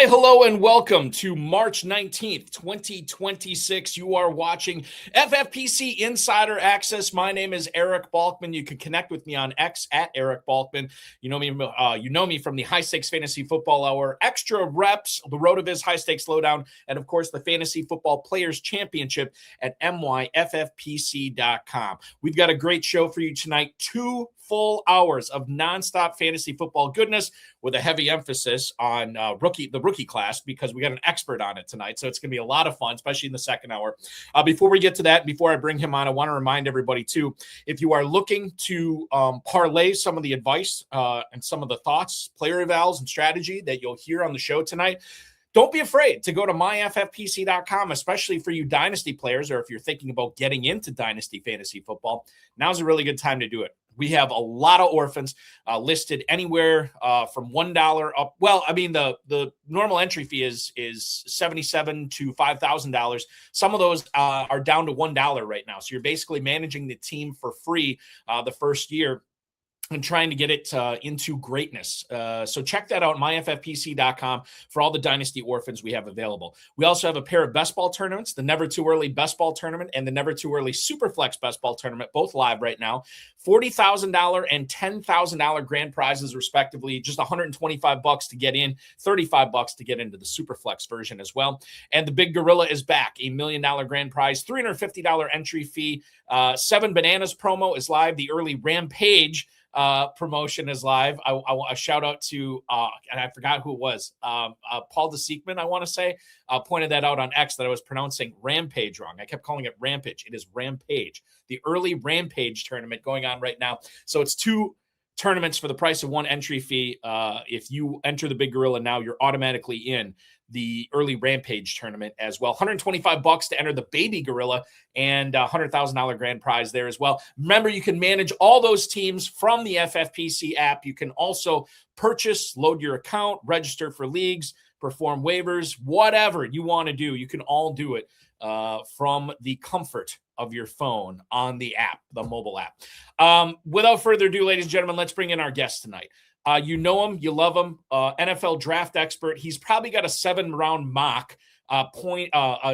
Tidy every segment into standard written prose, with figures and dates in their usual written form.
Hi, hello, and welcome to March 19th, 2026. You are watching FFPC Insider Access. My name is Eric Balkman. You can connect with me on X at Eric Balkman. You know me from the High Stakes Fantasy Football Hour, Extra Reps, the RotoViz High Stakes Lowdown, and of course the Fantasy Football Players Championship at myffpc.com. We've got a great show for you tonight. 2 full hours of nonstop fantasy football goodness with a heavy emphasis on the rookie class, because we got an expert on it tonight. So it's going to be a lot of fun, especially in the second hour. Before we get to that, before I bring him on, I want to remind everybody too, if you are looking to parlay some of the advice and some of the thoughts, player evals, and strategy that you'll hear on the show tonight, don't be afraid to go to myffpc.com, especially for you Dynasty players, or if you're thinking about getting into Dynasty fantasy football. Now's a really good time to do it. We have a lot of orphans listed anywhere from $1 up. Well, I mean, the normal entry fee is $77 to $5,000. Some of those are down to $1 right now. So you're basically managing the team for free the first year and trying to get it into greatness. So check that out, myffpc.com, for all the Dynasty orphans we have available. We also have a pair of best ball tournaments, the Never Too Early Best Ball Tournament and the Never Too Early Superflex Best Ball Tournament, both live right now. $40,000 and $10,000 grand prizes, respectively. Just $125 to get in, $35 to get into the Superflex version as well. And the Big Gorilla is back, $1 million grand prize, $350 entry fee. 7 Bananas promo is live. The early Rampage promotion is live. A shout out to and I forgot who it was, Paul DeSeekman, I want to say, pointed that out on X that I was pronouncing Rampage wrong. I kept calling it Rampage. It is Rampage, the early Rampage tournament going on right now. So it's 2 tournaments for the price of 1 entry fee. If you enter the Big Gorilla now, you're automatically in the early Rampage tournament as well. $125 to enter the Baby Gorilla, and $100,000 grand prize there as well. Remember, you can manage all those teams from the FFPC app. You can also purchase, load your account, register for leagues, perform waivers, whatever you want to do. You can all do it from the comfort of your phone on the app, the mobile app. Without further ado, ladies and gentlemen, let's bring in our guest tonight. You know him, you love him, NFL draft expert. He's probably got a 7-round mock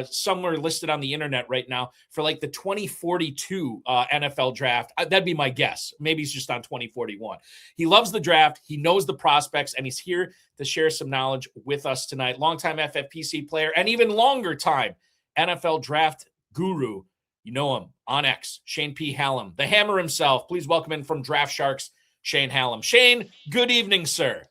somewhere listed on the internet right now for like the 2042 NFL draft. That'd be my guess. Maybe he's just on 2041. He loves the draft. He knows the prospects, and he's here to share some knowledge with us tonight. Longtime FFPC player and even longer time NFL draft guru. You know him on X, Shane P. Hallam, the Hammer himself. Please welcome in from Draft Sharks, Shane Hallam. Shane, good evening, sir.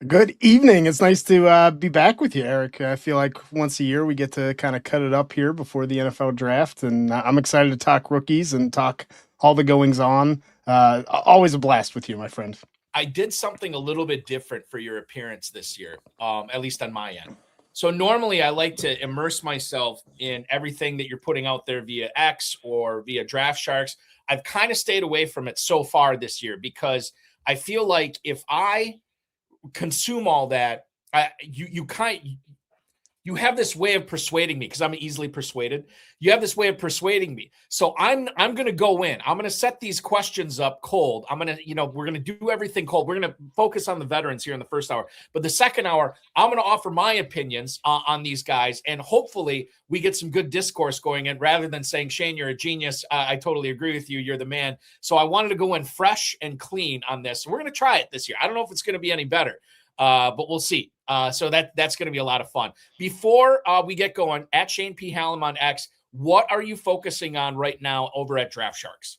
Good evening. It's nice to be back with you, Eric. I feel like once a year we get to kind of cut it up here before the NFL draft, and I'm excited to talk rookies and talk all the goings on. Always a blast with you, my friend. I did something a little bit different for your appearance this year, at least on my end. So normally I like to immerse myself in everything that you're putting out there via X or via Draft Sharks. I've kind of stayed away from it so far this year because I feel like if I consume all that, you have this way of persuading me, because I'm easily persuaded. You have this way of persuading me. So I'm going to go in. I'm going to set these questions up cold. I'm going to, we're going to do everything cold. We're going to focus on the veterans here in the first hour. But the second hour, I'm going to offer my opinions on these guys. And hopefully we get some good discourse going in, rather than saying, Shane, you're a genius. I totally agree with you. You're the man. So I wanted to go in fresh and clean on this. We're going to try it this year. I don't know if it's going to be any better. But we'll see. So that's going to be a lot of fun. Before we get going, at Shane P. Hallam on X, what are you focusing on right now over at Draft Sharks?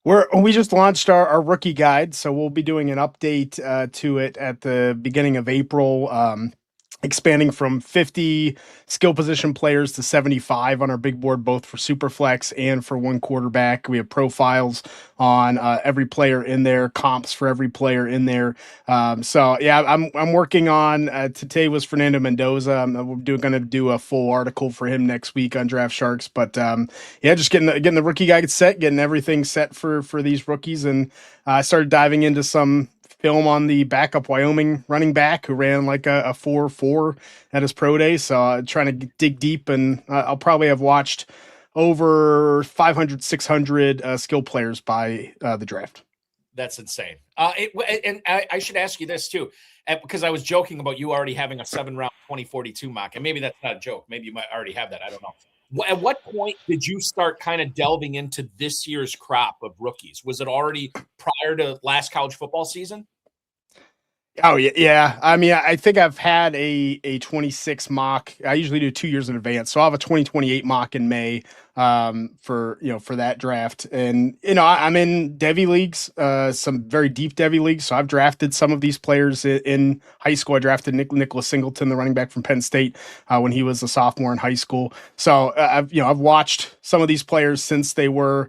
We just launched our rookie guide, so we'll be doing an update to it at the beginning of April. Expanding from 50 skill position players to 75 on our big board, both for Superflex and for one quarterback. We have profiles on every player in there, comps for every player in there. So yeah, I'm working on, today was Fernando Mendoza. We're going to do a full article for him next week on Draft Sharks. But yeah, just getting the rookie guide set, getting everything set for these rookies. And I started diving into some film on the backup Wyoming running back who ran like a 4.4 at his pro day. So trying to dig deep, and I'll probably have watched over 500, 600 skill players by the draft. That's insane. And I should ask you this too, because I was joking about you already having a 7-round 2042 mock, and maybe that's not a joke. Maybe you might already have that. I don't know. At what point did you start kind of delving into this year's crop of rookies? Was it already prior to last college football season? Oh yeah, yeah. I mean, I think I've had a 26 mock. I usually do 2 years in advance, so I'll have a 2028 mock in May for for that draft. And I'm in Devy leagues, some very deep Devy leagues. So I've drafted some of these players in high school. I drafted Nicholas Singleton, the running back from Penn State, when he was a sophomore in high school. So I've watched some of these players since they were,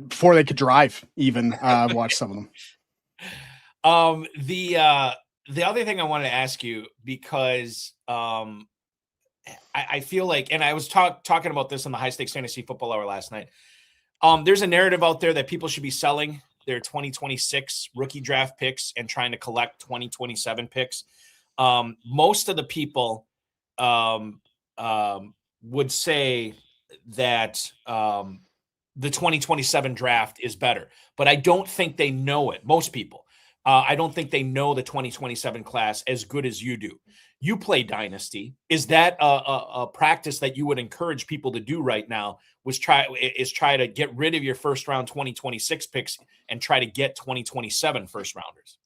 before they could drive. Even I've watched some of them. The other thing I wanted to ask you, because I feel like, and I was talking about this on the High Stakes Fantasy Football Hour last night. There's a narrative out there that people should be selling their 2026 rookie draft picks and trying to collect 2027 picks. Most of the people would say that the 2027 draft is better, but I don't think they know it. Most people. I don't think they know the 2027 class as good as you do. You play Dynasty. Is that a practice that you would encourage people to do right now? Try to get rid of your first round 2026 picks and try to get 2027 first rounders?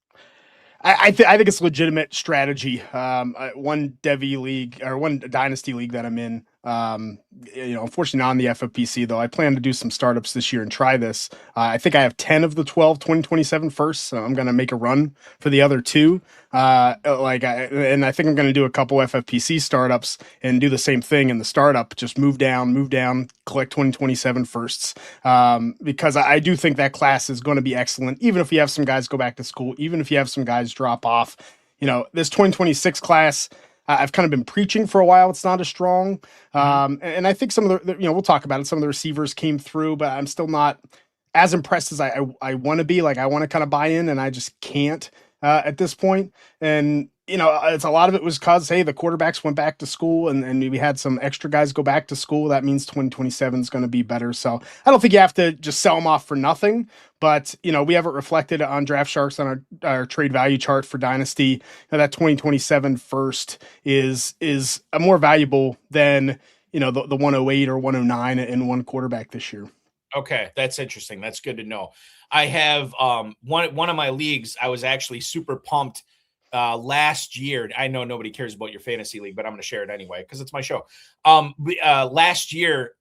I think it's a legitimate strategy. One Devy league or one Dynasty league that I'm in, unfortunately not on the FFPC though. I plan to do some startups this year and try this. I think I have 10 of the 12 2027 first, so I'm going to make a run for the other two. And I think I'm going to do a couple FFPC startups and do the same thing in the startup. Just move down, collect 2027 firsts. Because I do think that class is going to be excellent, even if you have some guys go back to school, even if you have some guys drop off. This 2026 class, I've kind of been preaching for a while. It's not as strong. And I think some of the we'll talk about it. Some of the receivers came through, but I'm still not as impressed as I want to be. Like, I want to kind of buy in, and I just can't at this point. And, it's a lot of it was because, hey, the quarterbacks went back to school and we had some extra guys go back to school. That means 2027 is going to be better. So I don't think you have to just sell them off for nothing. But, we have it reflected on Draft Sharks on our trade value chart for Dynasty. That 2027 first is a more valuable than, the 108 or 109 in one quarterback this year. Okay, that's interesting. That's good to know. I have one of my leagues. I was actually super pumped last year. I know nobody cares about your fantasy league, but I'm going to share it anyway because it's my show. Last year,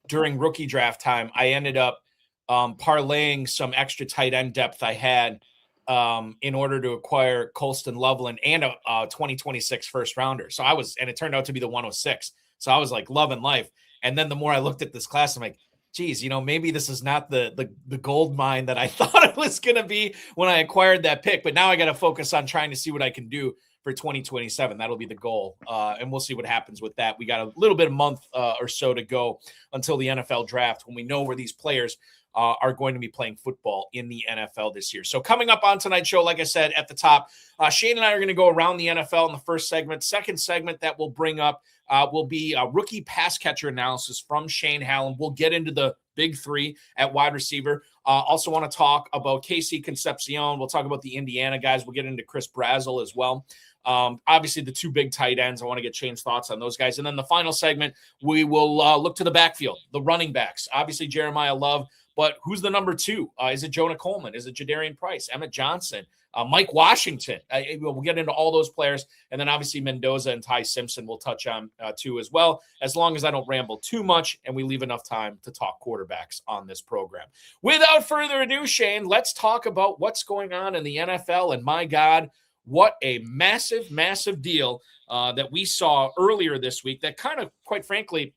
during rookie draft time, I ended up parlaying some extra tight end depth I had in order to acquire Colston Loveland and a 2026 first rounder. And it turned out to be the 106. So I was like loving life. And then the more I looked at this class, I'm like, geez, maybe this is not the gold mine that I thought it was going to be when I acquired that pick. But now I got to focus on trying to see what I can do for 2027. That'll be the goal. And we'll see what happens with that. We got a little bit of month or so to go until the NFL draft, when we know where these players are going to be playing football in the NFL this year. So coming up on tonight's show, like I said at the top, Shane and I are going to go around the NFL in the first segment. Second segment that we'll bring up will be a rookie pass catcher analysis from Shane Hallam. We'll get into the big three at wide receiver. Also want to talk about Casey Concepcion. We'll talk about the Indiana guys. We'll get into Chris Brazel as well. Obviously, the two big tight ends. I want to get Shane's thoughts on those guys. And then the final segment, we will look to the backfield, the running backs. Obviously, Jeremiah Love. But who's the number two? Is it Jonah Coleman? Is it Jadarian Price? Emmett Johnson? Mike Washington? We'll get into all those players. And then obviously Mendoza and Ty Simpson we'll touch on too as well, as long as I don't ramble too much and we leave enough time to talk quarterbacks on this program. Without further ado, Shane, let's talk about what's going on in the NFL. And my God, what a massive, massive deal that we saw earlier this week that kind of, quite frankly,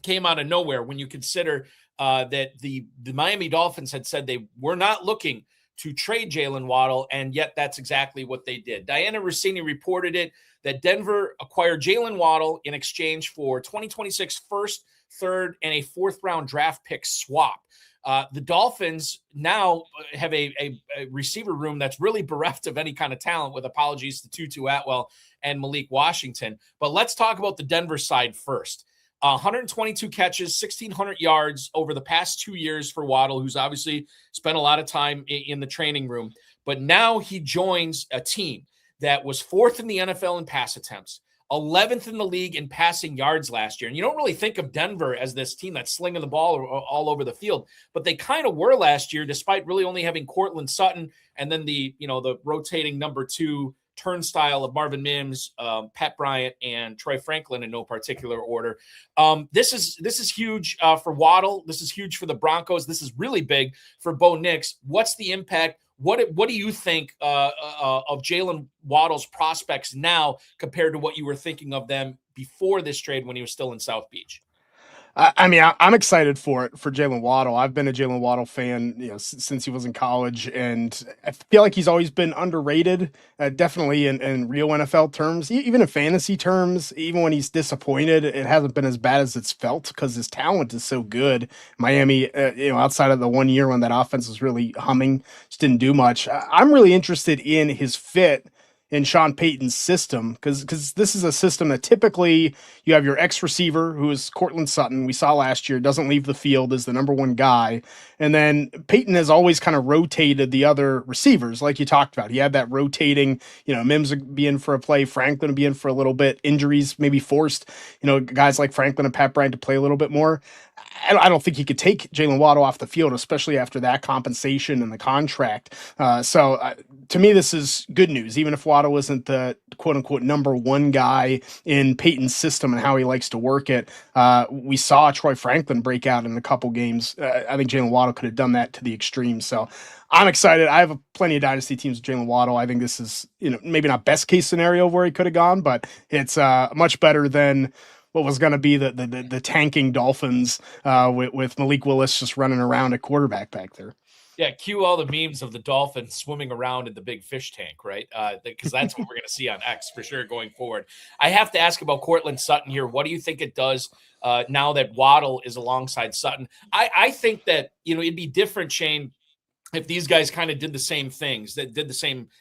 came out of nowhere when you consider that the Miami Dolphins had said they were not looking to trade Jalen Waddle, and yet that's exactly what they did. Diana Rossini reported it, that Denver acquired Jalen Waddle in exchange for 2026 first, third, and a fourth-round draft pick swap. The Dolphins now have a receiver room that's really bereft of any kind of talent, with apologies to Tutu Atwell and Malik Washington. But let's talk about the Denver side first. 122 catches, 1,600 yards over the past 2 years for Waddle, who's obviously spent a lot of time in the training room. But now he joins a team that was 4th in the NFL in pass attempts, 11th in the league in passing yards last year. And you don't really think of Denver as this team that's slinging the ball all over the field, but they kind of were last year, despite really only having Cortland Sutton and then the rotating number 2 turnstile of Marvin Mims, Pat Bryant, and Troy Franklin in no particular order. This is huge for Waddle. This is huge for the Broncos. This is really big for Bo Nix. What's the impact? What do you think of Jalen Waddle's prospects now compared to what you were thinking of them before this trade when he was still in South Beach? I mean, I'm excited for Jalen Waddle. I've been a Jalen Waddle fan, since he was in college, and I feel like he's always been underrated. Definitely in real NFL terms, even in fantasy terms. Even when he's disappointed, it hasn't been as bad as it's felt because his talent is so good. Miami, outside of the 1 year when that offense was really humming, just didn't do much. I'm really interested in his fit in Sean Payton's system, because this is a system that typically you have your X receiver, who is Cortland Sutton, we saw last year, doesn't leave the field, is the number 1 guy. And then Payton has always kind of rotated the other receivers, like you talked about. He had that rotating, Mims would be in for a play, Franklin would be in for a little bit, injuries maybe forced, guys like Franklin and Pat Bryant to play a little bit more. I don't think he could take Jalen Waddle off the field, especially after that compensation and the contract. So to me, this is good news. Even if Waddle isn't the quote unquote number 1 guy in Peyton's system and how he likes to work it, we saw Troy Franklin break out in a couple games. I think Jalen Waddle could have done that to the extreme. So I'm excited. I have plenty of dynasty teams with Jalen Waddle. I think this is, maybe not best case scenario where he could have gone, but it's much better than what was going to be the tanking Dolphins with Malik Willis just running around at quarterback back there. Yeah, cue all the memes of the Dolphins swimming around in the big fish tank, right? Because that's what we're going to see on X for sure going forward. I have to ask about Cortland Sutton here. What do you think it does now that Waddle is alongside Sutton? I think that, it'd be different, Shane, if these guys kind of did the same things, that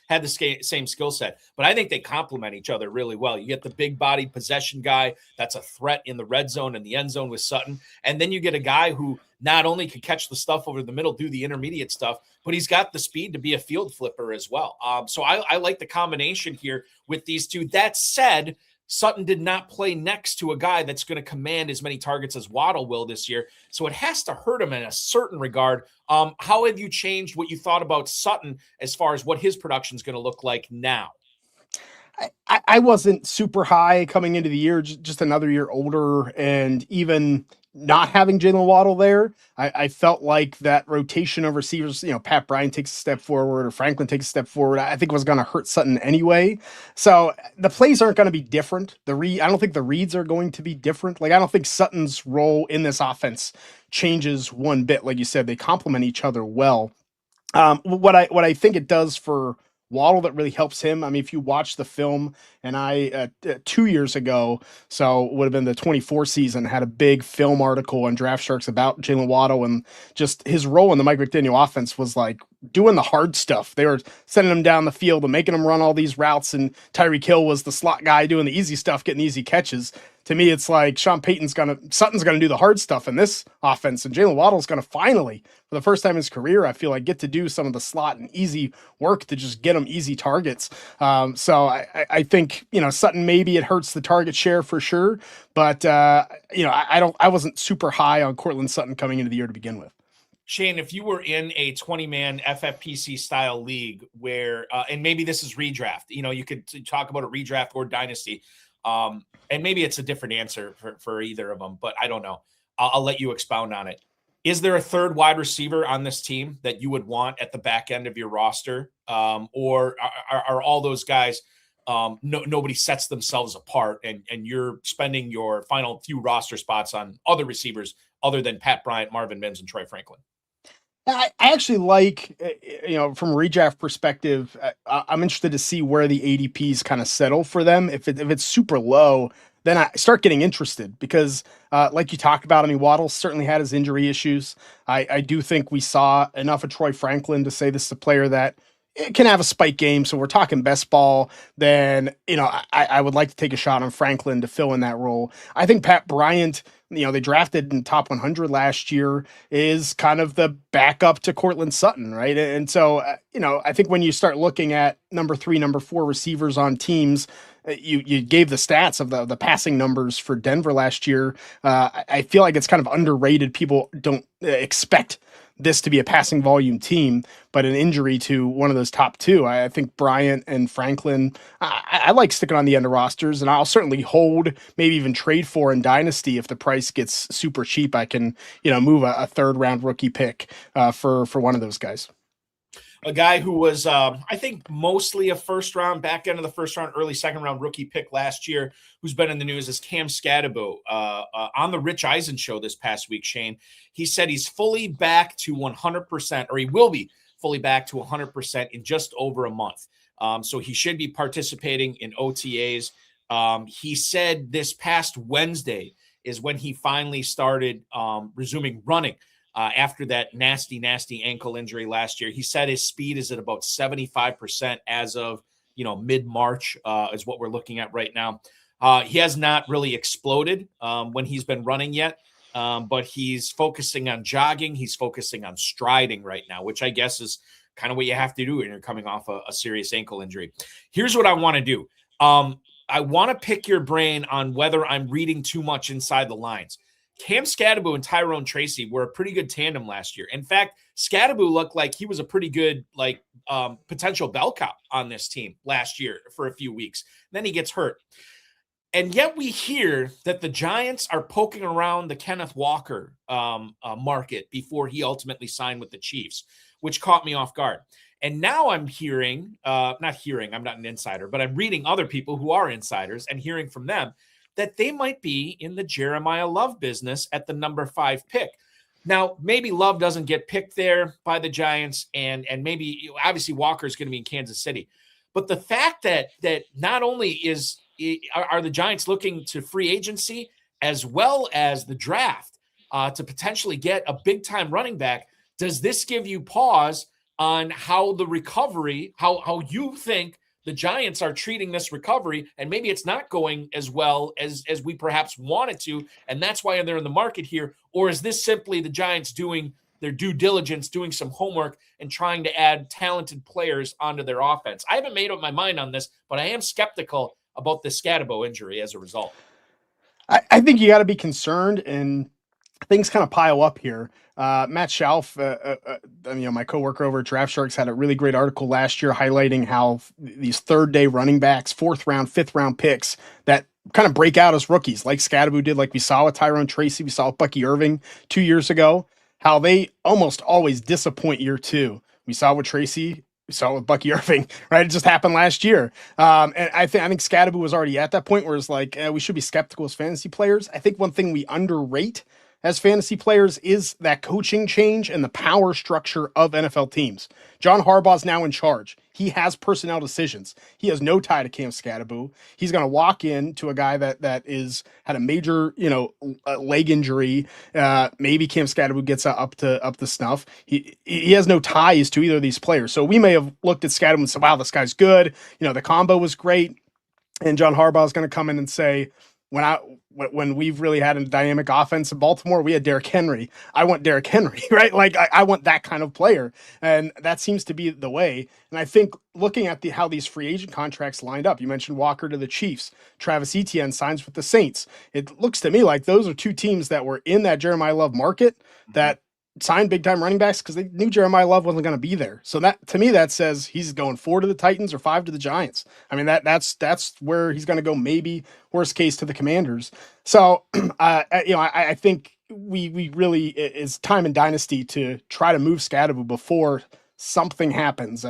had the same skill set. But I think they complement each other really well. You get the big body possession guy that's a threat in the red zone and the end zone with Sutton. And then you get a guy who not only can catch the stuff over the middle, do the intermediate stuff, but he's got the speed to be a field flipper as well. So I like the combination here with these two. That said, Sutton did not play next to a guy that's going to command as many targets as Waddle will this year. So it has to hurt him in a certain regard. How have you changed what you thought about Sutton as far as what his production is going to look like now? I wasn't super high coming into the year, just another year older, and even not having Jalen Waddle there, I felt like that rotation of receivers, Pat Bryant takes a step forward or Franklin takes a step forward, I think was going to hurt Sutton anyway. So the plays aren't going to be different. I don't think the reads are going to be different. Like, I don't think Sutton's role in this offense changes one bit. Like you said, they complement each other well. What I think it does for Waddle that really helps him. I mean, if you watch the film, and I 2 years ago, so would have been the 24 season, had a big film article on Draft Sharks about Jalen Waddle, and just his role in the Mike McDaniel offense was like doing the hard stuff. They were sending him down the field and making him run all these routes, and Tyreek Hill was the slot guy doing the easy stuff, getting easy catches. To me, it's like Sutton's gonna do the hard stuff in this offense, and Jalen Waddle's gonna finally, for the first time in his career, I feel like, get to do some of the slot and easy work to just get him easy targets. So I think, Sutton, maybe it hurts the target share for sure, but I wasn't super high on Cortland Sutton coming into the year to begin with. Shane, if you were in a 20-man FFPC style league where, and maybe this is redraft, you could talk about a redraft or dynasty, and maybe it's a different answer for either of them, but I don't know. I'll let you expound on it. Is there a third wide receiver on this team that you would want at the back end of your roster? Or are all those guys, nobody sets themselves apart and you're spending your final few roster spots on other receivers other than Pat Bryant, Marvin Mims, and Troy Franklin? I actually like, from a redraft perspective, I'm interested to see where the ADPs kind of settle for them. If it's super low, then I start getting interested because, like you talked about, I mean, Waddle certainly had his injury issues. I do think we saw enough of Troy Franklin to say this is a player that it can have a spike game. So we're talking best ball. Then, I would like to take a shot on Franklin to fill in that role. I think Pat Bryant, they drafted in top 100 last year, is kind of the backup to Cortland Sutton, right? And so, I think when you start looking at number 3, number 4 receivers on teams, you gave the stats of the passing numbers for Denver last year. I feel like it's kind of underrated. People don't expect this to be a passing volume team, but an injury to one of those top 2, I think Bryant and Franklin, I like sticking on the end of rosters, and I'll certainly hold, maybe even trade for in Dynasty if the price gets super cheap. I can, move a 3rd round rookie pick for one of those guys. A guy who was, I think, mostly a back end of the first round, early second round rookie pick last year, who's been in the news, is Cam Scadaboo. On the Rich Eisen show this past week, Shane, he said he's fully back to 100%, or he will be fully back to 100% in just over a month. So he should be participating in OTAs. He said this past Wednesday is when he finally started resuming running. After that nasty ankle injury last year. He said his speed is at about 75% as of, mid-March is what we're looking at right now. He has not really exploded when he's been running yet, but he's focusing on jogging. He's focusing on striding right now, which I guess is kind of what you have to do when you're coming off a serious ankle injury. Here's what I want to do. I want to pick your brain on whether I'm reading too much inside the lines. Cam Scadaboo and Tyrone Tracy were a pretty good tandem last year. In fact, Scadaboo looked like he was a pretty good, potential bell cow on this team last year for a few weeks. Then he gets hurt. And yet we hear that the Giants are poking around the Kenneth Walker market before he ultimately signed with the Chiefs, which caught me off guard. And now I'm hearing, I'm not an insider, but I'm reading other people who are insiders and hearing from them that they might be in the Jeremiah Love business at the number 5 pick. Now, maybe Love doesn't get picked there by the Giants, and maybe obviously Walker is going to be in Kansas City. But the fact that not only are the Giants looking to free agency as well as the draft to potentially get a big-time running back, does this give you pause on how the recovery, how you think the Giants are treating this recovery, and maybe it's not going as well as we perhaps want it to, and that's why they're in the market here? Or is this simply the Giants doing their due diligence, doing some homework, and trying to add talented players onto their offense? I haven't made up my mind on this, but I am skeptical about the Scadaboo injury as a result. I think you got to be concerned, and things kind of pile up here. Matt Schauf, my coworker over at Draft Sharks, had a really great article last year highlighting how these 3rd-day running backs, 4th round, 5th round picks that kind of break out as rookies, like Scadaboo did, like we saw with Tyrone Tracy, we saw with Bucky Irving 2 years ago, how they almost always disappoint year 2. We saw with Tracy, we saw it with Bucky Irving, right? It just happened last year. And I think Scadaboo was already at that point where it's like, we should be skeptical as fantasy players. I think one thing we underrate as fantasy players is that coaching change and the power structure of NFL teams. John Harbaugh's now in charge. He has personnel decisions. He has no tie to Cam Scadaboo. He's going to walk in to a guy that had a major, leg injury. Maybe Cam Scadaboo gets up to snuff. He has no ties to either of these players. So we may have looked at Scadaboo and said, wow, this guy's good. The combo was great. And John Harbaugh is going to come in and say, when we've really had a dynamic offense in Baltimore, we had Derrick Henry. I want Derrick Henry, right? Like I want that kind of player. And that seems to be the way. And I think looking at how these free agent contracts lined up, you mentioned Walker to the Chiefs, Travis Etienne signs with the Saints. It looks to me like those are 2 teams that were in that Jeremiah Love market that signed big time running backs because they knew Jeremiah Love wasn't going to be there. So that, to me, that says he's going 4 to the Titans or 5 to the Giants. I mean, that's where he's going to go. Maybe worst case to the Commanders. So, I think we really, it's time in Dynasty to try to move Scadaboo before something happens.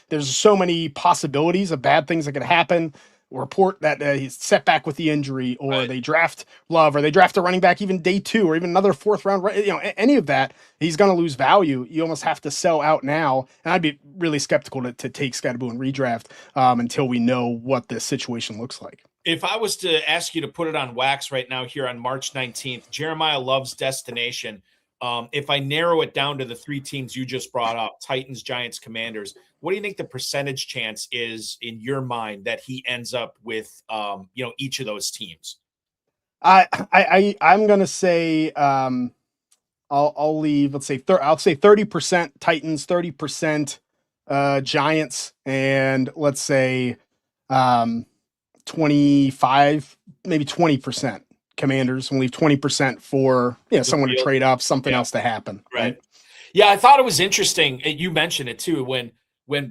There's so many possibilities of bad things that could happen. Report that he's set back with the injury, or they draft Love, or they draft a running back even day 2, or even another 4th round, any of that, he's going to lose value. You almost have to sell out now. And I'd be really skeptical to take Scadaboo and redraft until we know what the situation looks like. If I was to ask you to put it on wax right now here on March 19th, Jeremiah Love's destination, If I narrow it down to the three teams you just brought up, Titans, Giants, Commanders, what do you think the percentage chance is in your mind that he ends up with, each of those teams? I'm gonna say I'll leave. Let's say I'll say 30% Titans, 30% Giants, and let's say 25, maybe 20% Commanders, and leave 20% for someone to trade up, something else to happen. Right. Yeah, I thought it was interesting. You mentioned it too when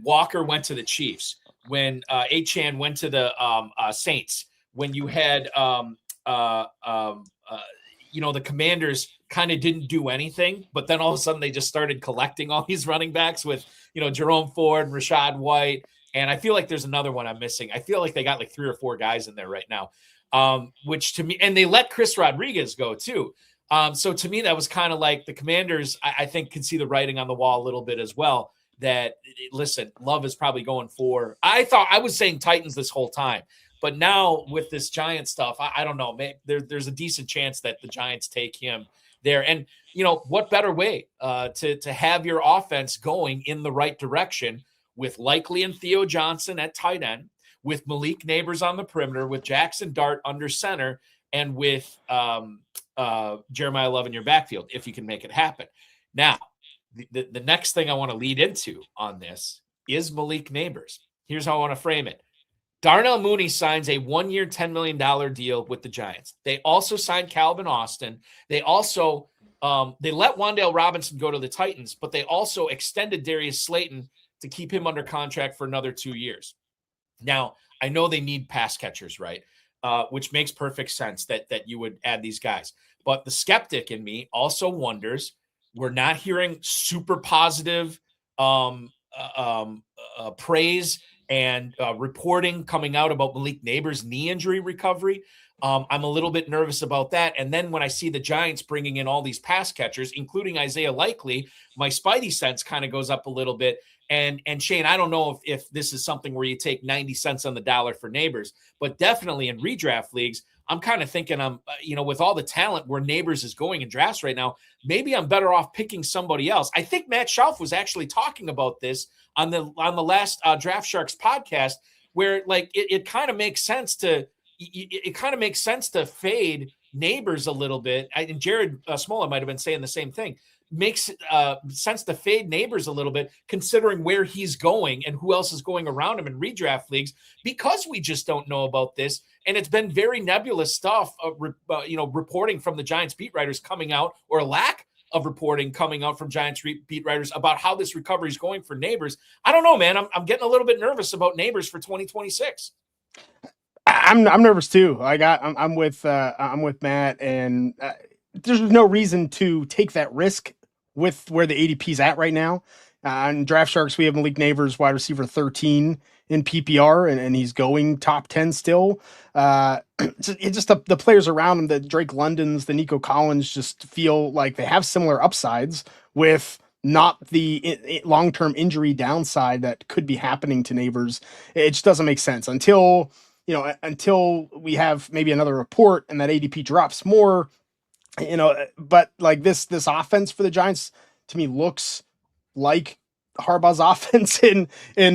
Walker went to the Chiefs, when Achane went to the Saints, when you had the Commanders kind of didn't do anything, but then all of a sudden they just started collecting all these running backs with Jerome Ford, Rashad White, and I feel like there's another one I'm missing. I feel like they got like 3 or 4 guys in there right now, which to me, and they let Chris Rodriguez go too. So to me, that was kind of like the Commanders, I think, can see the writing on the wall a little bit as well. That, listen, Love is probably going for, I was saying Titans this whole time, but now with this Giant stuff, I don't know, man, there's a decent chance that the Giants take him there. And, what better way to have your offense going in the right direction with Likely and Theo Johnson at tight end, with Malik Neighbors on the perimeter, with Jackson Dart under center, and with Jeremiah Love in your backfield, if you can make it happen. Now, the next thing I want to lead into on this is Malik Neighbors. Here's how I want to frame it. Darnell Mooney signs a 1-year, $10 million deal with the Giants. They also signed Calvin Austin. They also they let Wan'Dale Robinson go to the Titans, but they also extended Darius Slayton to keep him under contract for another 2 years. Now, I know they need pass catchers, right? Which makes perfect sense that you would add these guys. But the skeptic in me also wonders, we're not hearing super positive praise and reporting coming out about Malik Neighbors' knee injury recovery. I'm a little bit nervous about that. And then when I see the Giants bringing in all these pass catchers, including Isaiah Likely, my spidey sense kind of goes up a little bit. And Shane, I don't know if this is something where you take 90 cents on the dollar for Neighbors, but definitely in redraft leagues, I'm kind of thinking with all the talent where Neighbors is going in drafts right now, maybe I'm better off picking somebody else. I think Matt Schauf was actually talking about this on the last Draft Sharks podcast, where like it kind of makes sense to fade Neighbors a little bit. And Jared Smola might have been saying the same thing. Makes sense to fade Neighbors a little bit, considering where he's going and who else is going around him in redraft leagues, because we just don't know about this. And it's been very nebulous stuff, reporting from the Giants beat writers coming out, or lack of reporting coming out from Giants beat writers about how this recovery is going for Neighbors. I don't know, man. I'm getting a little bit nervous about Neighbors for 2026. I'm nervous too. I'm with Matt, and there's no reason to take that risk with where the ADP's at right now. On Draft Sharks, we have Malik Neighbors, wide receiver 13 in PPR, and he's going top 10 still. Just the players around him, the Drake Londons, the Nico Collins, just feel like they have similar upsides with not the long-term injury downside that could be happening to Neighbors. It just doesn't make sense until we have maybe another report and that ADP drops more. But like this offense for the Giants to me looks like Harbaugh's offense in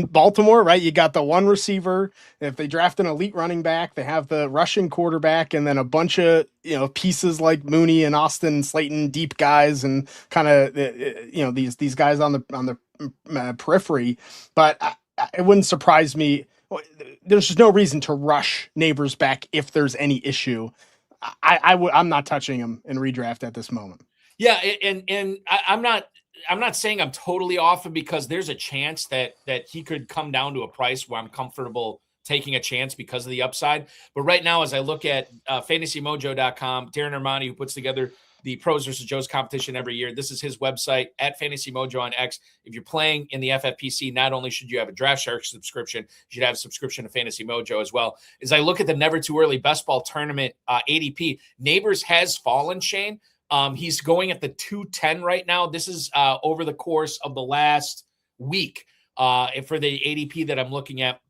Baltimore, right? You got the one receiver. If they draft an elite running back, they have the rushing quarterback, and then a bunch of pieces like Mooney and Austin and Slayton, deep guys, and kind of these guys on the periphery. But it wouldn't surprise me. There's just no reason to rush Neighbors back if there's any issue. I'm not touching him in redraft at this moment. Yeah, and I'm not saying I'm totally off him, because there's a chance that he could come down to a price where I'm comfortable taking a chance because of the upside. But right now, as I look at fantasymojo.com, Darren Armani, who puts together the Pros versus Joes competition every year, this is his website, at Fantasy Mojo on X. If you're playing in the FFPC, not only should you have a Draft Sharks subscription, you should have a subscription to Fantasy Mojo as well. As I look at the Never Too Early Best Ball Tournament ADP, Neighbors has fallen, Shane. He's going at the 210 right now. This is over the course of the last week for the ADP that I'm looking at.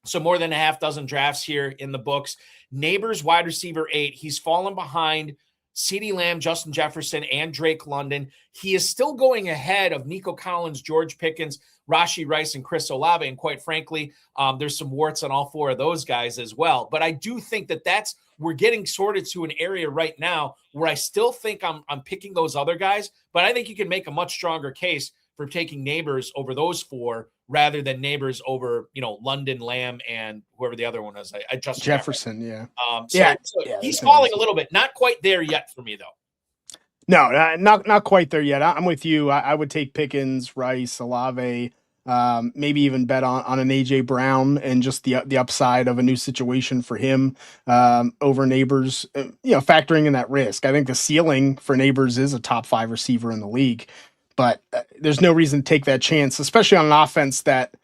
So more than a half dozen drafts here in the books. Neighbors, wide receiver 8. He's fallen behind CeeDee Lamb, Justin Jefferson, and Drake London. He is still going ahead of Nico Collins, George Pickens, Rashee Rice, and Chris Olave. And quite frankly, there's some warts on all four of those guys as well. But I do think that we're getting sorted to an area right now where I still think I'm picking those other guys, but I think you can make a much stronger case for taking Neighbors over those four rather than Neighbors over, London, Lamb, and whoever the other one is. I just Jefferson, yeah. So he's falling a little bit. Not quite there yet for me, though. No, not quite there yet. I'm with you. I would take Pickens, Rice, Olave, maybe even bet on an AJ Brown and just the upside of a new situation for him over Neighbors. Factoring in that risk, I think the ceiling for Neighbors is a top 5 receiver in the league, but there's no reason to take that chance, especially on an offense that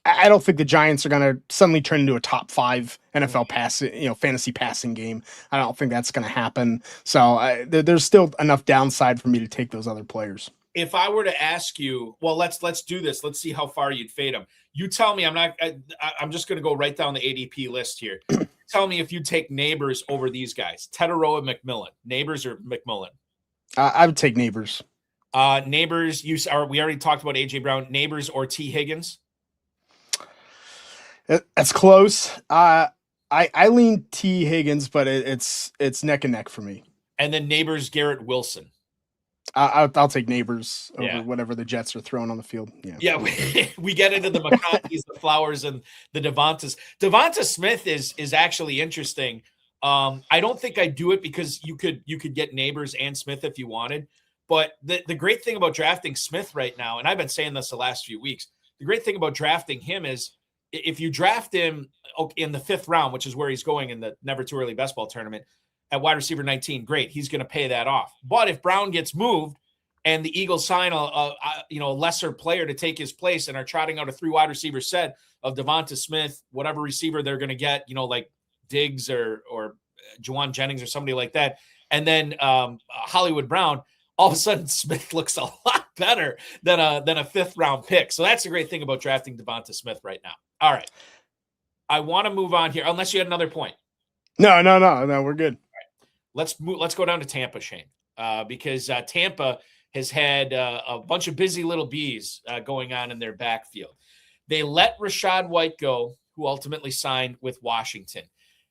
I don't think the Giants are going to suddenly turn into a top 5 NFL fantasy passing game. I don't think that's going to happen. So there's still enough downside for me to take those other players. If I were to ask you, well, let's do this. Let's see how far you'd fade them. You tell me. I'm just going to go right down the ADP list here. Tell me if you take Neighbors over these guys, Teteroa, McMillan, Neighbors or McMillan. I would take Neighbors. Neighbors. We already talked about AJ Brown. Neighbors or T Higgins. That's close. I lean T Higgins, but it's neck and neck for me. And then Neighbors, Garrett Wilson. I'll take Neighbors over whatever the Jets are throwing on the field. Yeah, we get into the McConkeys, the Flowers, and the Devonta. Devonta Smith is actually interesting. I don't think I'd do it because you could get Neighbors and Smith if you wanted. But the great thing about drafting Smith right now, and I've been saying this the last few weeks, the great thing about drafting him is if you draft him in the 5th round, which is where he's going in the Never Too Early Best Ball tournament, at wide receiver 19, great. He's going to pay that off. But if Brown gets moved and the Eagles sign a lesser player to take his place and are trotting out a 3 wide receiver set of Devonta Smith, whatever receiver they're going to get, like Diggs or Juwan Jennings or somebody like that, and then Hollywood Brown, all of a sudden Smith looks a lot better than a 5th round pick. So that's the great thing about drafting Devonta Smith right now. All right. I want to move on here, unless you had another point. No, we're good. Let's go down to Tampa, Shane, because Tampa has had a bunch of busy little bees going on in their backfield. They let Rachaad White go, who ultimately signed with Washington.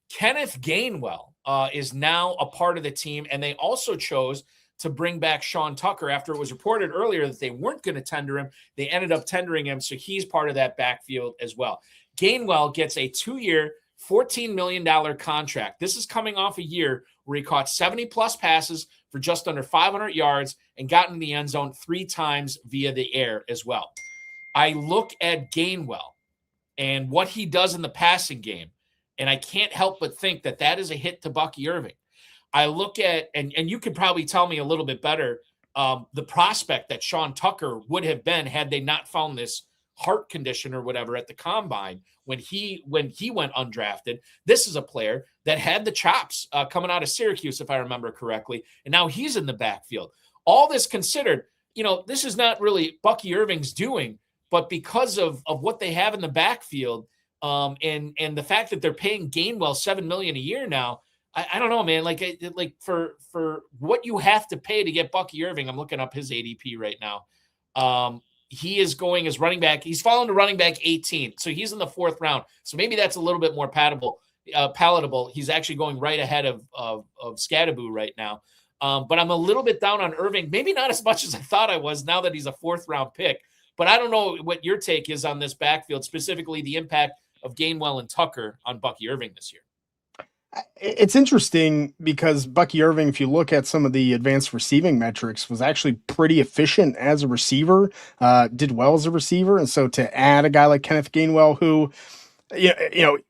Kenneth Gainwell is now a part of the team, and they also chose to bring back Sean Tucker after it was reported earlier that they weren't going to tender him. They ended up tendering him, so he's part of that backfield as well. Gainwell gets a 2-year, $14 million contract. This is coming off a year where he caught 70-plus passes for just under 500 yards and got in the end zone 3 times via the air as well. I look at Gainwell and what he does in the passing game, and I can't help but think that is a hit to Bucky Irving. I look at, and you could probably tell me a little bit better, the prospect that Sean Tucker would have been had they not found this heart condition or whatever at the combine when he went undrafted. This is a player that had the chops coming out of Syracuse, if I remember correctly, and now he's in the backfield. All this considered, this is not really Bucky Irving's doing, but because of what they have in the backfield, and the fact that they're paying Gainwell $7 million a year now, I don't know, man. Like for what you have to pay to get Bucky Irving, I'm looking up his ADP right now. He is going as running back. He's fallen to running back 18, so he's in the 4th round. So maybe that's a little bit more palatable. He's actually going right ahead of Scadaboo right now. But I'm a little bit down on Irving. Maybe not as much as I thought I was now that he's a 4th round pick. But I don't know what your take is on this backfield, specifically the impact of Gainwell and Tucker on Bucky Irving this year. It's interesting because Bucky Irving, if you look at some of the advanced receiving metrics, was actually pretty efficient as a receiver, did well as a receiver. And so to add a guy like Kenneth Gainwell, who,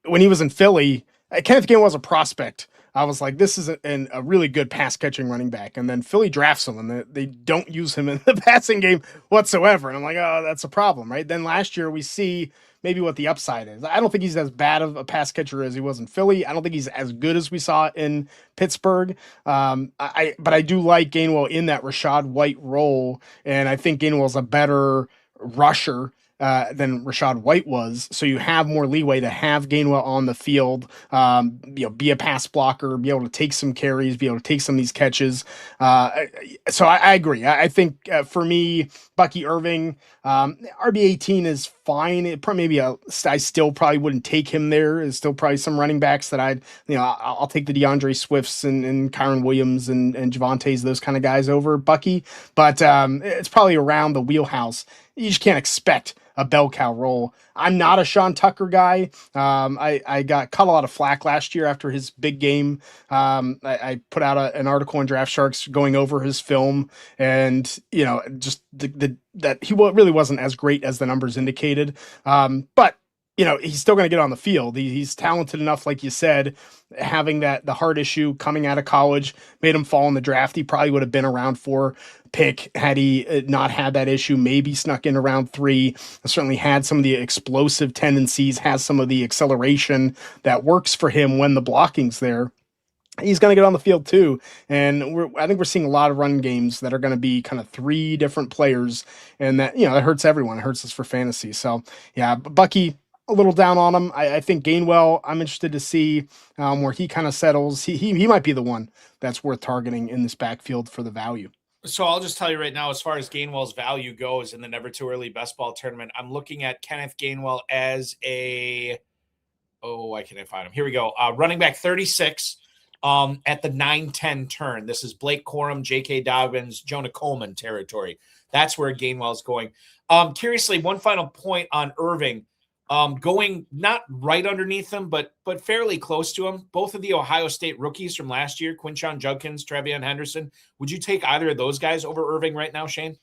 when he was in Philly, Kenneth Gainwell was a prospect. I was like, this is a really good pass catching running back. And then Philly drafts him and they don't use him in the passing game whatsoever. And I'm like, oh, that's a problem, right? Then last year we see maybe what the upside is. I don't think he's as bad of a pass catcher as he was in Philly. I don't think he's as good as we saw in Pittsburgh. But I do like Gainwell in that Rachaad White role. And I think Gainwell's a better rusher than Rashad White was. So you have more leeway to have Gainwell on the field, be a pass blocker, be able to take some carries, be able to take some of these catches. So I agree. I think for me, Bucky Irving, RB18 is fine. It probably I still probably wouldn't take him there. There's still probably some running backs that I'll take the DeAndre Swifts and Kyron Williams and Javante's, those kind of guys over Bucky. But it's probably around the wheelhouse. You just can't expect a bell cow role. I'm not a Sean Tucker guy. I got cut a lot of flack last year after his big game. I put out an article in Draft Sharks going over his film, and just that he really wasn't as great as the numbers indicated. But he's still going to get on the field. He's talented enough, like you said. Having the heart issue coming out of college made him fall in the draft. He probably would have been around 4 pick had he not had that issue. Maybe snuck in around 3. Certainly had some of the explosive tendencies, has some of the acceleration that works for him when the blocking's there. He's going to get on the field too. And I think we're seeing a lot of run games that are going to be kind of 3 different players, and that hurts everyone. It hurts us for fantasy. So yeah, Bucky, a little down on him. I think Gainwell, I'm interested to see where he kind of settles. He might be the one that's worth targeting in this backfield for the value. So I'll just tell you right now, as far as Gainwell's value goes in the Never Too Early Best Ball tournament, I'm looking at Kenneth Gainwell as why can't I find him? Here we go. Running back 36 at the 9-10 turn. This is Blake Corum, J.K. Dobbins, Jonah Coleman territory. That's where Gainwell's going. Curiously, one final point on Irving. Going not right underneath him, but fairly close to him. Both of the Ohio State rookies from last year, Quinshon Judkins, Trevion Henderson. Would you take either of those guys over Irving right now, Shane?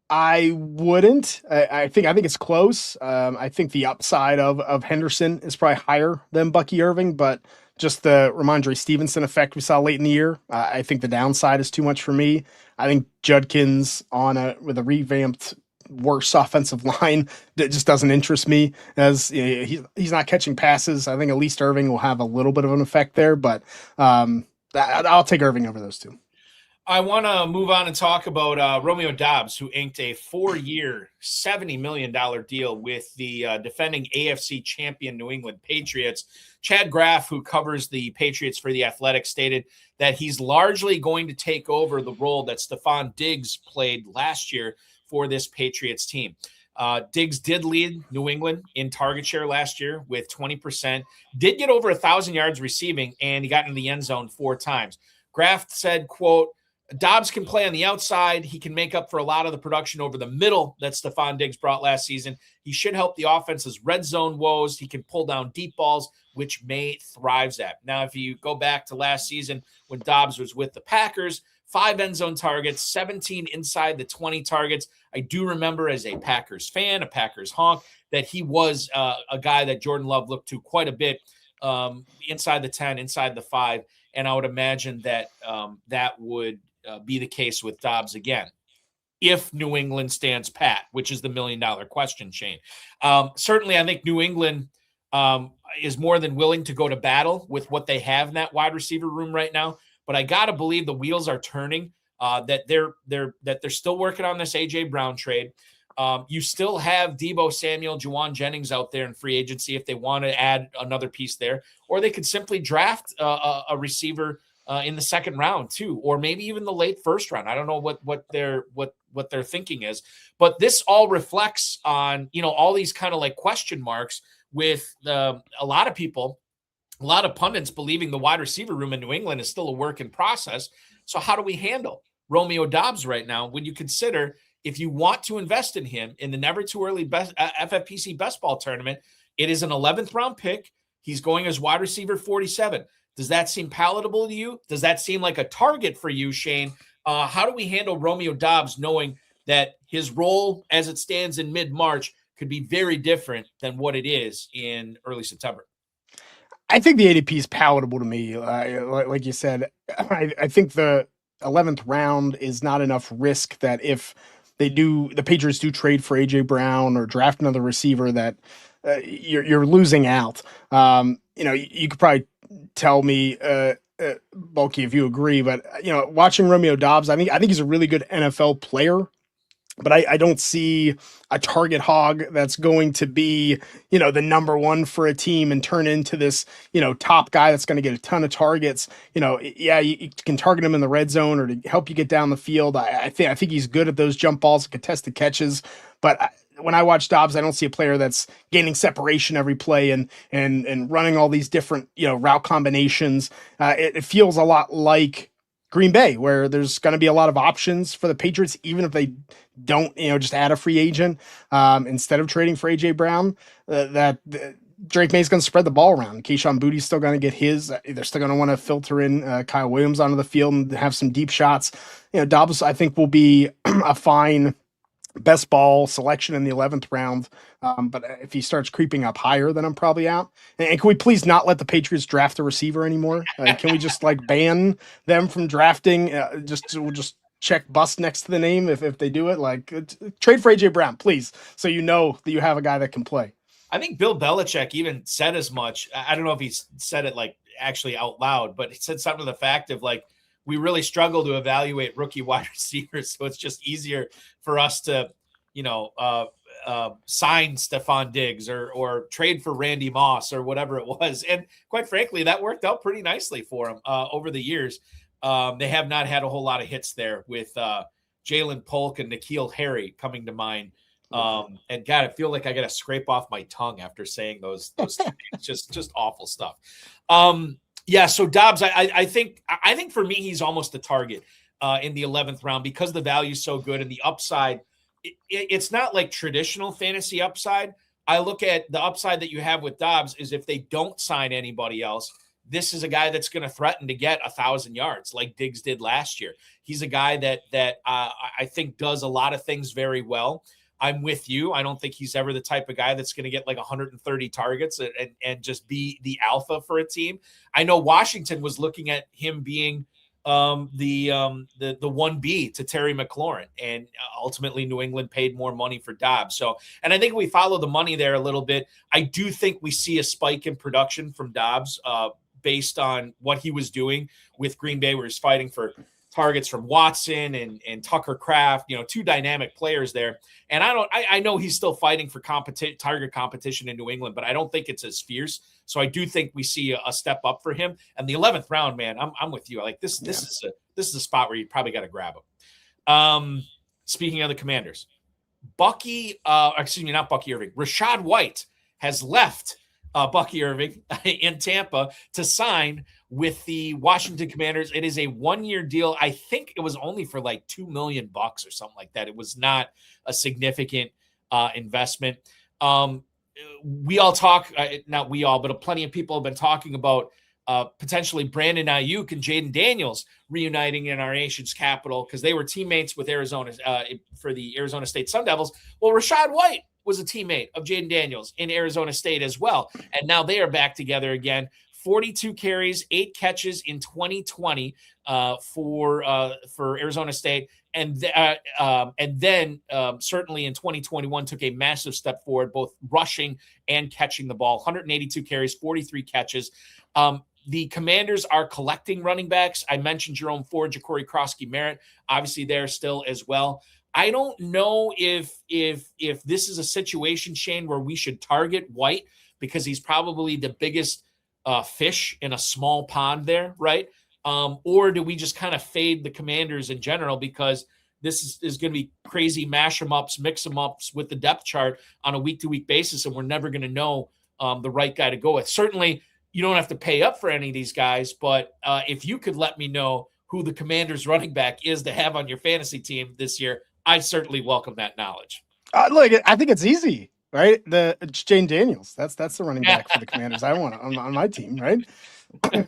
I wouldn't. I think it's close. I think the upside of Henderson is probably higher than Bucky Irving, but just the Ramondre Stevenson effect we saw late in the year, I think the downside is too much for me. I think Judkins with a revamped worse offensive line that just doesn't interest me, as he's not catching passes. I think at least Irving will have a little bit of an effect there, but I'll take Irving over those 2. I want to move on and talk about Romeo Doubs, who inked a 4-year, $70 million deal with the defending AFC champion New England Patriots. Chad Graff, who covers the Patriots for The Athletic, stated that he's largely going to take over the role that Stephon Diggs played last year for this Patriots team. Diggs did lead New England in target share last year with 20%, did get over 1,000 yards receiving, and he got into the end zone 4 times. Graff said, quote, Doubs can play on the outside. He can make up for a lot of the production over the middle that Stephon Diggs brought last season. He should help the offense's red zone woes. He can pull down deep balls, which May thrives at. Now, if you go back to last season when Doubs was with the Packers, 5 end zone targets, 17 inside the 20 targets. I do remember as a Packers fan, a Packers honk, that he was a guy that Jordan Love looked to quite a bit inside the 10, inside the 5. And I would imagine that that would be the case with Doubs again, if New England stands pat, which is the $1 million question, Shane. Certainly, I think New England is more than willing to go to battle with what they have in that wide receiver room right now. But I got to believe the wheels are turning, that they're still working on this A.J. Brown trade. You still have Deebo Samuel, Juwan Jennings out there in free agency if they want to add another piece there. Or they could simply draft a receiver in the second round too, or maybe even the late first round. I don't know what their thinking is, but this all reflects on, all these kind of like question marks with a lot of people, a lot of pundits believing the wide receiver room in New England is still a work in process. So how do we handle Romeo Doubs right now when you consider if you want to invest in him in the Never Too Early FFPC Best Ball tournament, it is an 11th round pick. He's going as wide receiver 47. Does that seem palatable to you? Does that seem like a target for you, Shane? How do we handle Romeo Doubs knowing that his role as it stands in mid-March could be very different than what it is in early September? I think the ADP is palatable to me. Like you said, I think the 11th round is not enough risk that if the Patriots do trade for A.J. Brown or draft another receiver, that you're losing out. You could probably tell me, Bulky, if you agree, but watching Romeo Doubs, I think he's a really good NFL player. but I don't see a target hog that's going to be, the number one for a team and turn into this, top guy that's going to get a ton of targets. Yeah, you can target him in the red zone or to help you get down the field. I think he's good at those jump balls, contested catches, but when I watch Dobbs, I don't see a player that's gaining separation every play and running all these different, route combinations. It feels a lot like Green Bay, where there's going to be a lot of options for the Patriots, even if they don't, just add a free agent instead of trading for AJ Brown. Drake May's going to spread the ball around. Keyshawn Booty's still going to get his. They're still going to want to filter in Kyle Williams onto the field and have some deep shots. Dobbs, I think, will be a fine best ball selection in the 11th round. But if he starts creeping up higher, then I'm probably out. And can we please not let the Patriots draft a receiver anymore? Can we just ban them from drafting? We'll just check bust next to the name if they do it. Trade for AJ Brown, please, so that you have a guy that can play. I think Bill Belichick even said as much. I don't know if he said it actually out loud, but he said something to the fact of we really struggle to evaluate rookie wide receivers, so it's just easier for us to, sign Stephon Diggs or trade for Randy Moss or whatever it was. And quite frankly, that worked out pretty nicely for him over the years. They have not had a whole lot of hits there with Jalen Polk and N'Keal Harry coming to mind. And God, I feel like I got to scrape off my tongue after saying those just awful stuff. Yeah. So Dobbs, I think for me, he's almost a target in the 11th round because the value is so good and the upside. It's not like traditional fantasy upside. I look at the upside that you have with Dobbs is if they don't sign anybody else, this is a guy that's going to threaten to get 1,000 yards like Diggs did last year. He's a guy that I think does a lot of things very well. I'm with you. I don't think he's ever the type of guy that's going to get 130 targets and just be the alpha for a team. I know Washington was looking at him being the 1B to Terry McLaurin, and ultimately New England paid more money for Dobbs. So, and I think we follow the money there a little bit. I do think we see a spike in production from Dobbs based on what he was doing with Green Bay, where he's fighting for targets from Watson and Tucker Kraft, two dynamic players there. And I know he's still fighting for target competition in New England, but I don't think it's as fierce. So I do think we see a step up for him. And the 11th round, man, I'm with you. This is a spot where you probably got to grab him. Speaking of the Commanders, not Bucky Irving. Rachaad White has left Bucky Irving in Tampa to sign with the Washington Commanders. It is a 1-year deal. I think it was only for $2 million or something like that. It was not a significant investment. We all talk, not we all, but plenty of people have been talking about potentially Brandon Ayuk and Jaden Daniels reuniting in our nation's capital because they were teammates with Arizona for the Arizona State Sun Devils. Well, Rachaad White was a teammate of Jaden Daniels in Arizona State as well. And now they are back together again. 42 carries, 8 catches in 2020 for Arizona State. And then certainly in 2021 took a massive step forward, both rushing and catching the ball. 182 carries, 43 catches. The Commanders are collecting running backs. I mentioned Jerome Ford, Ja'Cory Krosky-Merritt, obviously there still as well. I don't know if this is a situation, Shane, where we should target White because he's probably the biggest fish in a small pond there, right? Or do we just kind of fade the Commanders in general because this is going to be crazy mash them ups, mix them ups with the depth chart on a week-to-week basis, and we're never going to know the right guy to go with. Certainly, you don't have to pay up for any of these guys, but if you could let me know who the Commanders running back is to have on your fantasy team this year, I certainly welcome that knowledge. Look, I think it's easy, right? It's Jane Daniels. That's the running back for the Commanders I want on my team, right?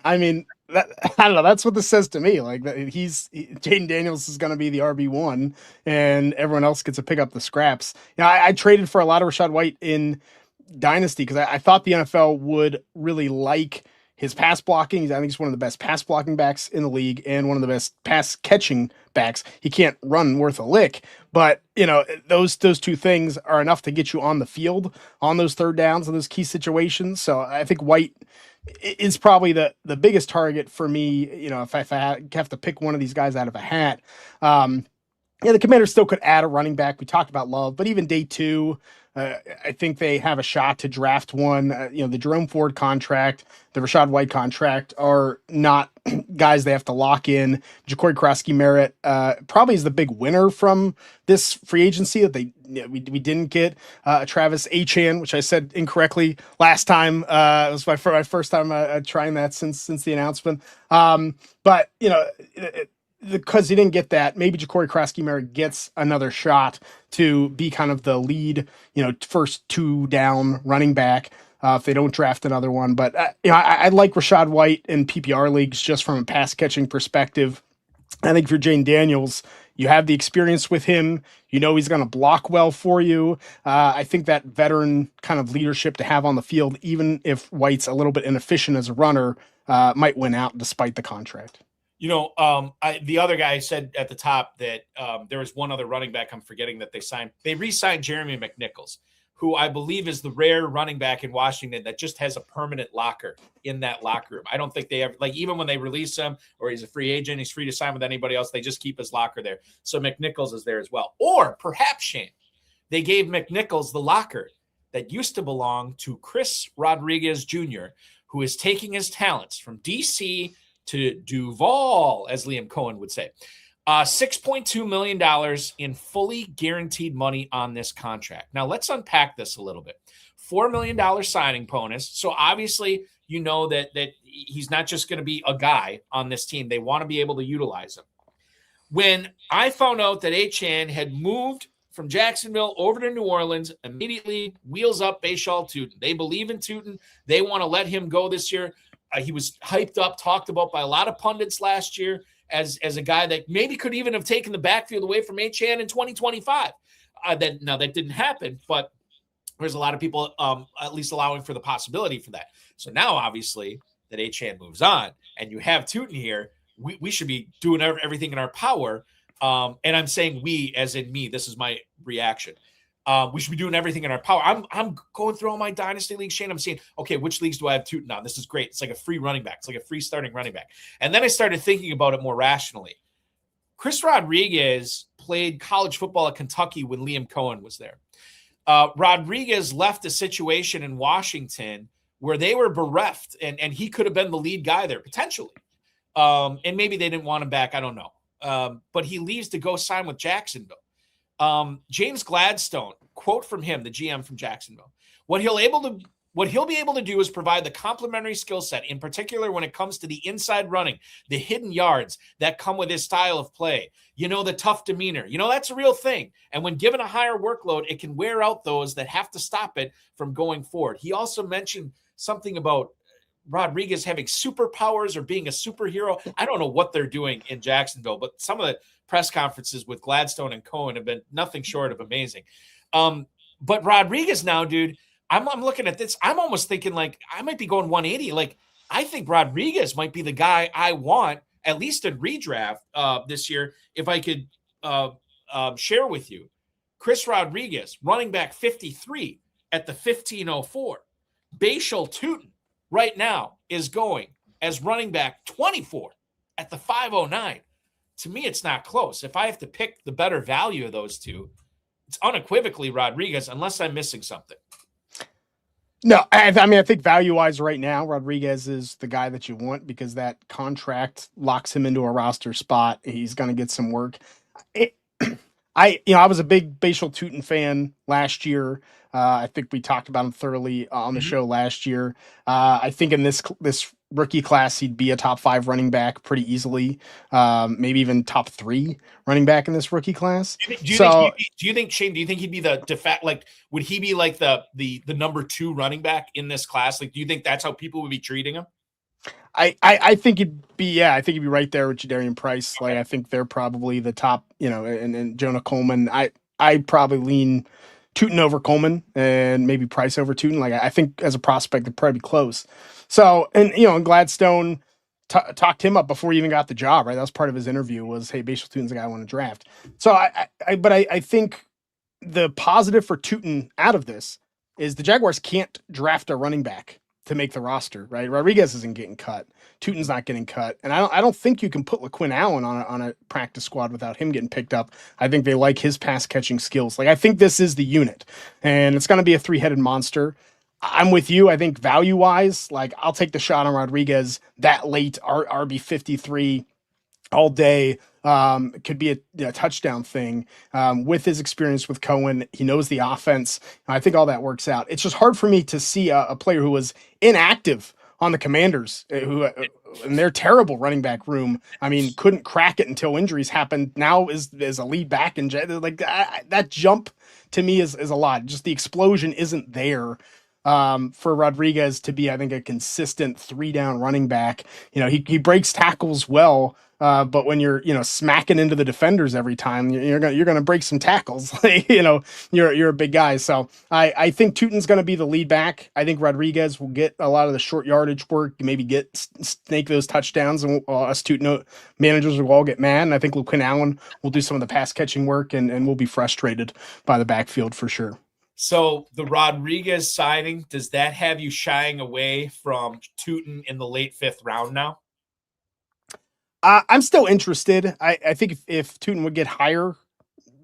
I mean, I don't know. That's what this says to me. Jaden Daniels is going to be the RB1, and everyone else gets to pick up the scraps. I traded for a lot of Rachaad White in Dynasty because I thought the NFL would really like his pass blocking. I think he's one of the best pass blocking backs in the league and one of the best pass catching backs. He can't run worth a lick, but those two things are enough to get you on the field on those third downs and those key situations. So I think White is probably the biggest target for me. If I have to pick one of these guys out of a hat. Yeah, the Commanders still could add a running back. We talked about Love, but even day two, I think they have a shot to draft one. The Jerome Ford contract, the Rashad White contract are not guys they have to lock in. Ja'Cory Krosky-Merritt probably is the big winner from this free agency that we didn't get. Travis Achan, which I said incorrectly last time. It was my first time trying that since the announcement. But because he didn't get that, maybe Ja'Cory Krosky-Merritt gets another shot to be kind of the lead, first two down running back if they don't draft another one. But, I like Rashad White in PPR leagues just from a pass catching perspective. I think for Jane Daniels, you have the experience with him. He's going to block well for you. I think that veteran kind of leadership to have on the field, even if White's a little bit inefficient as a runner, might win out despite the contract. The other guy said at the top that there was one other running back I'm forgetting that they signed. They re-signed Jeremy McNichols, who I believe is the rare running back in Washington that just has a permanent locker in that locker room. I don't think they ever, even when they release him or he's a free agent, he's free to sign with anybody else, they just keep his locker there. So McNichols is there as well. Or perhaps, Shane, they gave McNichols the locker that used to belong to Chris Rodriguez Jr., who is taking his talents from DC to Duval, as Liam Cohen would say. $6.2 million in fully guaranteed money on this contract. Now, let's unpack this a little bit. $4 million signing bonus. So obviously, that he's not just going to be a guy on this team. They want to be able to utilize him. When I found out that Achan had moved from Jacksonville over to New Orleans, immediately wheels up Bashal Tutin. They believe in Tutin. They want to let him go this year. He was hyped up, talked about by a lot of pundits last year as a guy that maybe could even have taken the backfield away from Achan in 2025. That didn't happen, but there's a lot of people at least allowing for the possibility for that. So now, obviously, that Achan moves on and you have Tutin here, we should be doing everything in our power. And I'm saying we, as in me, this is my reaction. We should be doing everything in our power. I'm going through all my dynasty leagues, Shane. I'm saying, okay, which leagues do I have Tutin on? This is great. It's like a free running back. It's like a free starting running back. And then I started thinking about it more rationally. Chris Rodriguez played college football at Kentucky when Liam Cohen was there. Rodriguez left a situation in Washington where they were bereft, and he could have been the lead guy there potentially. And maybe they didn't want him back. I don't know. But he leaves to go sign with Jacksonville. James Gladstone, quote from him, the GM from Jacksonville, what he'll be able to do is provide the complementary skill set, in particular when it comes to the inside running, the hidden yards that come with his style of play, the tough demeanor, that's a real thing. And when given a higher workload, it can wear out those that have to stop it from going forward. He also mentioned something about Rodriguez having superpowers or being a superhero. I don't know what they're doing in Jacksonville, but some of the press conferences with Gladstone and Cohen have been nothing short of amazing. But Rodriguez now, dude, I'm looking at this. I'm almost thinking I might be going 180. I think Rodriguez might be the guy I want, at least in redraft this year. If I could share with you, Chris Rodriguez, running back 53 at the 1504. Bashal Tutin right now is going as running back 24 at the 509. To me, it's not close. If I have to pick the better value of those two, it's unequivocally Rodriguez, unless I'm missing something. No, I think value-wise right now, Rodriguez is the guy that you want because that contract locks him into a roster spot. He's going to get some work. I was a big Bashal Tutin fan last year. I think we talked about him thoroughly on the show last year. I think in this rookie class, he'd be a top 5 running back pretty easily. Maybe even top 3 running back in this rookie class. Do you think Shane? Do you think he'd be the de facto? Would he be like the number 2 running back in this class? Do you think that's how people would be treating him? I think he'd be I think he'd be right there with Jadarian Price. Okay. I think they're probably the top. And Jonah Coleman. I probably lean Tutin over Coleman and maybe Price over Tutin. I think as a prospect, they'd probably be close. So, and Gladstone talked him up before he even got the job, right? That was part of his interview was, hey, Bashal Tutin's the guy I want to draft. So I think the positive for Tutin out of this is the Jaguars can't draft a running back to make the roster, right? Rodriguez isn't getting cut. Tootin's not getting cut. And I don't think you can put LaQuinn Allen on a practice squad without him getting picked up. I think they like his pass catching skills. Like, I think this is the unit, and it's going to be a three-headed monster. I'm with you. I think value wise, like, I'll take the shot on Rodriguez that late, RB 53 all day. It could be a touchdown thing. With his experience with Cohen, he knows the offense. I think all that works out. It's just hard for me to see a player who was inactive on the Commanders, who in their terrible running back room, I mean, couldn't crack it until injuries happened. Now is a lead back, and like that jump to me is a lot. Just the explosion isn't there. For Rodriguez to be, I think, a consistent 3-down running back. He breaks tackles well, but when you're smacking into the defenders every time, you're gonna break some tackles. You're a big guy, so I think Tootin's gonna be the lead back. I think Rodriguez will get a lot of the short yardage work, maybe snake those touchdowns, and us Tootin managers will all get mad. And I think LaQuinn Allen will do some of the pass catching work, and we'll be frustrated by the backfield for sure. So the Rodriguez signing, does that have you shying away from Tootin in the late 5th round now? I'm still interested. I think if Tootin would get higher,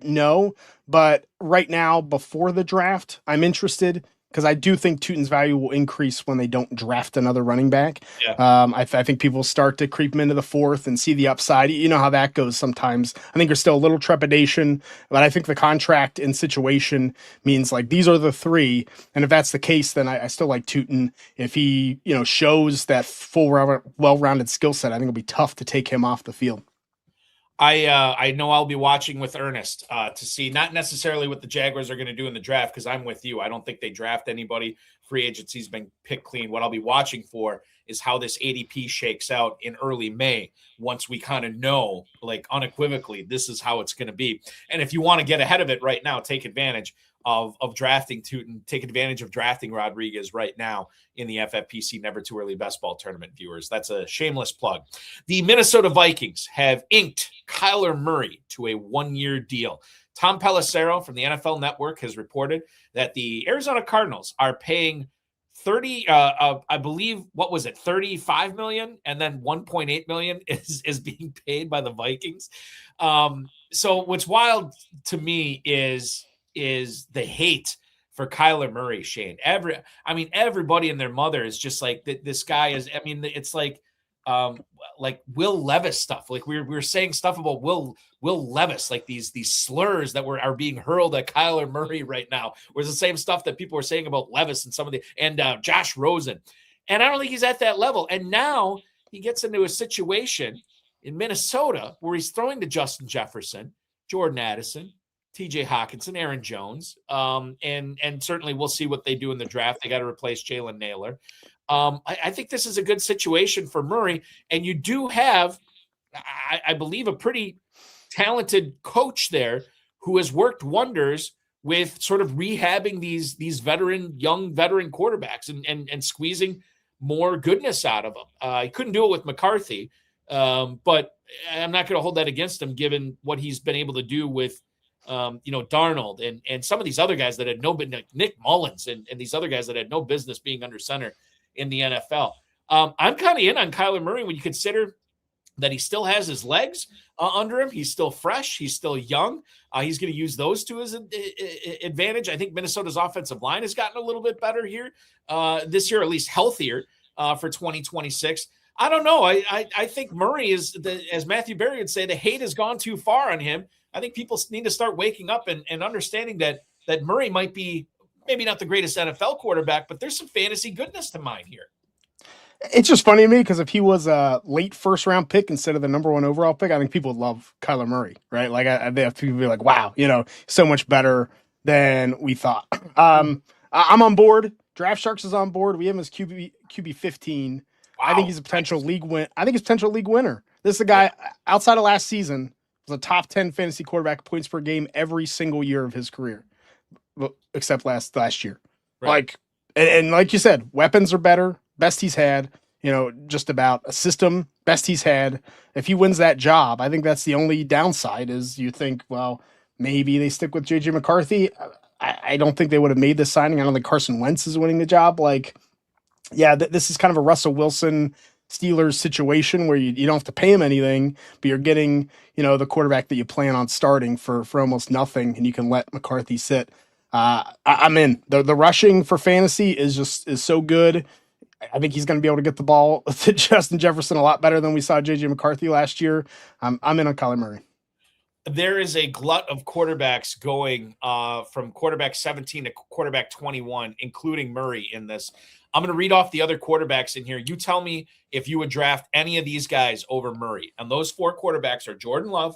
no. But right now, before the draft, I'm interested because I do think Tootin's value will increase when they don't draft another running back. Yeah. I think people start to creep him into the 4th and see the upside. You know how that goes sometimes. I think there's still a little trepidation, but I think the contract and situation means like these are the 3. And if that's the case, then I still like Tootin. If he shows that full, well-rounded skill set, I think it'll be tough to take him off the field. I know I'll be watching with Ernest to see not necessarily what the Jaguars are going to do in the draft, because I'm with you. I don't think they draft anybody. Free agency's been picked clean. What I'll be watching for is how this ADP shakes out in early May, once we kind of know, like, unequivocally, this is how it's going to be. And if you want to get ahead of it right now, take advantage of drafting Tootin, take advantage of drafting Rodriguez right now in the FFPC Never Too Early Best Ball Tournament, viewers. That's a shameless plug. The Minnesota Vikings have inked Kyler Murray to a 1-year deal. Tom Pelissero from the NFL Network has reported that the Arizona Cardinals are paying 30, I believe, what was it, 35 million, and then 1.8 million is being paid by the Vikings. So what's wild to me is the hate for Kyler Murray, Shane. Everybody and their mother is just like, this guy is, it's like Will Levis stuff. Like we were saying stuff about Will Levis, like these slurs that are being hurled at Kyler Murray right now, was the same stuff that people were saying about Levis and Josh Rosen. And I don't think he's at that level. And now he gets into a situation in Minnesota where he's throwing to Justin Jefferson, Jordan Addison, TJ Hawkinson, Aaron Jones, and certainly we'll see what they do in the draft. They got to replace Jalen Naylor. I think this is a good situation for Murray, and you do have, I believe, a pretty talented coach there who has worked wonders with sort of rehabbing these young veteran quarterbacks and squeezing more goodness out of them. He couldn't do it with McCarthy, but I'm not going to hold that against him, given what he's been able to do with Darnold and some of these other guys that had like Nick Mullins and these other guys that had no business being under center in the NFL. I'm kind of in on Kyler Murray when you consider that he still has his legs under him. He's still fresh. He's still young. He's going to use those to his advantage. I think Minnesota's offensive line has gotten a little bit better here this year, at least healthier for 2026. I don't know. I think Murray is, as Matthew Berry would say, the hate has gone too far on him. I think people need to start waking up and understanding that Murray might be maybe not the greatest NFL quarterback, but there's some fantasy goodness to mine here. It's just funny to me because if he was a late 1st round pick instead of the number 1 overall pick, I think people would love Kyler Murray, right? Like they have people be like, wow, so much better than we thought. I'm on board. Draft Sharks is on board. We have him as QB 15. Wow. I think he's a potential league winner. This is a guy outside of last season was a top 10 fantasy quarterback points per game every single year of his career, except last year. Right. Like, and like you said, weapons are better. Best he's had, just about a system, best he's had. If he wins that job, I think that's the only downside is you think, well, maybe they stick with JJ McCarthy. I don't think they would have made this signing. I don't think Carson Wentz is winning the job. Like, yeah, this is kind of a Russell Wilson Steelers situation where you don't have to pay him anything, but you're getting, the quarterback that you plan on starting for almost nothing, and you can let McCarthy sit. I'm in. The rushing for fantasy is so good. I think he's going to be able to get the ball to Justin Jefferson a lot better than we saw JJ McCarthy last year. I'm in on Kyler Murray. There is a glut of quarterbacks going from quarterback 17 to quarterback 21, including Murray in this. I'm going to read off the other quarterbacks in here. You tell me if you would draft any of these guys over Murray. And those 4 quarterbacks are Jordan Love,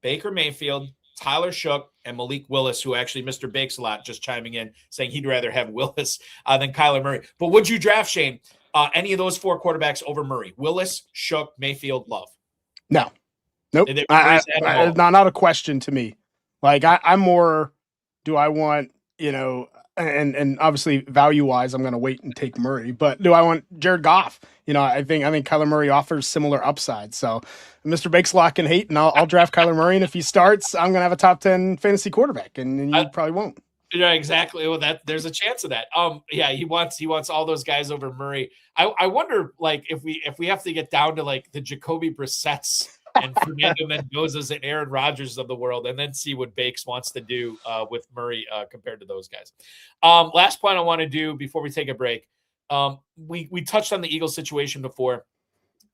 Baker Mayfield, Tyler Shook, and Malik Willis, who actually Mr. Bakes a lot, just chiming in, saying he'd rather have Willis than Kyler Murray. But would you draft, Shane, any of those 4 quarterbacks over Murray? Willis, Shook, Mayfield, Love? No. Nope. Not a question to me. Like, I'm more, do I want, and obviously value-wise, I'm going to wait and take Murray. But do I want Jared Goff? I think Kyler Murray offers similar upside. So Mr. Bakeslot can hate, and I'll draft Kyler Murray. And if he starts, I'm going to have a top 10 fantasy quarterback, and you probably won't. Yeah, exactly. Well, there's a chance of that. Yeah, he wants all those guys over Murray. I wonder, like, if we have to get down to like the Jacoby Brissett's and Fernando Mendoza's and Aaron Rodgers of the world, and then see what Bakes wants to do with Murray compared to those guys. Last point I want to do before we take a break. We touched on the Eagles situation before.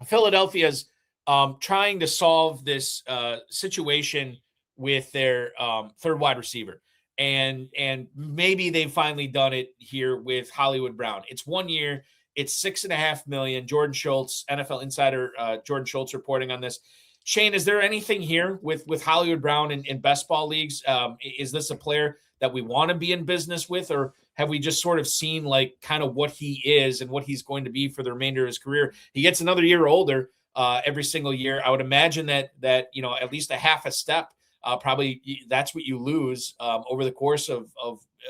Philadelphia's trying to solve this situation with their third wide receiver. And maybe they've finally done it here with Hollywood Brown. It's 1 year. It's $6.5 million. Jordan Schultz, NFL insider Jordan Schultz reporting on this. Shane, is there anything here with Hollywood Brown in best ball leagues? Is this a player that we want to be in business with, or have we just sort of seen like kind of what he is and what he's going to be for the remainder of his career? He gets another year older every single year. I would imagine that at least a half a step, probably that's what you lose over the course of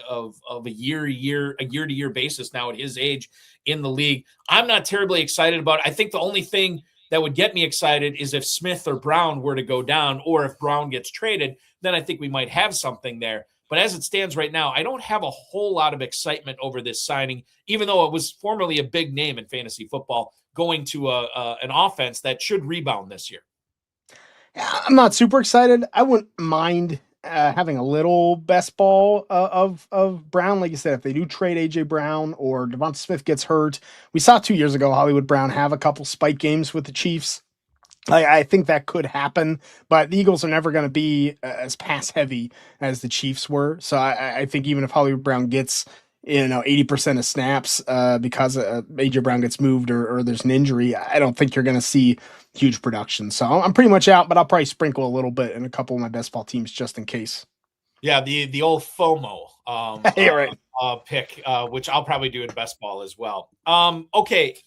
a year-to-year basis now at his age in the league. I'm not terribly excited about it. I think the only thing that would get me excited is if Smith or Brown were to go down, or if Brown gets traded, then I think we might have something there. But as it stands right now, I don't have a whole lot of excitement over this signing, even though it was formerly a big name in fantasy football, going to an offense that should rebound this year. I'm not super excited. I wouldn't mind having a little best ball of Brown. Like you said, if they do trade A.J. Brown or Devonta Smith gets hurt, we saw 2 years ago Hollywood Brown have a couple spike games with the Chiefs. I think that could happen, but the Eagles are never going to be as pass heavy as the Chiefs were. So I think even if Hollywood Brown gets 80% of snaps because A.J. Brown gets moved or there's an injury, I don't think you're going to see huge production. So I'm pretty much out, but I'll probably sprinkle a little bit in a couple of my best ball teams just in case. Yeah, the old FOMO right. Pick, which I'll probably do in best ball as well. Okay,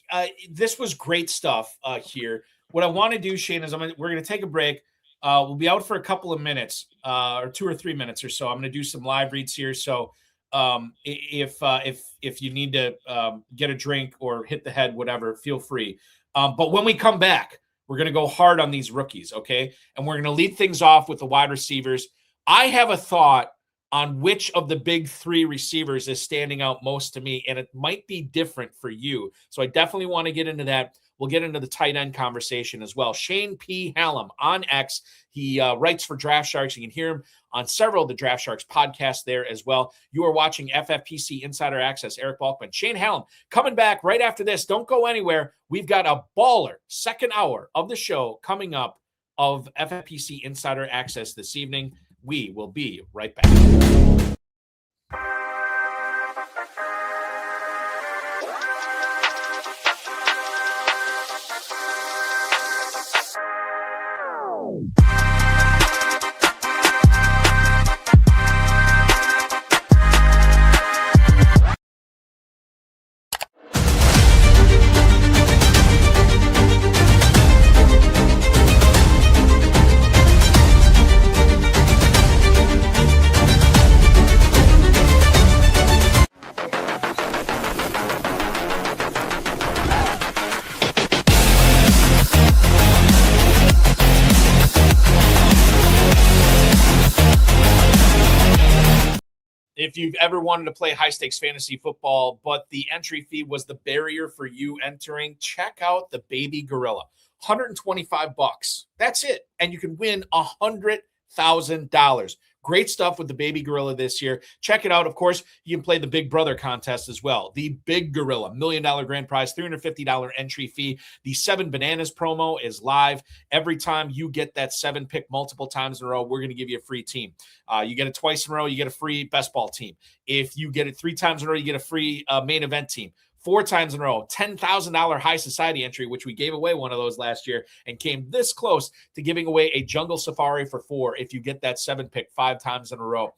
this was great stuff here. What I want to do, Shane, is we're going to take a break. We'll be out for a couple of minutes, or 2 or 3 minutes or so. I'm going to do some live reads here. So if you need to get a drink or hit the head, whatever, feel free. But when we come back, we're going to go hard on these rookies, okay? And we're going to lead things off with the wide receivers. I have a thought on which of the big 3 receivers is standing out most to me, and it might be different for you. So I definitely want to get into that. We'll get into the tight end conversation as well. Shane P. Hallam on X. He writes for Draft Sharks. You can hear him on several of the Draft Sharks podcasts there as well. You are watching FFPC Insider Access. Eric Balkman, Shane Hallam coming back right after this. Don't go anywhere. We've got a baller second hour of the show coming up of FFPC Insider Access this evening. We will be right back. If you've ever wanted to play high stakes fantasy football, but the entry fee was the barrier for you entering, check out the Baby Gorilla. $125. That's it. And you can win $100,000. Great stuff with the Baby Gorilla this year. Check it out. Of course, you can play the Big Brother contest as well. The Big Gorilla, $1 million grand prize, $350 entry fee. The 7 Bananas promo is live. Every time you get that 7 pick multiple times in a row, we're going to give you a free team. You get it twice in a row, you get a free best ball team. If you get it 3 times in a row, you get a free main event team. 4 times in a row, $10,000 high society entry, which we gave away one of those last year and came this close to giving away a jungle safari for 4 if you get that 7 pick 5 times in a row,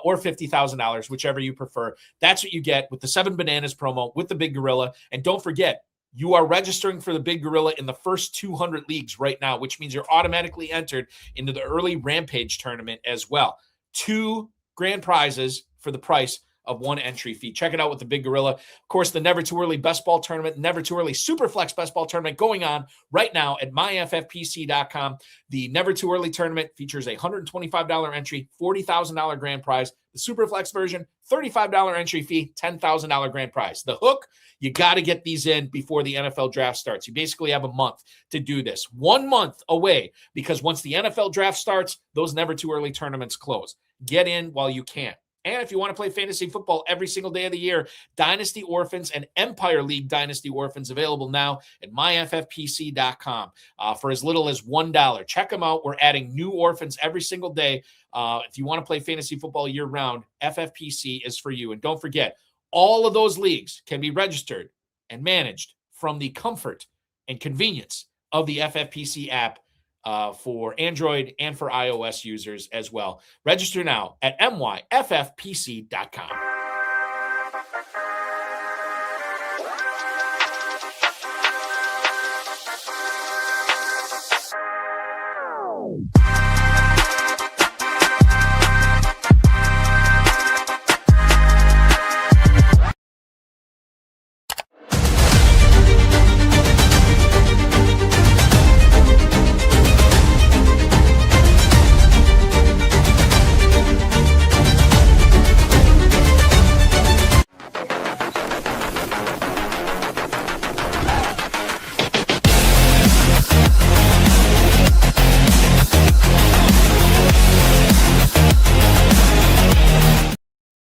or $50,000, whichever you prefer. That's what you get with the 7 Bananas promo with the Big Gorilla. And don't forget, you are registering for the Big Gorilla in the first 200 leagues right now, which means you're automatically entered into the early Rampage tournament as well. 2 grand prizes for the price of 1 entry fee. Check it out with the Big Gorilla. Of course, the Never Too Early Best Ball Tournament, Never Too Early Superflex Best Ball Tournament going on right now at myffpc.com. The Never Too Early Tournament features a $125 entry, $40,000 grand prize. The Superflex version, $35 entry fee, $10,000 grand prize. The hook, you got to get these in before the NFL draft starts. You basically have a month to do this. 1 month away, because once the NFL draft starts, those Never Too Early tournaments close. Get in while you can. And if you want to play fantasy football every single day of the year, Dynasty Orphans and Empire League Dynasty Orphans available now at myffpc.com for as little as $1. Check them out. We're adding new orphans every single day. If you want to play fantasy football year-round, FFPC is for you. And don't forget, all of those leagues can be registered and managed from the comfort and convenience of the FFPC app. For Android and for iOS users as well. Register now at myffpc.com.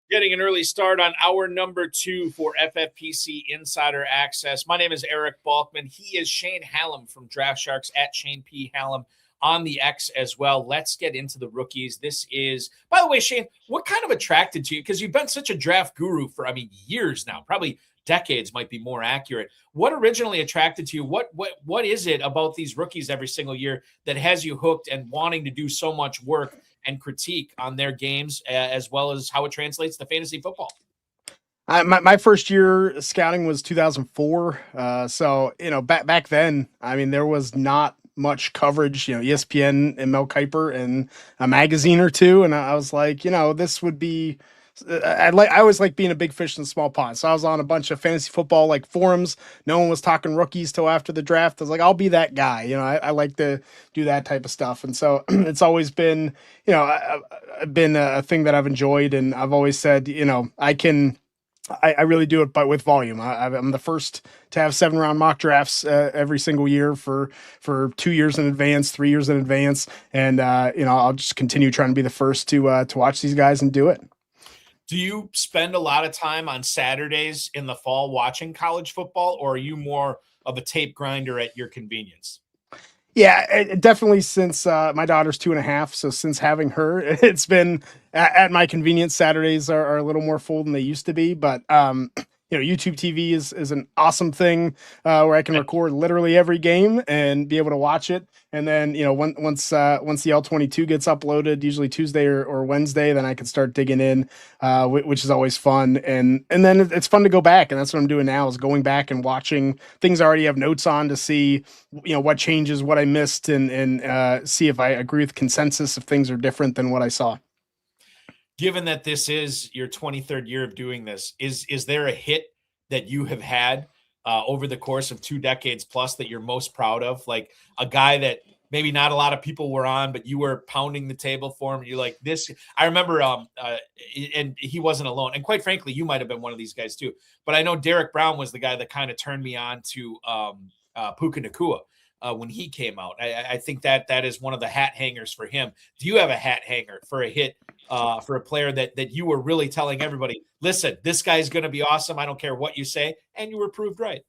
Getting an early start on hour number 2 for FFPC Insider Access. My name is Eric Balkman. He is Shane Hallam from Draft Sharks at Shane P. Hallam on the X as well. Let's get into the rookies. This is, by the way, Shane, what kind of attracted to you? Because you've been such a draft guru for, years now, probably decades might be more accurate. What originally attracted to you? What is it about these rookies every single year that has you hooked and wanting to do so much work and critique on their games, as well as how it translates to fantasy football? My first year scouting was 2004. So, back then, there was not much coverage, ESPN and Mel Kiper and a magazine or two. And I was like, this would be, I always like being a big fish in a small pond. So I was on a bunch of fantasy football forums. No one was talking rookies till after the draft. I was like, I'll be that guy. I like to do that type of stuff. And so it's always been, been a thing that I've enjoyed. And I've always said, I really do it, but with volume. I'm the first to have 7-round mock drafts every single year for 2 years in advance, 3 years in advance. And, I'll just continue trying to be the first to watch these guys and do it. Do you spend a lot of time on Saturdays in the fall watching college football, or are you more of a tape grinder at your convenience? Yeah, definitely since my daughter's 2.5. So since having her, it's been at my convenience. Saturdays are a little more full than they used to be, but YouTube TV is an awesome thing where I can record literally every game and be able to watch it. And then, once the L22 gets uploaded, usually Tuesday or Wednesday, then I can start digging in, which is always fun. And then it's fun to go back. And that's what I'm doing now, is going back and watching things I already have notes on to see, what changes, what I missed, and see if I agree with consensus, if things are different than what I saw. Given that this is your 23rd year of doing this, is there a hit that you have had over the course of 2 decades plus that you're most proud of? Like a guy that maybe not a lot of people were on, but you were pounding the table for him. You're like, this. I remember, and he wasn't alone. And quite frankly, you might have been one of these guys too. But I know Derek Brown was the guy that kind of turned me on to Puka Nacua when he came out. I think that is one of the hat hangers for him. Do you have a hat hanger for a hit for a player that you were really telling everybody, listen, this guy's going to be awesome. I don't care what you say. And you were proved right.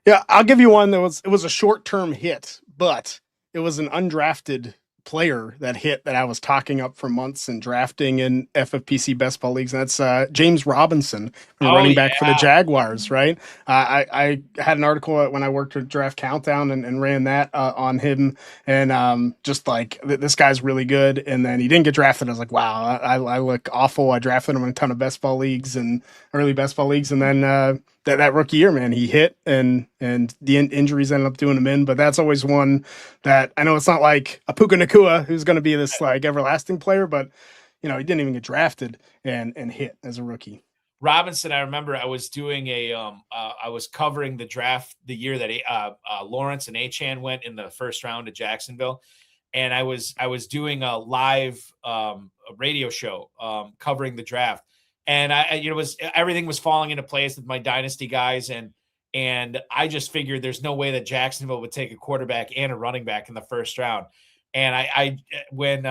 Yeah, I'll give you one it was a short-term hit, but it was an undrafted player that hit that I was talking up for months and drafting in FFPC best ball leagues. And that's James Robinson, running back for the Jaguars, right? I had an article when I worked with Draft Countdown and ran that on him. And just like, this guy's really good. And then he didn't get drafted. I was like, wow, I look awful. I drafted him in a ton of best ball leagues and early best ball leagues. And then that rookie year, man, he hit and the injuries ended up doing him in. But that's always one that I know it's not like a Puka Nacua who's going to be this like everlasting player, but he didn't even get drafted and hit as a rookie. Robinson, I remember I was doing I was covering the draft the year that Lawrence and Achane went in the first round to Jacksonville. And I was doing a live radio show covering the draft. And everything was falling into place with my Dynasty guys. And I just figured there's no way that Jacksonville would take a quarterback and a running back in the first round. And when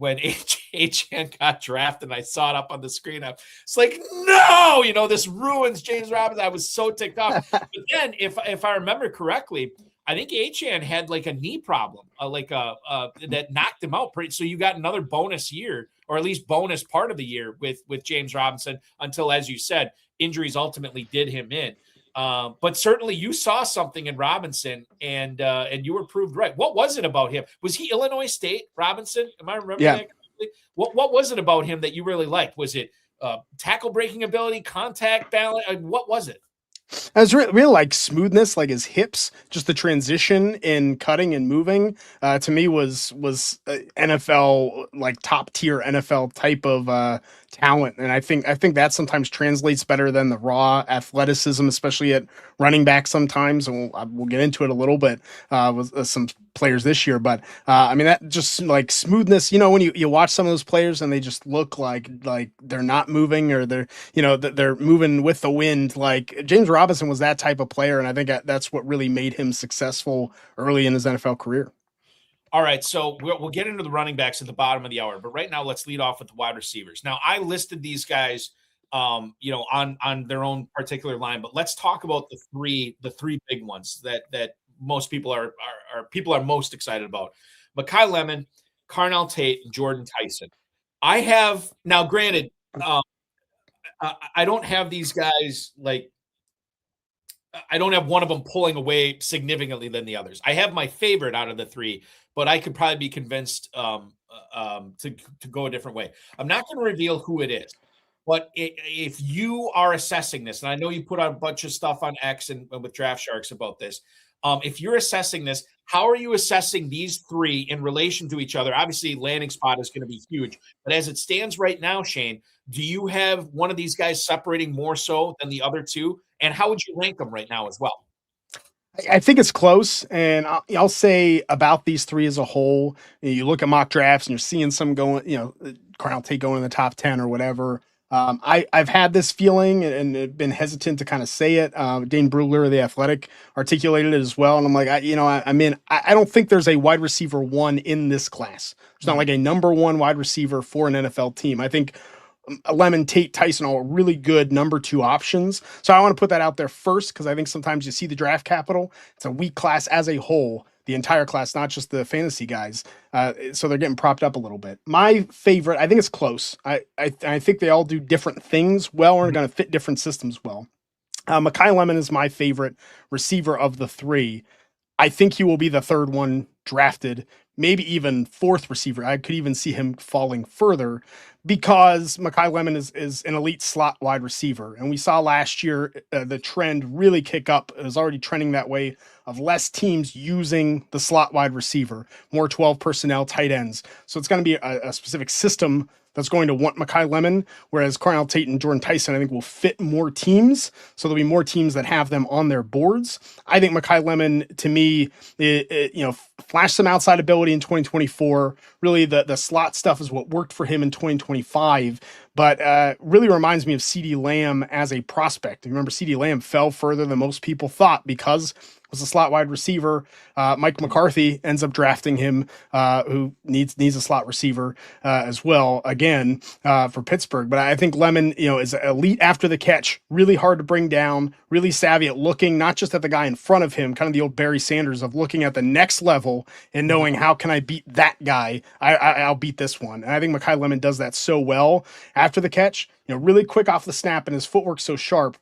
Achane got drafted and I saw it up on the screen, I was like, no, this ruins James Robinson. I was so ticked off. But then if I remember correctly, I think Achane had like a knee problem, that knocked him out. So you got another bonus year, or at least bonus part of the year with James Robinson until, as you said, injuries ultimately did him in. But certainly you saw something in Robinson and you were proved right. What was it about him? Was he Illinois State, Robinson? Am I remembering that correctly? What was it about him that you really liked? Was it tackle breaking ability, contact balance? What was it? I was really like smoothness, like his hips, just the transition in cutting and moving. To me was NFL, like top tier NFL type of talent, and I think that sometimes translates better than the raw athleticism, especially at running back sometimes. And we'll get into it a little bit with some players this year, but I mean, that just like smoothness. When you watch some of those players and they just look like they're not moving, or they're moving with the wind. Like James Robinson was that type of player, and I think that's what really made him successful early in his NFL career. All right, so we'll get into the running backs at the bottom of the hour, but right now let's lead off with the wide receivers. Now, I listed these guys, on their own particular line, but let's talk about the three big ones that most people are most excited about: Mekhi Lemon, Carnell Tate, and Jordan Tyson. I have now, granted, I don't have these guys I don't have one of them pulling away significantly than the others. I have my favorite out of the three, but I could probably be convinced to go a different way. I'm not going to reveal who it is, but if you are assessing this, and I know you put out a bunch of stuff on X and with Draft Sharks about this, if you're assessing this, how are you assessing these three in relation to each other? Obviously, landing spot is going to be huge, but as it stands right now, Shane, do you have one of these guys separating more so than the other two? And how would you rank them right now as well? I think it's close, and I'll say about these three as a whole. You look at mock drafts, and you're seeing some going, Carnell Tate going in the top 10 or whatever. I've had this feeling and been hesitant to kind of say it. Dane Brugler of The Athletic articulated it as well, and I'm like, I don't think there's a wide receiver one in this class. There's not like a number one wide receiver for an NFL team. I think Lemon, Tate, Tyson, all really good number two options. So I want to put that out there first, because I think sometimes you see the draft capital. It's a weak class as a whole, the entire class, not just the fantasy guys. So they're getting propped up a little bit. My favorite, I think it's close. I think they all do different things well, and are going to fit different systems well. Mekhi Lemon is my favorite receiver of the three. I think he will be the third one drafted, maybe even fourth receiver. I could even see him falling further, because Mekhi Lemon is an elite slot wide receiver. And we saw last year the trend really kick up. It was already trending that way, of less teams using the slot wide receiver, more 12 personnel tight ends. So it's going to be a specific system that's going to want Mekhi Lemon, whereas Carnell Tate and Jordan Tyson, I think, will fit more teams. So there'll be more teams that have them on their boards. I think Mekhi Lemon, to me, flashed some outside ability in 2024. Really, the slot stuff is what worked for him in 2025, but really reminds me of CeeDee Lamb as a prospect. You remember CeeDee Lamb fell further than most people thought because was a slot wide receiver. Mike McCarthy ends up drafting him, who needs a slot receiver as well, again, for Pittsburgh. But I think Lemon, is elite after the catch, really hard to bring down, really savvy at looking not just at the guy in front of him, kind of the old Barry Sanders of looking at the next level and knowing how can I beat that guy? I'll beat this one. And I think Mekhi Lemon does that so well after the catch, really quick off the snap, and his footwork's so sharp.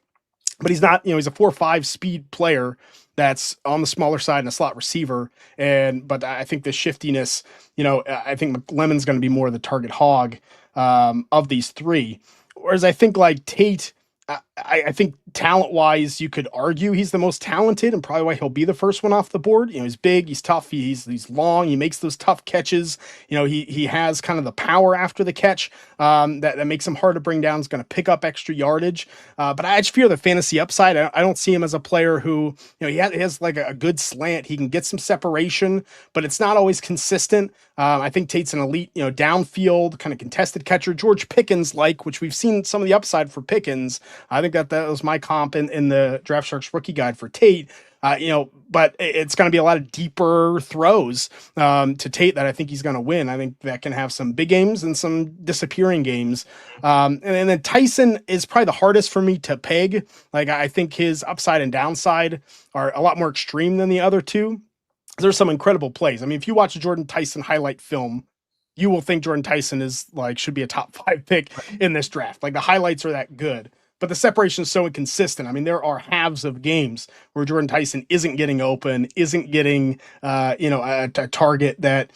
But he's not, he's a 4.5 speed player that's on the smaller side and a slot receiver. But I think the shiftiness, I think Lemon's going to be more of the target hog of these three. Whereas I think like Tate, I think talent-wise, you could argue he's the most talented and probably why he'll be the first one off the board. He's big, he's tough, he's long, he makes those tough catches. He has kind of the power after the catch that makes him hard to bring down. He's going to pick up extra yardage. But I just fear the fantasy upside. I don't see him as a player who, he has like a good slant. He can get some separation, but it's not always consistent. I think Tate's an elite, downfield kind of contested catcher. George Pickens, which we've seen some of the upside for Pickens. I think that was my comp in the Draft Sharks rookie guide for Tate. But it's going to be a lot of deeper throws to Tate that I think he's going to win. I think that can have some big games and some disappearing games. And then Tyson is probably the hardest for me to peg. I think his upside and downside are a lot more extreme than the other two. There's some incredible plays. I mean, if you watch a Jordan Tyson highlight film, you will think Jordan Tyson is should be a top 5 pick in this draft. The highlights are that good. But the separation is so inconsistent. I mean, there are halves of games where Jordan Tyson isn't getting open, isn't getting, a target that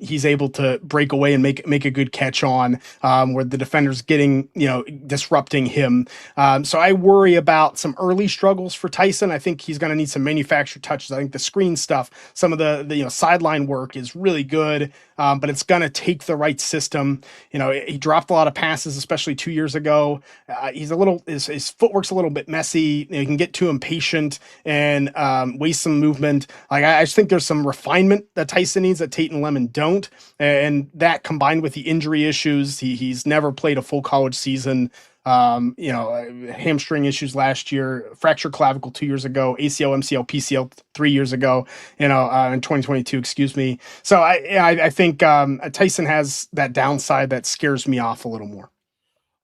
he's able to break away and make a good catch on, where the defender's getting, disrupting him. So I worry about some early struggles for Tyson. I think he's going to need some manufactured touches. I think the screen stuff, some of the sideline work is really good, but it's going to take the right system. He dropped a lot of passes, especially 2 years ago. He's his footwork's a little bit messy. He can get too impatient and waste some movement. I just think there's some refinement that Tyson needs that Tate and Lemon don't. And that combined with the injury issues, he's never played a full college season. Hamstring issues last year, fractured clavicle 2 years ago, ACL, MCL, PCL 3 years ago, in 2022, excuse me. So I think Tyson has that downside that scares me off a little more.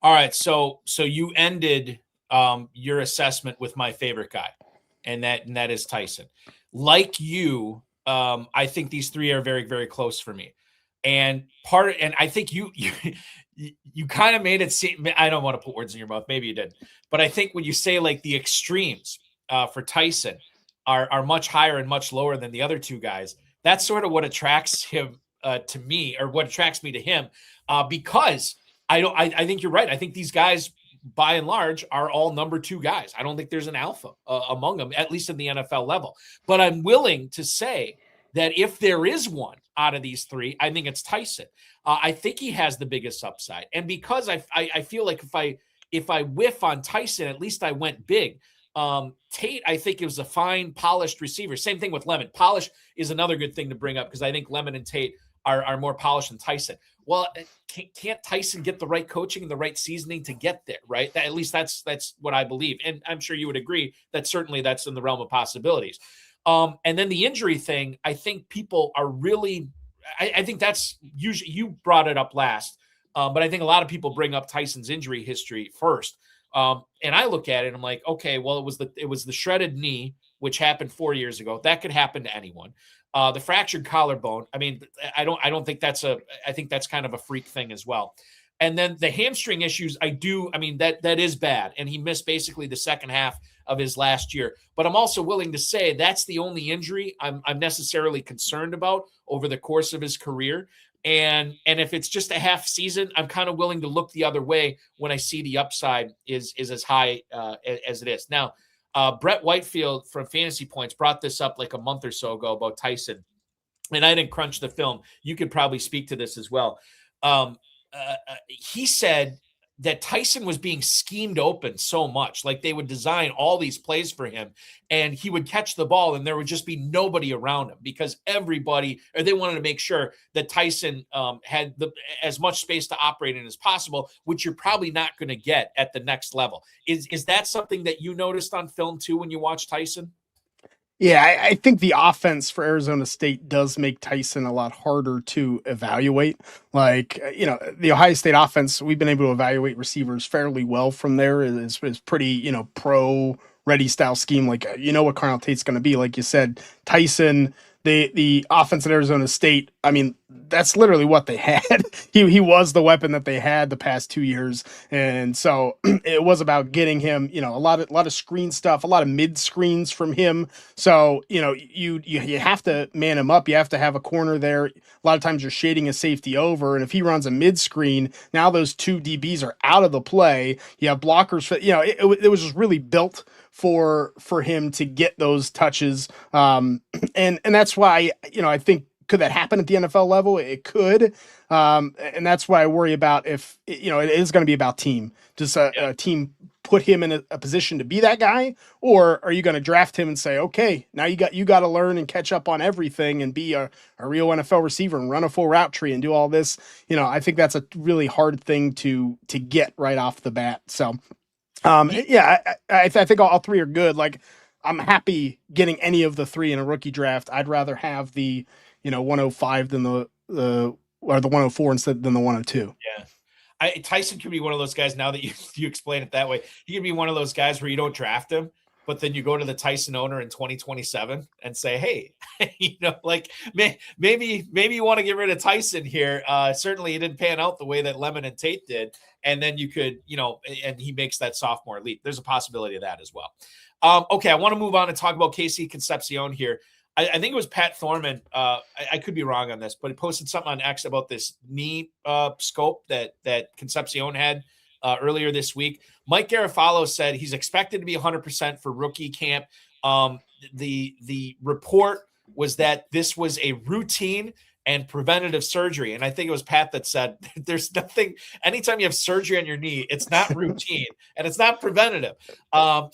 All right, so you ended your assessment with my favorite guy, and that is Tyson. Like you, I think these three are very, very close for me. And I think you kind of made it seem, I don't want to put words in your mouth, maybe you did, but I think when you say the extremes for Tyson are much higher and much lower than the other two guys, that's sort of what attracts him to me, or what attracts me to him, because I think you're right. I think these guys, by and large, are all number 2 guys. I don't think there's an alpha among them, at least in the NFL level. But I'm willing to say that if there is one out of these three, I think it's Tyson. I think he has the biggest upside. And because I feel like if I whiff on Tyson, at least I went big. Tate, I think, is a fine, polished receiver. Same thing with Lemon. Polish is another good thing to bring up because I think Lemon and Tate are more polished than Tyson. Well, can't Tyson get the right coaching and the right seasoning to get there, right? At least that's what I believe. And I'm sure you would agree that certainly that's in the realm of possibilities. And then the injury thing, I think people are really, I think that's usually, you brought it up last, but I think a lot of people bring up Tyson's injury history first. And I look at it and I'm like, okay, well, it was the shredded knee, which happened 4 years ago. That could happen to anyone. The fractured collarbone. I mean, I don't think I think that's kind of a freak thing as well. And then the hamstring issues, that is bad. And he missed basically the second half of his last year. But I'm also willing to say that's the only injury I'm necessarily concerned about over the course of his career. And if it's just a half season, I'm kind of willing to look the other way when I see the upside is as high as it is. Now, Brett Whitefield from Fantasy Points brought this up like a month or so ago about Tyson, and I didn't crunch the film. You could probably speak to this as well. he said that Tyson was being schemed open so much. Like they would design all these plays for him and he would catch the ball and there would just be nobody around him because they wanted to make sure that Tyson had as much space to operate in as possible, which you're probably not going to get at the next level. Is that something that you noticed on film too when you watch Tyson? Yeah, I think the offense for Arizona State does make Tyson a lot harder to evaluate. Like, the Ohio State offense, we've been able to evaluate receivers fairly well from there. Is pretty, pro ready style scheme. Like, what Carnell Tate's going to be. Like you said, Tyson, the offense at Arizona State, I mean, that's literally what they had. He was the weapon that they had the past 2 years. And so it was about getting him, a lot of screen stuff, a lot of mid screens from him. So, you have to man him up. You have to have a corner there. A lot of times you're shading a safety over. And if he runs a mid screen, now those two DBs are out of the play. You have blockers. It was just really built for him to get those touches. And that's why, I think, could that happen at the NFL level? It could. And that's why I worry about if, it is going to be about team. Does a team put him in a position to be that guy? Or are you going to draft him and say, okay, now you got to learn and catch up on everything and be a real NFL receiver and run a full route tree and do all this? I think that's a really hard thing to get right off the bat. So, I think all three are good. Like, I'm happy getting any of the three in a rookie draft. I'd rather have the 105 than the 104 instead than the 102. Yeah. Tyson could be one of those guys, now that you explain it that way. He could be one of those guys where you don't draft him, but then you go to the Tyson owner in 2027 and say, hey, maybe you want to get rid of Tyson here. Certainly he didn't pan out the way that Lemon and Tate did. And then you could, and he makes that sophomore leap. There's a possibility of that as well. Okay, I want to move on and talk about Casey Concepcion here. I think it was Pat Thorman. I could be wrong on this, but he posted something on X about this knee scope that Concepcion had earlier this week. Mike Garofalo said he's expected to be 100% for rookie camp. The report was that this was a routine and preventative surgery. And I think it was Pat that said there's nothing, anytime you have surgery on your knee, it's not routine and it's not preventative.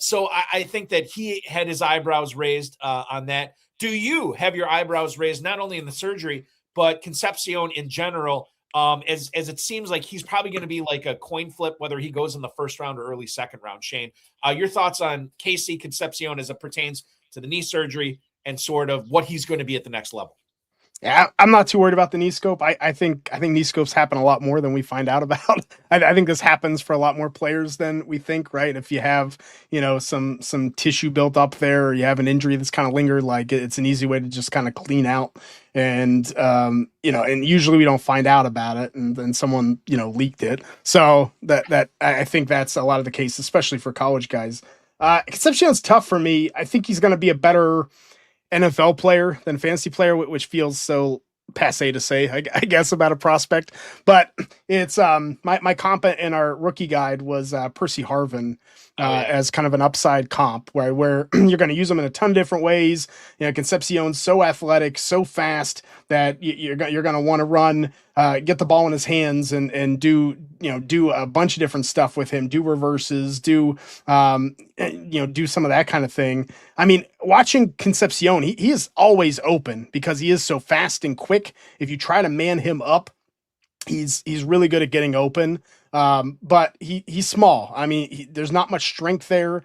So I think that he had his eyebrows raised on that. Do you have your eyebrows raised, not only in the surgery, but Concepcion in general, as it seems like he's probably going to be like a coin flip, whether he goes in the first round or early second round? Shane, your thoughts on Casey Concepcion as it pertains to the knee surgery and sort of what he's going to be at the next level? Yeah, I'm not too worried about the knee scope. I think knee scopes happen a lot more than we find out about. I think this happens for a lot more players than we think, right? If you have, some tissue built up there, or you have an injury that's kind of lingered, like it's an easy way to just kind of clean out. And, and usually we don't find out about it and then someone, leaked it. So that I think that's a lot of the case, especially for college guys. Concepcion's tough for me. I think he's going to be a better NFL player than fantasy player, which feels so passe to say, I guess, about a prospect. But it's my comp in our rookie guide was Percy Harvin as kind of an upside comp where you're going to use him in a ton of different ways. Concepcion's so athletic, so fast that you're going to want to run, get the ball in his hands and do a bunch of different stuff with him, do reverses, do some of that kind of thing. I mean, watching Concepcion, he is always open because he is so fast and quick. If you try to man him up, he's really good at getting open. But he's small. I mean, there's not much strength there.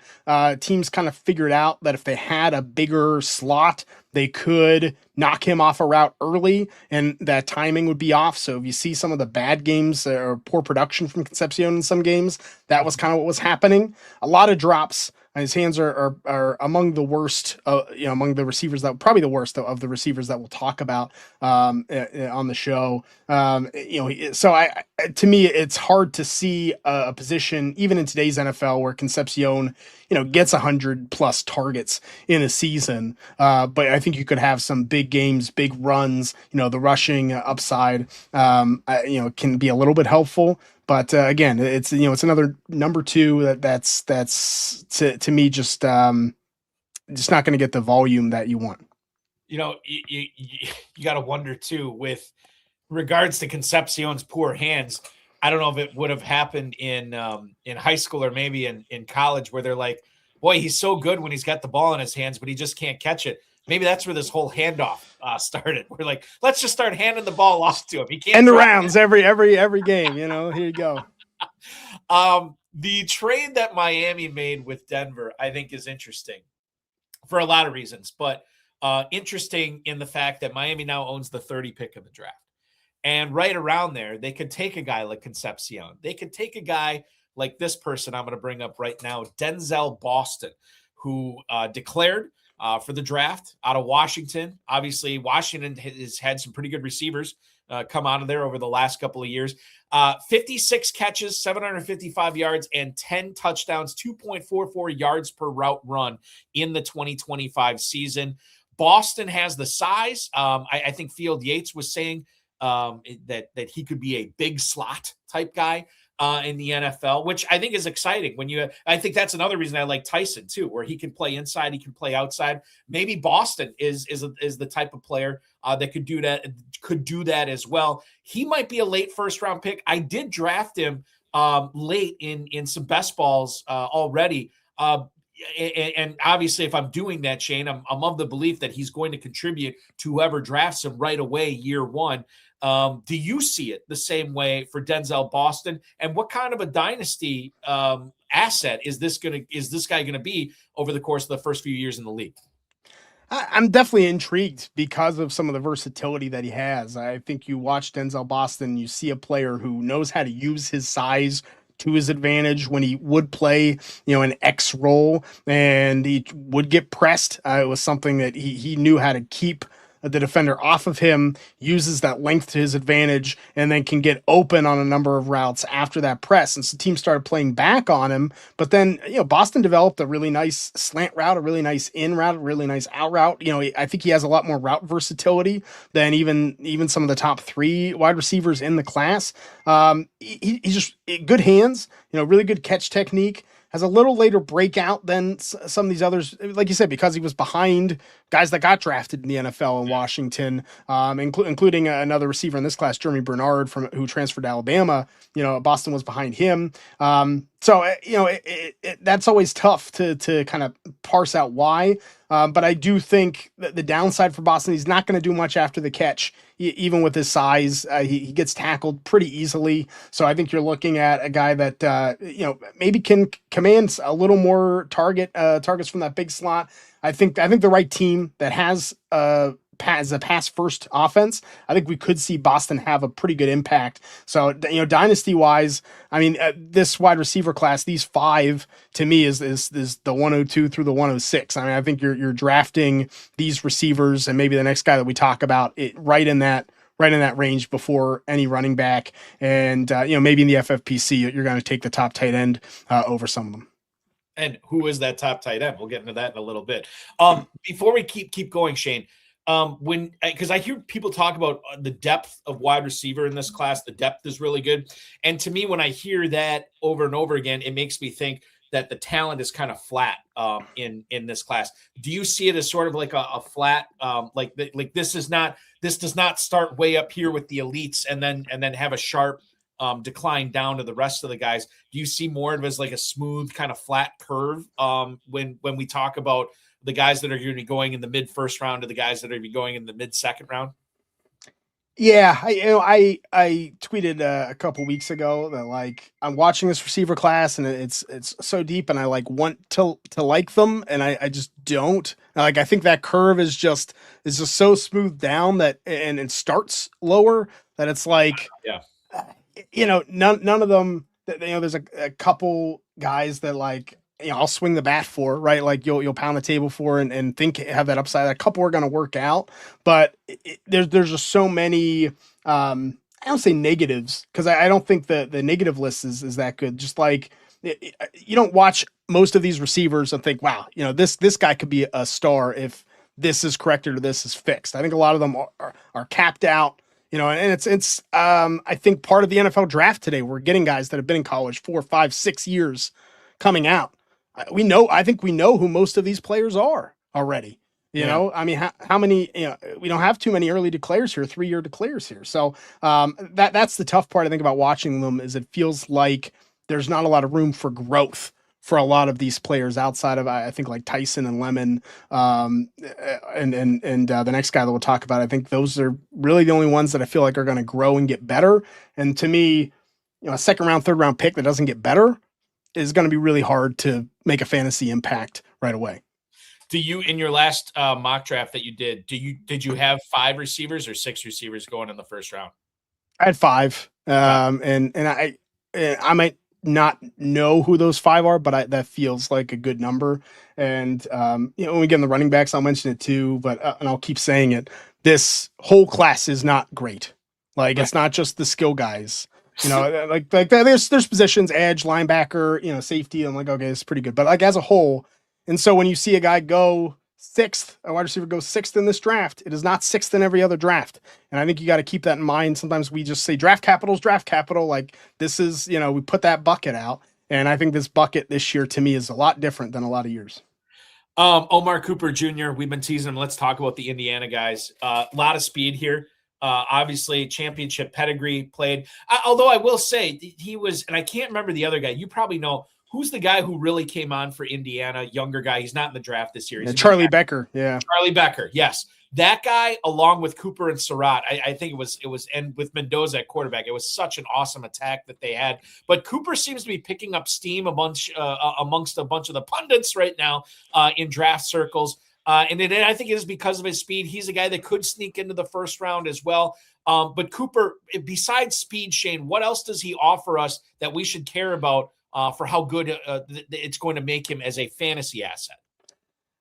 Teams kind of figured out that if they had a bigger slot, they could knock him off a route early and that timing would be off. So if you see some of the bad games or poor production from Concepcion in some games, that was kind of what was happening. A lot of drops. His hands are among the worst, among the receivers that probably the worst of the receivers that we'll talk about on the show. So to me, it's hard to see a position even in today's NFL where Concepcion, gets 100+ targets in a season. But I think you could have some big games, big runs. The rushing upside, can be a little bit helpful. But again, it's another number two that's to me just not going to get the volume that you want. You got to wonder too, with regards to Concepcion's poor hands, I don't know if it would have happened in high school or maybe in college, where they're like, boy, he's so good when he's got the ball in his hands, but he just can't catch it. Maybe that's where this whole handoff started. We're like, let's just start handing the ball off to him. He can't end arounds every game. Here you go. The trade that Miami made with Denver, I think, is interesting for a lot of reasons, but interesting in the fact that Miami now owns the 30 pick of the draft. And right around there, they could take a guy like Concepcion. They could take a guy like this person I'm going to bring up right now, Denzel Boston, who declared for the draft out of Washington. Obviously, Washington has had some pretty good receivers come out of there over the last couple of years. 56 catches, 755 yards, and 10 touchdowns, 2.44 yards per route run in the 2025 season. Boston has the size. I think Field Yates was saying that he could be a big slot type guy in the NFL, which I think is exciting. I think that's another reason I like Tyson too, where he can play inside, he can play outside. Maybe Boston is the type of player that could do that as well. He might be a late first round pick. I did draft him late in some best balls already. And obviously, if I'm doing that, Shane, I'm of the belief that he's going to contribute to whoever drafts him right away, year one. Do you see it the same way for Denzel Boston? And what kind of a dynasty asset is this guy going to be over the course of the first few years in the league? I'm definitely intrigued because of some of the versatility that he has. I think you watch Denzel Boston, you see a player who knows how to use his size to his advantage when he would play, an X role and he would get pressed. It was something that he knew how to keep the defender off of him, uses that length to his advantage, and then can get open on a number of routes after that press. And so teams started playing back on him. But then, Boston developed a really nice slant route, a really nice in route, a really nice out route. I think he has a lot more route versatility than even some of the top 3 wide receivers in the class. He's just good hands, really good catch technique. Has a little later breakout than some of these others, like you said, because he was behind guys that got drafted in the NFL in Washington, including another receiver in this class, Jeremy Bernard, who transferred to Alabama. Boston was behind him. So that's always tough to kind of parse out why. But I do think that the downside for Boston, he's not going to do much after the catch. Even with his size, he gets tackled pretty easily. So I think you're looking at a guy that maybe can command a little more targets from that big slot. I think the right team that has a pass first offense, I think we could see Boston have a pretty good impact. So dynasty wise, I mean this wide receiver class, these 5 to me is the 102 through the 106. I mean I think you're drafting these receivers and maybe the next guy that we talk about right in that range before any running back, and maybe in the FFPC you're going to take the top tight end over some of them. And who is that top tight end? We'll get into that in a little bit. Before we keep going, Shane, because I hear people talk about the depth of wide receiver in this class, the depth is really good. And to me, when I hear that over and over again, it makes me think that the talent is kind of flat in this class. Do you see it as sort of like a flat, like this does not start way up here with the elites and then have a sharp decline down to the rest of the guys? Do you see more of it as like a smooth kind of flat curve when we talk about the guys that are going to be going in the mid first round to the guys that are going to be going in the mid second round? Yeah, I tweeted a couple weeks ago that I'm watching this receiver class and it's so deep and I want to like them and I just don't. I think that curve is just so smooth down that and it starts lower that it's none of them. There's a couple guys that I'll swing the bat for, right? You'll pound the table for and think have that upside. A couple are going to work out, but there's just so many. I don't say negatives because I don't think the negative list is that good. Just you don't watch most of these receivers and think, wow, this guy could be a star if this is corrected or this is fixed. I think a lot of them are capped out. And it's I think part of the NFL draft today, we're getting guys that have been in college 4, 5, 6 years coming out. I think we know who most of these players are already. You know, I mean, how many? We don't have too many early declares here, 3-year declares here. So that's the tough part I think about watching them is it feels like there's not a lot of room for growth for a lot of these players outside of I think like Tyson and Lemon, and the next guy that we'll talk about. I think those are really the only ones that I feel like are going to grow and get better. And to me, a second round, third round pick that doesn't get better is going to be really hard to make a fantasy impact right away. Do you, in your last mock draft that you did you have 5 receivers or 6 receivers going in the first round? I had 5, and I might not know who those 5 are, but that feels like a good number. And when we get in the running backs, I'll mention it too. But and I'll keep saying it. This whole class is not great. Like it's not just the skill guys. Like there's positions, edge, linebacker, safety. I'm like, okay, it's pretty good. But like as a whole. And so when you see a guy go 6th, a wide receiver go 6th in this draft, it is not 6th in every other draft. And I think you got to keep that in mind. Sometimes we just say draft capital. Like this is, we put that bucket out. And I think this bucket this year to me is a lot different than a lot of years. Omar Cooper Jr., we've been teasing him. Let's talk about the Indiana guys. A lot of speed here. Obviously championship pedigree played. Although I will say he was, and I can't remember the other guy. You probably know. Who's the guy who really came on for Indiana? Younger guy. He's not in the draft this year. Charlie Becker. Yeah. Charlie Becker. Yes. That guy, along with Cooper and Surratt, I think it was, and with Mendoza at quarterback, it was such an awesome attack that they had. But Cooper seems to be picking up steam amongst a bunch of the pundits right now in draft circles. And I think it is because of his speed. He's a guy that could sneak into the first round as well. But Cooper, besides speed, Shane, what else does he offer us that we should care about for how good it's going to make him as a fantasy asset?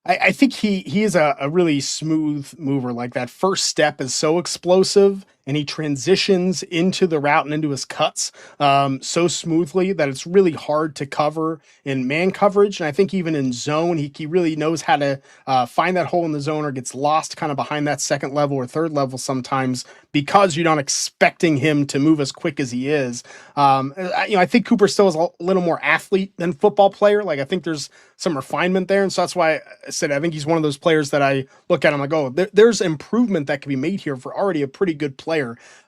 I think he is a really smooth mover. Like that first step is so explosive and he transitions into the route and into his cuts so smoothly that it's really hard to cover in man coverage. And I think even in zone, he really knows how to find that hole in the zone or gets lost kind of behind that second level or third level sometimes because you're not expecting him to move as quick as he is. I think Cooper still is a little more athlete than football player. Like I think there's some refinement there. And so that's why I said, I think he's one of those players that I look at, I'm like, oh, there's improvement that can be made here for already a pretty good player.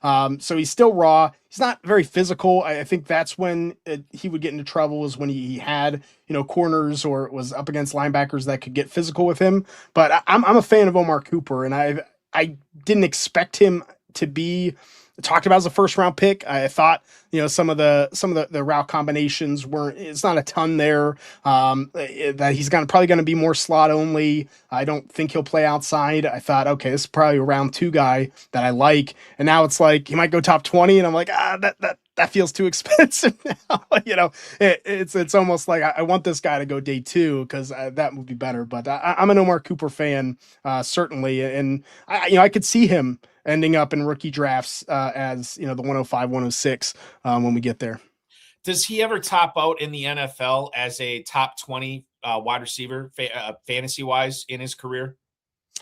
So he's still raw. He's not very physical. I think that's when he would get into trouble is when he had, corners or was up against linebackers that could get physical with him. But I'm a fan of Omar Cooper, and I didn't expect him to be talked about as a first round pick. I thought, some of the route combinations it's not a ton there. That he's probably going to be more slot only. I don't think he'll play outside. I thought, okay, this is probably a round 2 guy that I like. And now it's like, he might go top 20. And I'm like, that feels too expensive now. It's almost like I want this guy to go day 2 because that would be better. But I'm an Omar Cooper fan, certainly. And I could see him ending up in rookie drafts as, the 105, 106 when we get there. Does he ever top out in the NFL as a top 20 wide receiver fantasy-wise in his career?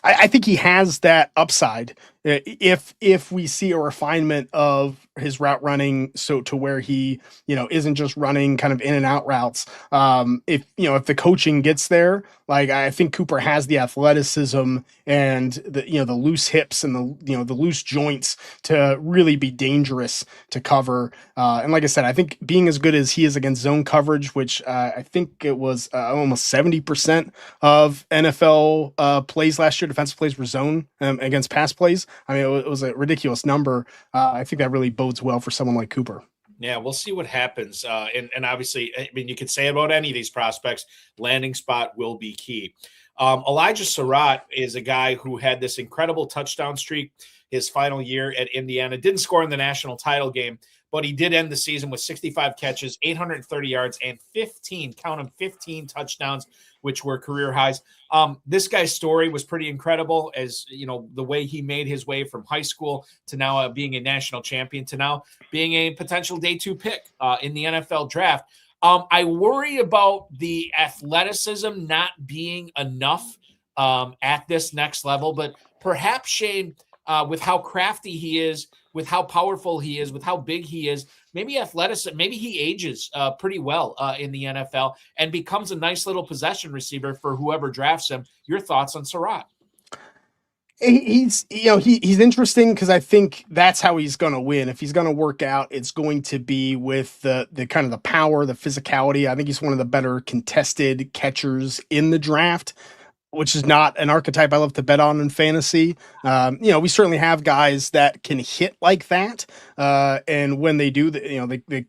I think he has that upside if we see a refinement of his route running, so to where he isn't just running kind of in and out routes. If the coaching gets there, like I think Cooper has the athleticism and the loose hips and the loose joints to really be dangerous to cover. And like I said, I think being as good as he is against zone coverage, which I think it was almost 70% of NFL plays last year, defensive plays were zone against pass plays. I mean, it was a ridiculous number. I think that really bodes well for someone like Cooper. Yeah, we'll see what happens. And obviously, I mean, you could say about any of these prospects, landing spot will be key. Elijah Surratt is a guy who had this incredible touchdown streak his final year at Indiana. Didn't score in the national title game, but he did end the season with 65 catches, 830 yards, and 15 touchdowns, which were career highs. This guy's story was pretty incredible, as the way he made his way from high school to now being a national champion to now being a potential day 2 pick in the NFL draft. I worry about the athleticism not being enough at this next level, but perhaps Shane, with how crafty he is, with how powerful he is, with how big he is, maybe he ages pretty well in the NFL and becomes a nice little possession receiver for whoever drafts him. Your thoughts on Surratt? He's interesting because I think that's how he's going to win. If he's going to work out, it's going to be with the kind of the power, the physicality. I think he's one of the better contested catchers in the draft, which is not an archetype I love to bet on in fantasy. We certainly have guys that can hit like that, and when they do, they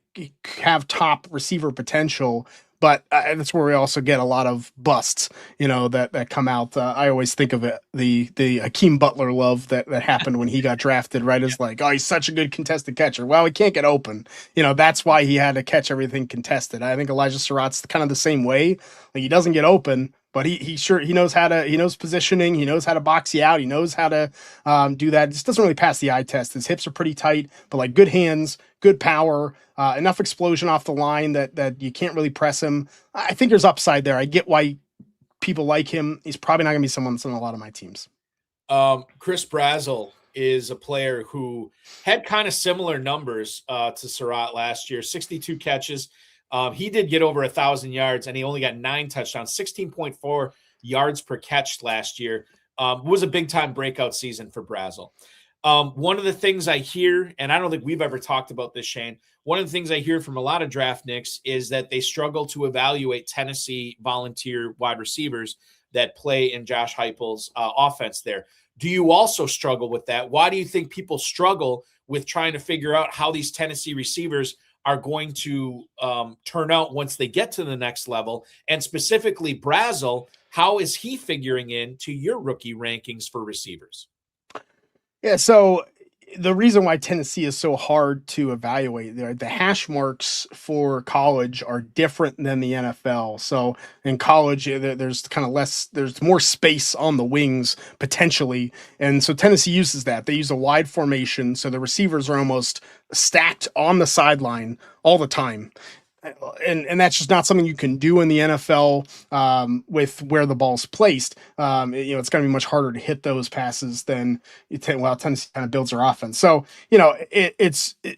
have top receiver potential. But that's where we also get a lot of busts, that come out. I always think of it, the Hakeem Butler love that happened when he got drafted, right? Is like, oh, he's such a good contested catcher. Well, he can't get open. That's why he had to catch everything contested. I think Elijah Surratt's kind of the same way. Like, he doesn't get open, but he knows positioning. He knows how to box you out. He knows how to do that. Just doesn't really pass the eye test. His hips are pretty tight, but like good hands, good power, enough explosion off the line that you can't really press him. I think there's upside there. I get why people like him. He's probably not going to be someone that's on a lot of my teams. Chris Brazel is a player who had kind of similar numbers to Surratt last year, 62 catches. He did get over 1,000 yards, and he only got 9 touchdowns, 16.4 yards per catch last year. Was a big-time breakout season for Brazel. One of the things I hear, and I don't think we've ever talked about this, Shane, one of the things I hear from a lot of draft nicks is that they struggle to evaluate Tennessee volunteer wide receivers that play in Josh Heupel's offense there. Do you also struggle with that? Why do you think people struggle with trying to figure out how these Tennessee receivers are going to turn out once they get to the next level? And specifically Brazel, how is he figuring into your rookie rankings for receivers? Yeah, so the reason why Tennessee is so hard to evaluate, the hash marks for college are different than the NFL. So in college, there's kind of there's more space on the wings potentially. And so Tennessee uses that. They use a wide formation. So the receivers are almost stacked on the sideline all the time. And that's just not something you can do in the NFL with where the ball's placed. It's going to be much harder to hit those passes than Tennessee kind of builds their offense. So,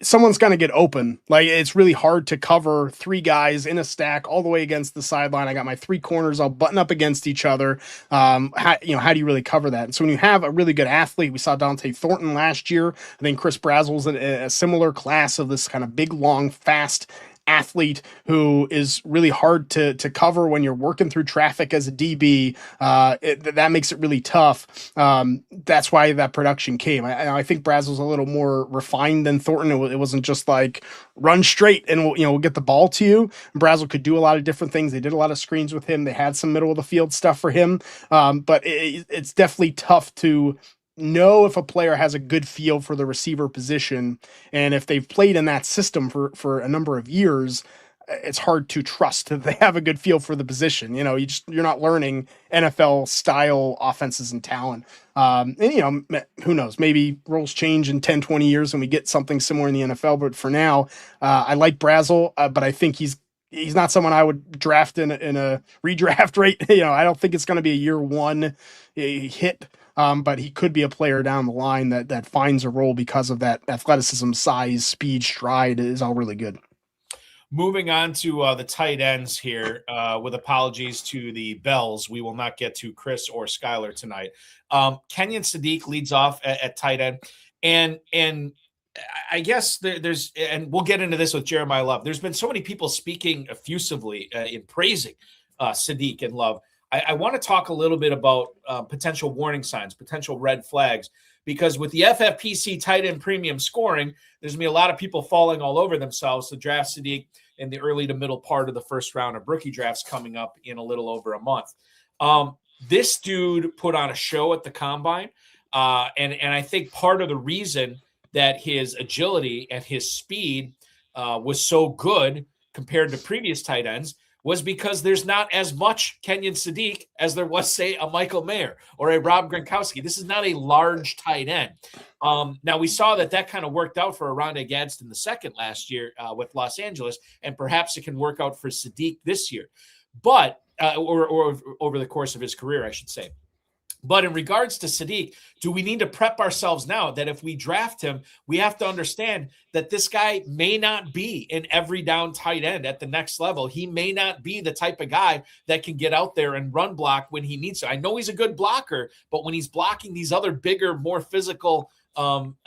someone's going to get open. Like, it's really hard to cover 3 guys in a stack all the way against the sideline. I got my 3 corners all button up against each other. How do you really cover that? And so when you have a really good athlete, we saw Dante Thornton last year. I think Chris Brazel's in a similar class of this kind of big, long, fast athlete who is really hard to cover when you're working through traffic as a DB. That makes it really tough. That's why that production came. I think Brazel's a little more refined than Thornton. It wasn't just like run straight and we'll get the ball to you. Brazel could do a lot of different things. They did a lot of screens with him. They had some middle of the field stuff for him. But it's definitely tough to know if a player has a good feel for the receiver position, and if they've played in that system for a number of years, it's hard to trust that they have a good feel for the position. You're not learning NFL style offenses and talent. Who knows, maybe roles change in 10-20 years and we get something similar in the NFL, but for now, I like Brazel, but I think he's not someone I would draft in a redraft rate. I don't think it's going to be a year 1 hit. But he could be a player down the line that finds a role because of that athleticism, size, speed, stride is all really good. Moving on to the tight ends here, with apologies to the Bells. We will not get to Chris or Skylar tonight. Kenyon Sadiq leads off at tight end. And I guess there's, and we'll get into this with Jeremiah Love. There's been so many people speaking effusively in praising Sadiq and Love. I want to talk a little bit about potential warning signs, potential red flags, because with the FFPC tight end premium scoring, there's going to be a lot of people falling all over themselves to draft Sadiq in the early to middle part of the first round of rookie drafts coming up in a little over a month. This dude put on a show at the combine, and I think part of the reason that his agility and his speed was so good compared to previous tight ends was because there's not as much Kenyon Sadiq as there was, say, a Michael Mayer or a Rob Gronkowski. This is not a large tight end. Now, we saw that kind of worked out for Rondé Gadsden II last year with Los Angeles, and perhaps it can work out for Sadiq this year. But or over the course of his career, I should say. But in regards to Sadiq, do we need to prep ourselves now that if we draft him, we have to understand that this guy may not be an every down tight end at the next level. He may not be the type of guy that can get out there and run block when he needs to. I know he's a good blocker, but when he's blocking these other bigger, more physical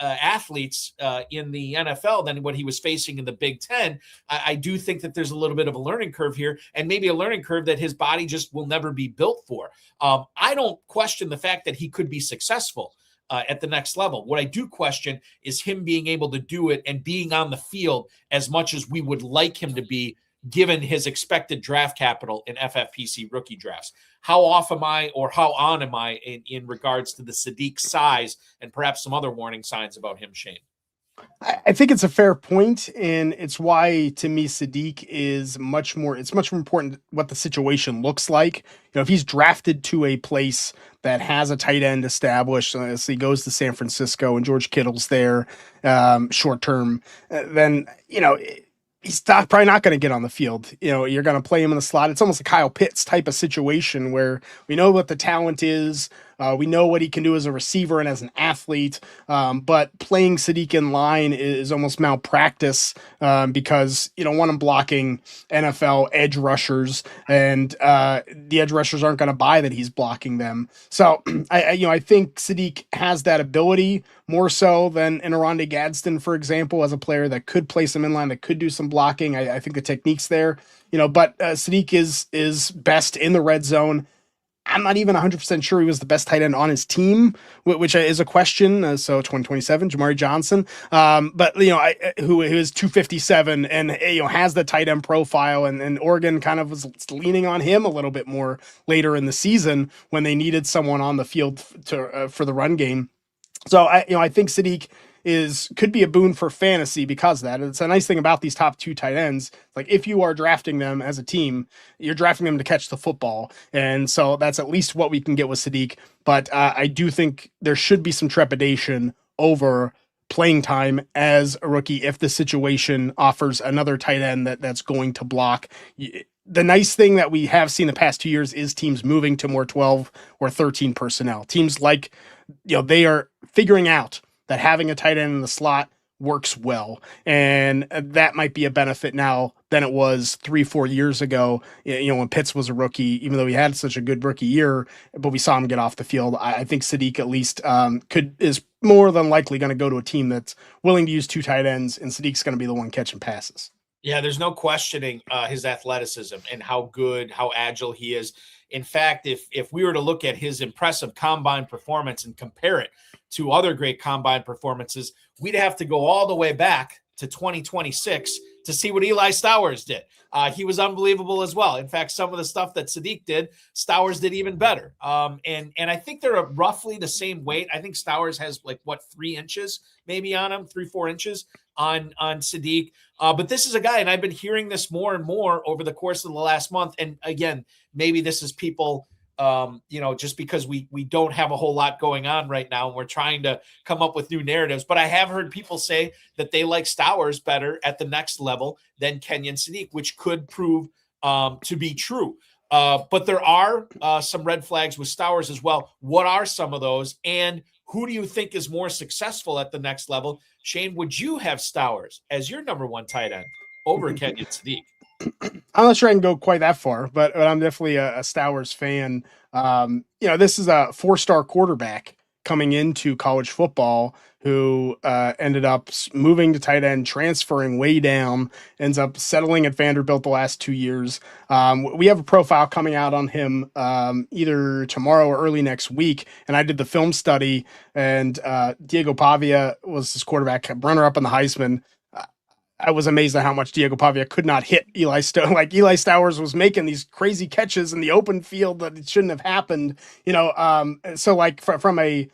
athletes in the NFL than what he was facing in the Big Ten, I do think that there's a little bit of a learning curve here, and maybe a learning curve that his body just will never be built for. I don't question the fact that he could be successful at the next level. What I do question is him being able to do it and being on the field as much as we would like him to be, given his expected draft capital in FFPC rookie drafts. How off am I, or how on am I in regards to the Sadiq size and perhaps some other warning signs about him, Shane? I think it's a fair point, and it's why, to me, Sadiq is much more important what the situation looks like. You know, if he's drafted to a place that has a tight end established, so he goes to San Francisco and George Kittle's there short term, then, you know, he's probably not going to get on the field. You know, you're going to play him in the slot. It's almost a Kyle Pitts type of situation where we know what the talent is. We know what he can do as a receiver and as an athlete, but playing Sadiq in line is almost malpractice because you don't want him blocking NFL edge rushers, and the edge rushers aren't going to buy that he's blocking them. So I think Sadiq has that ability more so than an Oronde Gadsden, for example, as a player that could play some inline, that could do some blocking. I think the technique's there, but Sadiq is best in the red zone. I'm not even 100% sure he was the best tight end on his team, which is a question. So 2027, Jamari Johnson, but who is 257 and has the tight end profile, and Oregon kind of was leaning on him a little bit more later in the season when they needed someone on the field for the run game. So I think Sadiq could be a boon for fantasy because of that. It's a nice thing about these top two tight ends. Like, if you are drafting them as a team, you're drafting them to catch the football. And so that's at least what we can get with Sadiq. But I do think there should be some trepidation over playing time as a rookie if the situation offers another tight end that's going to block. The nice thing that we have seen the past 2 years is teams moving to more 12 or 13 personnel. Teams they are figuring out that having a tight end in the slot works well. And that might be a benefit now than it was 3-4 years ago, when Pitts was a rookie, even though he had such a good rookie year, but we saw him get off the field. I think Sadiq at least is more than likely going to go to a team that's willing to use two tight ends, and Sadiq's going to be the one catching passes. Yeah, there's no questioning his athleticism and how good, how agile he is. In fact, if we were to look at his impressive combine performance and compare it to other great combine performances, we'd have to go all the way back to 2026 to see what Eli Stowers did. He was unbelievable as well. In fact, some of the stuff that Sadiq did, Stowers did even better. And I think they're roughly the same weight. I think Stowers has 3 inches maybe on him, 3-4 inches on Sadiq. But this is a guy, and I've been hearing this more and more over the course of the last month. And again, maybe this is people, just because we don't have a whole lot going on right now, and we're trying to come up with new narratives. But I have heard people say that they like Stowers better at the next level than Kenyon Sadiq, which could prove to be true. But there are some red flags with Stowers as well. What are some of those? And who do you think is more successful at the next level? Shane, would you have Stowers as your number one tight end over Kenyon Sadiq? I'm not sure I can go quite that far, but I'm definitely a Stowers fan. This is a 4-star quarterback coming into college football who ended up moving to tight end, transferring way down, ends up settling at Vanderbilt the last 2 years. We have a profile coming out on him either tomorrow or early next week, and I did the film study, and Diego Pavia was his quarterback, runner-up in the Heisman. I was amazed at how much Diego Pavia could not hit Eli Stowers. Like, Eli Stowers was making these crazy catches in the open field that it shouldn't have happened. So from a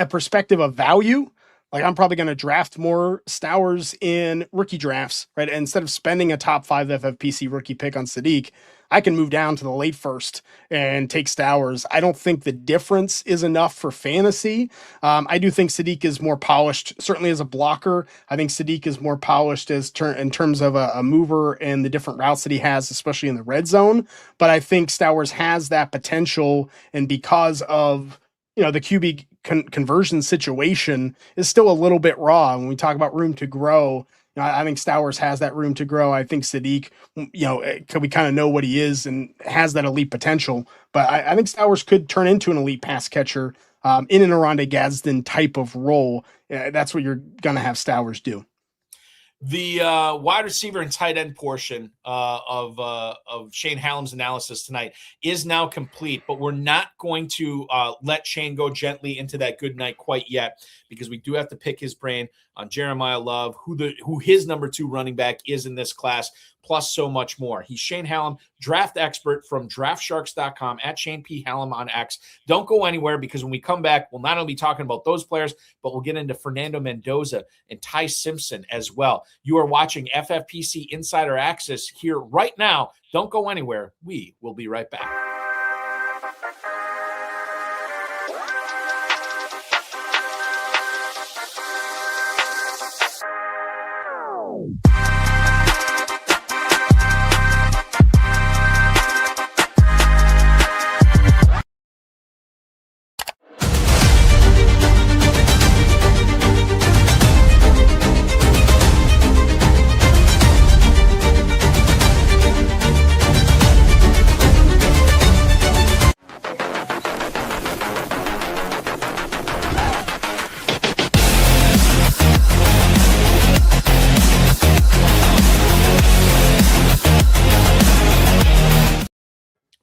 perspective of value, like I'm probably going to draft more Stowers in rookie drafts, right? And instead of spending a top 5 FFPC rookie pick on Sadiq, I can move down to the late first and take Stowers. I don't think the difference is enough for fantasy. I do think Sadiq is more polished, certainly as a blocker. I think Sadiq is more polished in terms of a mover and the different routes that he has, especially in the red zone. But I think Stowers has that potential, and because of the QB conversion situation is still a little bit raw. When we talk about room to grow, I think Stowers has that room to grow. I think Sadiq, we kind of know what he is and has that elite potential. But I think Stowers could turn into an elite pass catcher in an Oronde Gadsden type of role. That's what you're going to have Stowers do. The wide receiver and tight end portion of Shane Hallam's analysis tonight is now complete, but we're not going to let Shane go gently into that good night quite yet, because we do have to pick his brain on Jeremiah Love, who his number 2 running back is in this class, plus so much more. He's Shane Hallam, draft expert from draftsharks.com, at Shane P. Hallam on X. Don't go anywhere, because when we come back, we'll not only be talking about those players, but we'll get into Fernando Mendoza and Ty Simpson as well. You are watching FFPC Insider Access here right now. Don't go anywhere. We will be right back.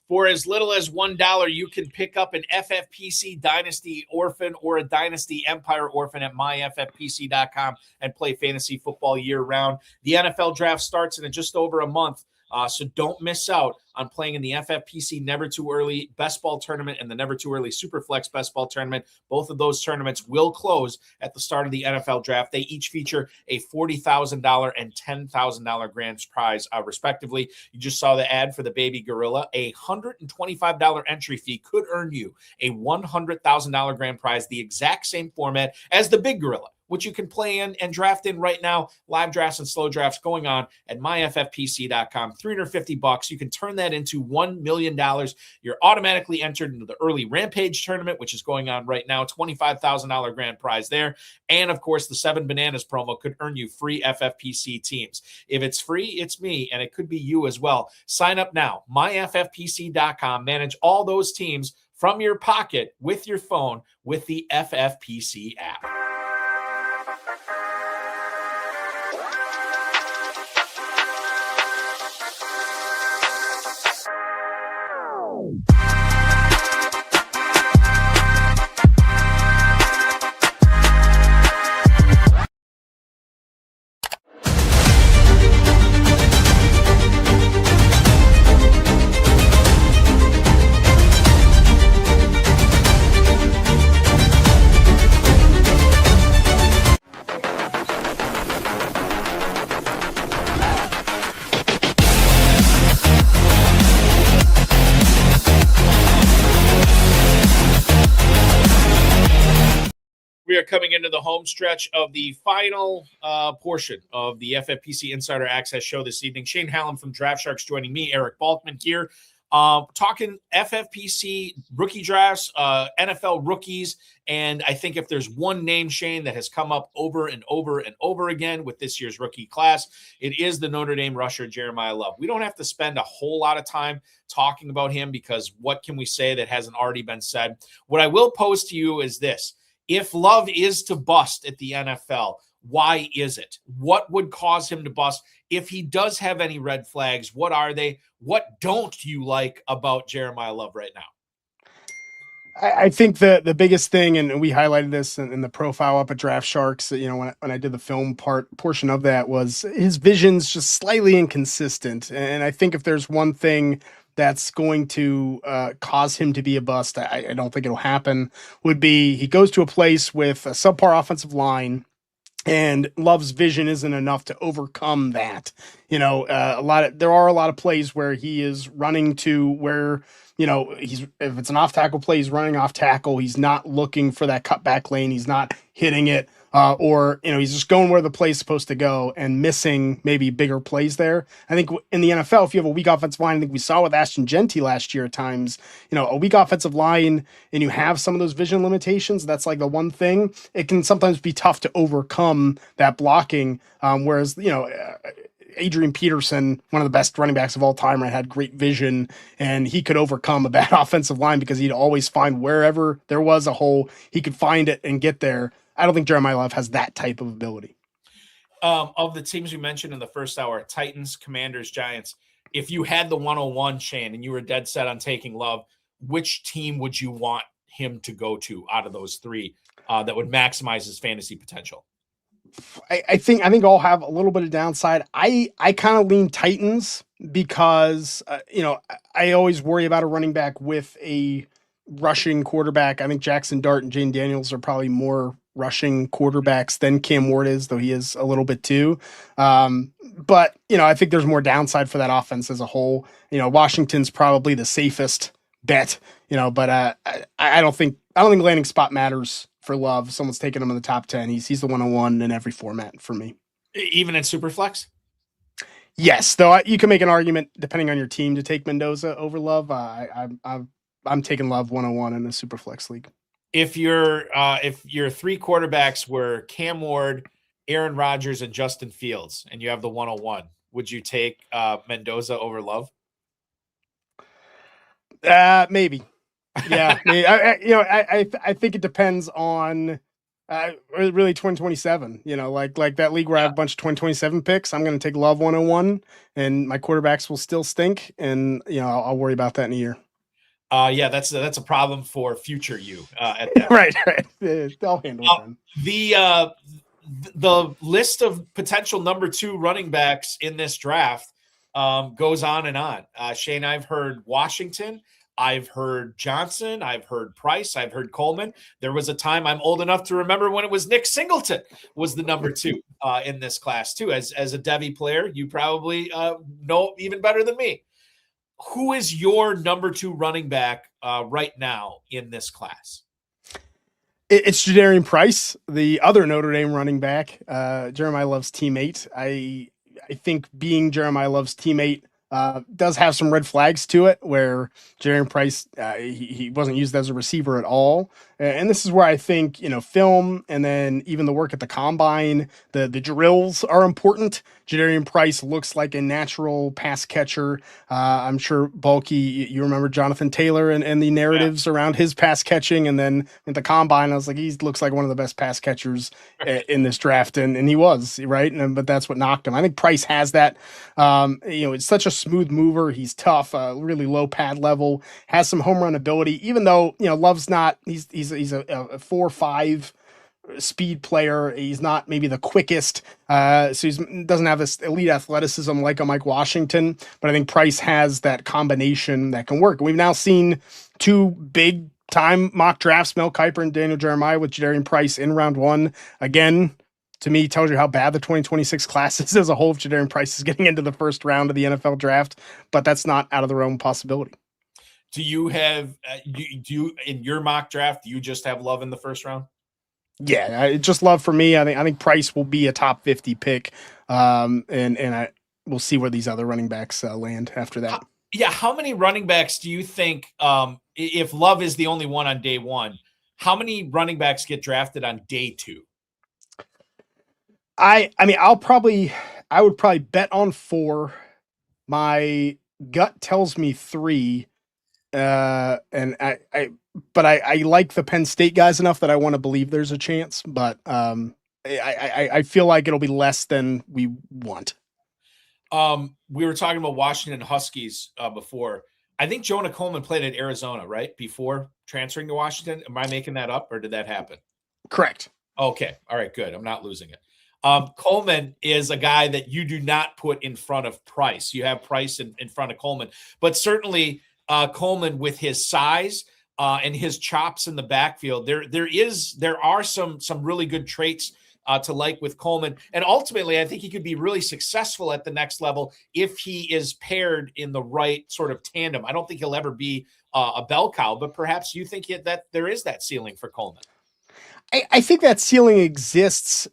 For as little as $1, you can pick up an FFPC Dynasty Orphan or a Dynasty Empire Orphan at myffpc.com and play fantasy football year-round. The NFL draft starts in just over a month, so don't miss out on playing in the FFPC Never Too Early Best Ball Tournament and the Never Too Early Superflex Best Ball Tournament. Both of those tournaments will close at the start of the NFL draft. They each feature a $40,000 and $10,000 grand prize, respectively. You just saw the ad for the Baby Gorilla. A $125 entry fee could earn you a $100,000 grand prize, the exact same format as the Big Gorilla, which you can play in and draft in right now. Live drafts and slow drafts going on at myffpc.com. $350. You can turn that into $1 million. You're automatically entered into the early Rampage tournament, which is going on right now. $25,000 grand prize there. And of course, the 7 Bananas promo could earn you free FFPC teams. If it's free, it's me, and it could be you as well. Sign up now. myffpc.com. Manage all those teams from your pocket with your phone with the FFPC app. We are coming into the home stretch of the final portion of the FFPC Insider Access show this evening. Shane Hallam from Draft Sharks joining me, Eric Balkman here, talking FFPC rookie drafts, NFL rookies, and I think if there's one name, Shane, that has come up over and over and over again with this year's rookie class, it is the Notre Dame rusher, Jeremiah Love. We don't have to spend a whole lot of time talking about him, because what can we say that hasn't already been said? What I will pose to you is this. If Love is to bust at the NFL, why is it? What would cause him to bust? If he does have any red flags, what are they? What don't you like about Jeremiah Love right now? I think the biggest thing, and we highlighted this in the profile up at Draft Sharks, when I did the film portion of that, was his vision's just slightly inconsistent. And I think if there's one thing that's going to cause him to be a bust, I don't think it'll happen, would be he goes to a place with a subpar offensive line and Love's vision isn't enough to overcome that. There are a lot of plays where he is running to where, if it's an off tackle play, he's running off tackle. He's not looking for that cutback lane. He's not hitting it. Or he's just going where the play's supposed to go and missing maybe bigger plays there. I think in the NFL, if you have a weak offensive line, I think we saw with Ashton Genty last year at times, a weak offensive line and you have some of those vision limitations. That's like the one thing. It can sometimes be tough to overcome that blocking. Whereas, Adrian Peterson, one of the best running backs of all time, right, had great vision and he could overcome a bad offensive line because he'd always find wherever there was a hole, he could find it and get there. I don't think Jeremiah Love has that type of ability. Of the teams we mentioned in the first hour, Titans, Commanders, Giants, if you had the 101, Shane, and you were dead set on taking Love, which team would you want him to go to out of those three that would maximize his fantasy potential? I think all have a little bit of downside. I kind of lean Titans because, I always worry about a running back with a rushing quarterback. I think Jackson Dart and Jane Daniels are probably more rushing quarterbacks than Cam Ward is, though he is a little bit too. But, I think there's more downside for that offense as a whole. Washington's probably the safest bet, but I don't think landing spot matters for Love. Someone's taking him in the top 10. He's the 101 in every format for me. Even in Superflex? Yes, though you can make an argument depending on your team to take Mendoza over Love. I'm taking Love 101 in the Superflex league. If your three quarterbacks were Cam Ward, Aaron Rodgers, and Justin Fields, and you have the 101, would you take Mendoza over Love? Maybe. Yeah. I think it depends on really 2027. Like that league where I have a bunch of 2027 picks. I'm going to take Love 101, and my quarterbacks will still stink, and I'll worry about that in a year. That's a problem for future you at that. Right. I'll handle it. The list of potential number 2 running backs in this draft goes on and on. Shane, I've heard Washington, I've heard Johnson, I've heard Price, I've heard Coleman. There was a time, I'm old enough to remember, when it was Nick Singleton was the number 2 in this class too. As a Devy player, you probably know even better than me. Who is your number 2 running back right now in this class? It's Jadarian Price, the other Notre Dame running back, Jeremiah Love's teammate. I think being Jeremiah Love's teammate does have some red flags to it, where Jadarian Price, he wasn't used as a receiver at all. And this is where I think, film and then even the work at the combine, the drills are important. Jadarian Price looks like a natural pass catcher. I'm sure, Balky, you remember Jonathan Taylor and the narratives around his pass catching. And then at the combine, I was like, he looks like one of the best pass catchers in this draft. And he was, right? But that's what knocked him. I think Price has that. It's such a smooth mover. He's tough, really low pad level, has some home run ability, even though, Love's not, he's a 4-5 speed player. He's not maybe the quickest. So he doesn't have this elite athleticism like a Mike Washington, but I think Price has that combination that can work. We've now seen 2 big time mock drafts, Mel Kiper and Daniel Jeremiah, with Jadarian Price in round 1. Again, to me, tells you how bad the 2026 class is as a whole if Jadarian Price is getting into the first round of the NFL draft, but that's not out of the realm of possibility. Do you have, do you in your mock draft, do you just have Love in the first round? Yeah, just Love for me. I think Price will be a top 50 pick, and we'll see where these other running backs land after that. How many running backs do you think, if Love is the only one on day 1, how many running backs get drafted on day 2? I would probably bet on 4. My gut tells me 3. And I like the Penn State guys enough that I want to believe there's a chance, but I feel like it'll be less than we want. We were talking about Washington Huskies before. I think Jonah Coleman played at Arizona, right? Before transferring to Washington. Am I making that up, or did that happen? Correct. Okay. All right, good. I'm not losing it. Coleman is a guy that you do not put in front of Price. You have Price in front of Coleman, but certainly Coleman with his size and his chops in the backfield, there are some really good traits to like with Coleman. And ultimately, I think he could be really successful at the next level if he is paired in the right sort of tandem. I don't think he'll ever be a bell cow, but perhaps you think that there is that ceiling for Coleman. I think that ceiling exists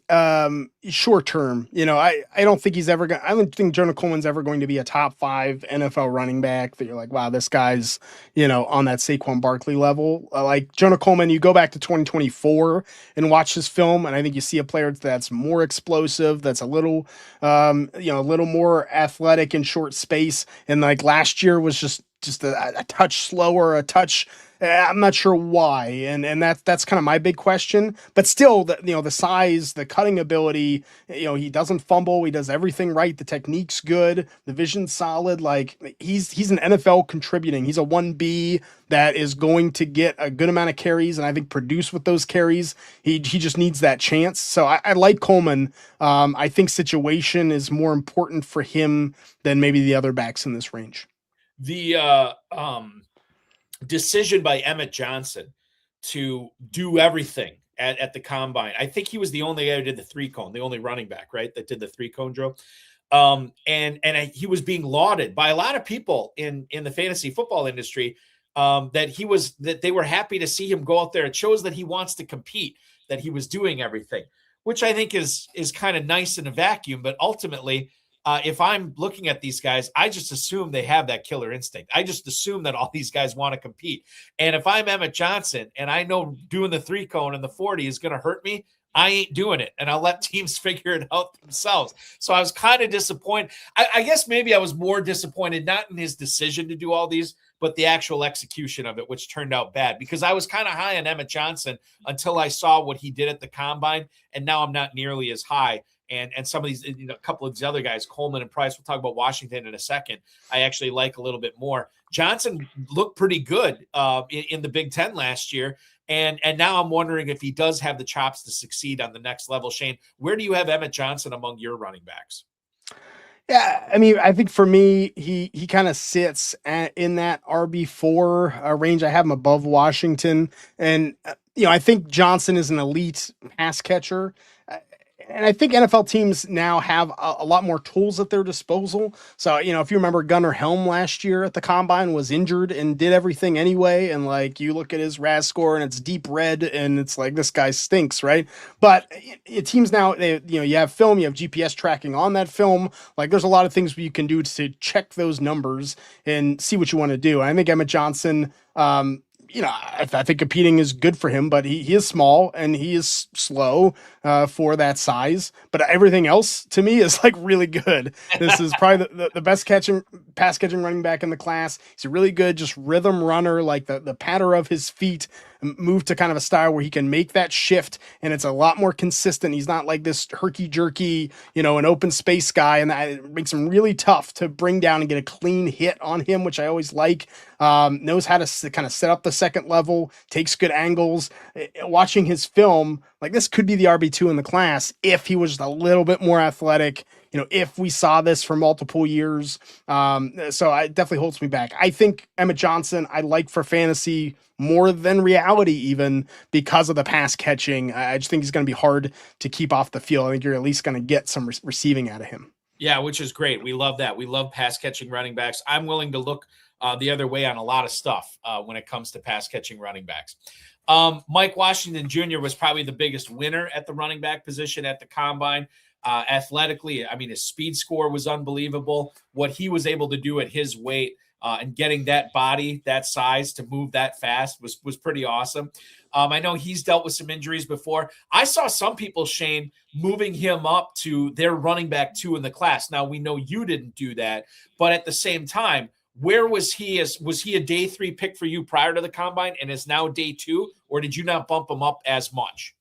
short term. I don't think I don't think Jonah Coleman's ever going to be a top 5 NFL running back that you're like, wow, this guy's, on that Saquon Barkley level. Like Jonah Coleman, you go back to 2024 and watch his film, and I think you see a player that's more explosive, that's a little, a little more athletic in short space. And like last year was just a touch slower, a touch. I'm not sure why, and that's kind of my big question. But still, the size, the cutting ability, he doesn't fumble, he does everything right. The technique's good, the vision's solid. Like he's an NFL contributing. He's a 1B that is going to get a good amount of carries, and I think produce with those carries. He just needs that chance. So I like Coleman. I think situation is more important for him than maybe the other backs in this range. The decision by Emmett Johnson to do everything at the combine. I think he was the only guy who did the 3-cone, the only running back, right, that did the 3-cone drill. And he was being lauded by a lot of people in the fantasy football industry that they were happy to see him go out there. It shows that he wants to compete, that he was doing everything, which I think is kind of nice in a vacuum. But ultimately, if I'm looking at these guys, I just assume they have that killer instinct. I just assume that all these guys want to compete. And if I'm Emmett Johnson and I know doing the 3-cone and the 40 is going to hurt me, I ain't doing it. And I'll let teams figure it out themselves. So I was kind of disappointed. I guess maybe I was more disappointed, not in his decision to do all these, but the actual execution of it, which turned out bad, because I was kind of high on Emmett Johnson until I saw what he did at the combine. And now I'm not nearly as high. And some of these, a couple of these other guys, Coleman and Price, we'll talk about Washington in a second, I actually like a little bit more. Johnson looked pretty good in the Big Ten last year. And now I'm wondering if he does have the chops to succeed on the next level. Shane, where do you have Emmett Johnson among your running backs? Yeah, I mean, I think for me, he kind of sits in that RB4 range. I have him above Washington. And, I think Johnson is an elite pass catcher. And I think NFL teams now have a lot more tools at their disposal. So, if you remember, Gunnar Helm last year at the combine was injured and did everything anyway. And like you look at his RAS score and it's deep red and it's like, this guy stinks, right? But teams now, you have film, you have GPS tracking on that film. Like there's a lot of things you can do to check those numbers and see what you want to do. I think Emmett Johnson, I think competing is good for him, but he is small and he is slow for that size. But everything else to me is like really good. This is probably the best pass catching running back in the class. He's a really good, just rhythm runner, like the patter of his feet move to kind of a style where he can make that shift and it's a lot more consistent. He's not like this herky jerky, an open space guy, and that makes him really tough to bring down and get a clean hit on him, which I always like. Knows how to kind of set up the second level, takes good angles. Watching his film, like this could be the RB2 in the class if he was just a little bit more athletic, if we saw this for multiple years. So it definitely holds me back. I think Emmett Johnson, I like for fantasy more than reality, even because of the pass catching. I just think he's going to be hard to keep off the field. I think you're at least going to get some receiving out of him. Yeah, which is great. We love that. We love pass catching running backs. I'm willing to look the other way on a lot of stuff when it comes to pass catching running backs. Mike Washington Jr. was probably the biggest winner at the running back position at the combine. Athletically, I mean, his speed score was unbelievable. What he was able to do at his weight and getting that body, that size to move that fast was pretty awesome. I know he's dealt with some injuries before. I saw some people, Shane, moving him up to their running back 2 in the class. Now, we know you didn't do that, but at the same time, where was he? Was he a day 3 pick for you prior to the combine and is now day 2, or did you not bump him up as much?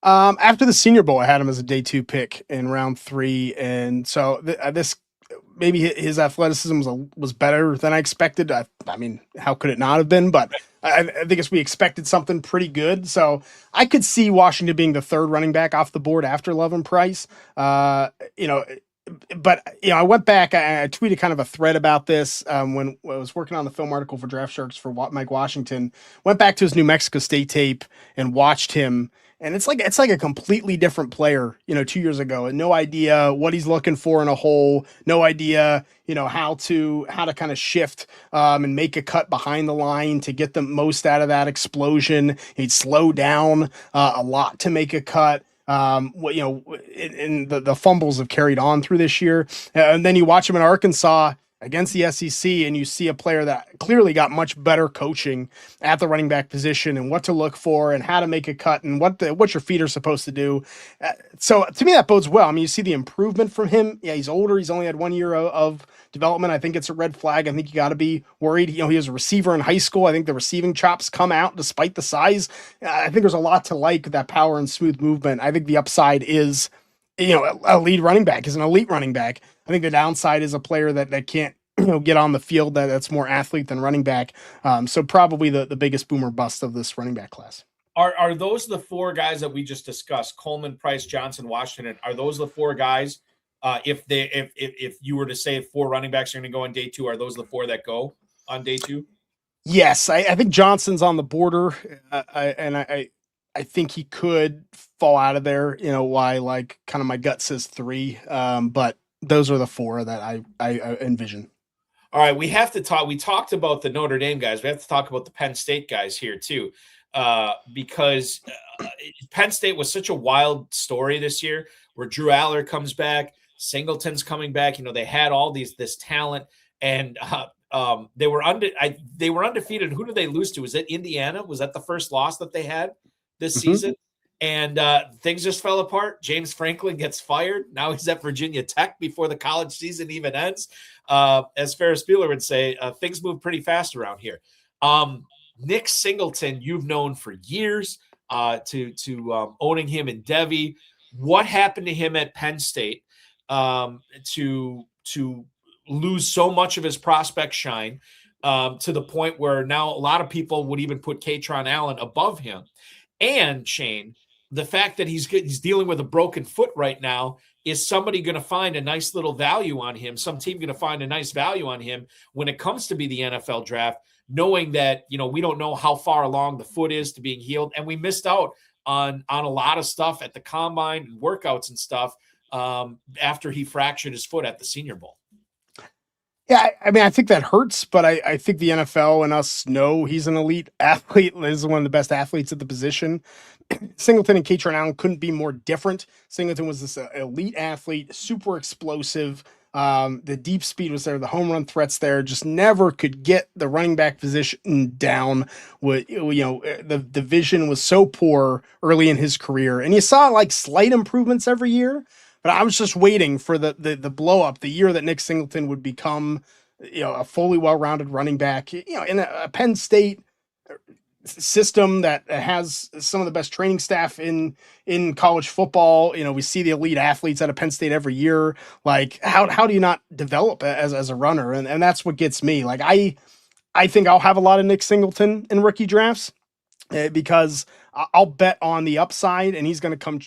After the Senior Bowl, I had him as a day 2 pick in round 3. And so this maybe his athleticism was better than I expected. I mean, how could it not have been? But I think we expected something pretty good. So I could see Washington being the third running back off the board after Love and Price. You know, but I went back. I tweeted kind of a thread about this when I was working on the film article for Draft Sharks for Mike Washington. Went back to his New Mexico State tape and watched him, and it's like a completely different player. 2 years ago, and no idea what he's looking for in a hole. No idea, how to kind of shift and make a cut behind the line to get the most out of that explosion. He'd slow down a lot to make a cut. And the fumbles have carried on through this year. And then you watch him in Arkansas against the SEC, and you see a player that clearly got much better coaching at the running back position and what to look for and how to make a cut and what your feet are supposed to do. So to me, that bodes well. I mean, you see the improvement from him. Yeah, he's older. He's only had 1 year of development. I think it's a red flag. I think you got to be worried. He was a receiver in high school. I think the receiving chops come out despite the size. I think there's a lot to like that power and smooth movement. I think the upside is, a lead running back is an elite running back. I think the downside is a player that can't, get on the field that's more athlete than running back. So probably the biggest boomer bust of this running back class. Are those the four guys that we just discussed? Coleman, Price, Johnson, Washington. Are those the four guys? If you were to say 4 running backs are going to go on day 2, are those the 4 that go on day 2? Yes, I think Johnson's on the border, I think he could fall out of there. Why? Like, kind of my gut says 3, but those are the 4 that I envision. All right, we have to talk. We talked about the Notre Dame guys. We have to talk about the Penn State guys here too, because Penn State was such a wild story this year, where Drew Aller comes back, Singleton's coming back. They had all this talent, and they were undefeated. Who did they lose to? Was it Indiana? Was that the first loss that they had this season? And things just fell apart. James Franklin gets fired. Now he's at Virginia Tech before the college season even ends. As Ferris Bueller would say, things move pretty fast around here. Nick Singleton, you've known for years, to owning him in Devi. What happened to him at Penn State to lose so much of his prospect shine to the point where now a lot of people would even put Katron Allen above him? And Shane, the fact that he's dealing with a broken foot right now, is somebody going to find a nice little value on him? Some team going to find a nice value on him when it comes to be the NFL draft, knowing that, we don't know how far along the foot is to being healed. And we missed out on a lot of stuff at the combine and workouts and stuff after he fractured his foot at the Senior Bowl. Yeah, I mean, I think that hurts, but I think the NFL and us know he's an elite athlete. He's one of the best athletes at the position. Singleton and Katron Allen couldn't be more different. Singleton was this elite athlete, super explosive. The deep speed was there. The home run threats there. Just never could get the running back position down. The vision was so poor early in his career, and you saw like slight improvements every year. But I was just waiting for the blow up, the year that Nick Singleton would become, a fully well-rounded running back, in a Penn State system that has some of the best training staff in college football. We see the elite athletes out of Penn State every year. Like, how do you not develop as a runner? And that's what gets me. Like, I think I'll have a lot of Nick Singleton in rookie drafts because I'll bet on the upside, and he's going to come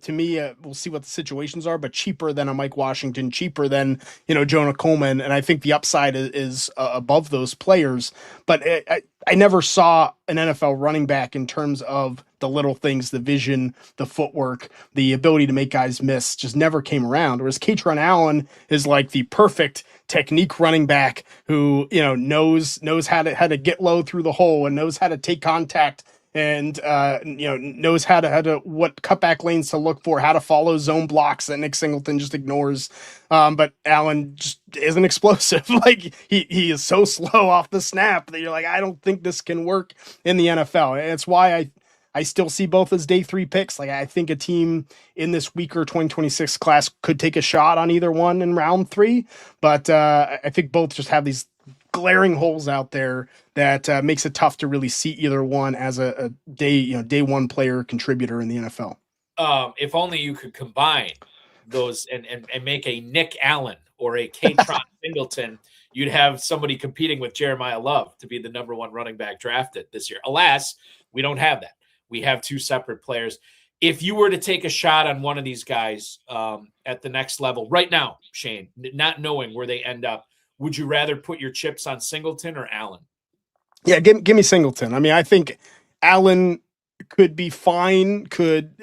to me. We'll see what the situations are, but cheaper than a Mike Washington, cheaper than, Jonah Coleman. And I think the upside is above those players, but I never saw an NFL running back in terms of the little things, the vision, the footwork, the ability to make guys miss, just never came around. Whereas Katron Allen is like the perfect technique running back who, knows how to get low through the hole and knows how to take contact and knows how to what cutback lanes to look for, how to follow zone blocks that Nick Singleton just ignores. But Allen just isn't explosive. Like he is so slow off the snap that you're like, I don't think this can work in the NFL. And it's why I still see both as day 3 picks. Like, I think a team in this weaker 2026 class could take a shot on either one in round 3. But I think both just have these glaring holes out there that makes it tough to really see either one as a day 1 player contributor in the NFL. If only you could combine those and make a Nick Allen or a Katron Singleton, you'd have somebody competing with Jeremiah Love to be the number one running back drafted this year. Alas, we don't have that. We have two separate players. If you were to take a shot on one of these guys at the next level right now, Shane, not knowing where they end up, would you rather put your chips on Singleton or Allen? Yeah, give me Singleton. I mean, I think Allen could be fine, could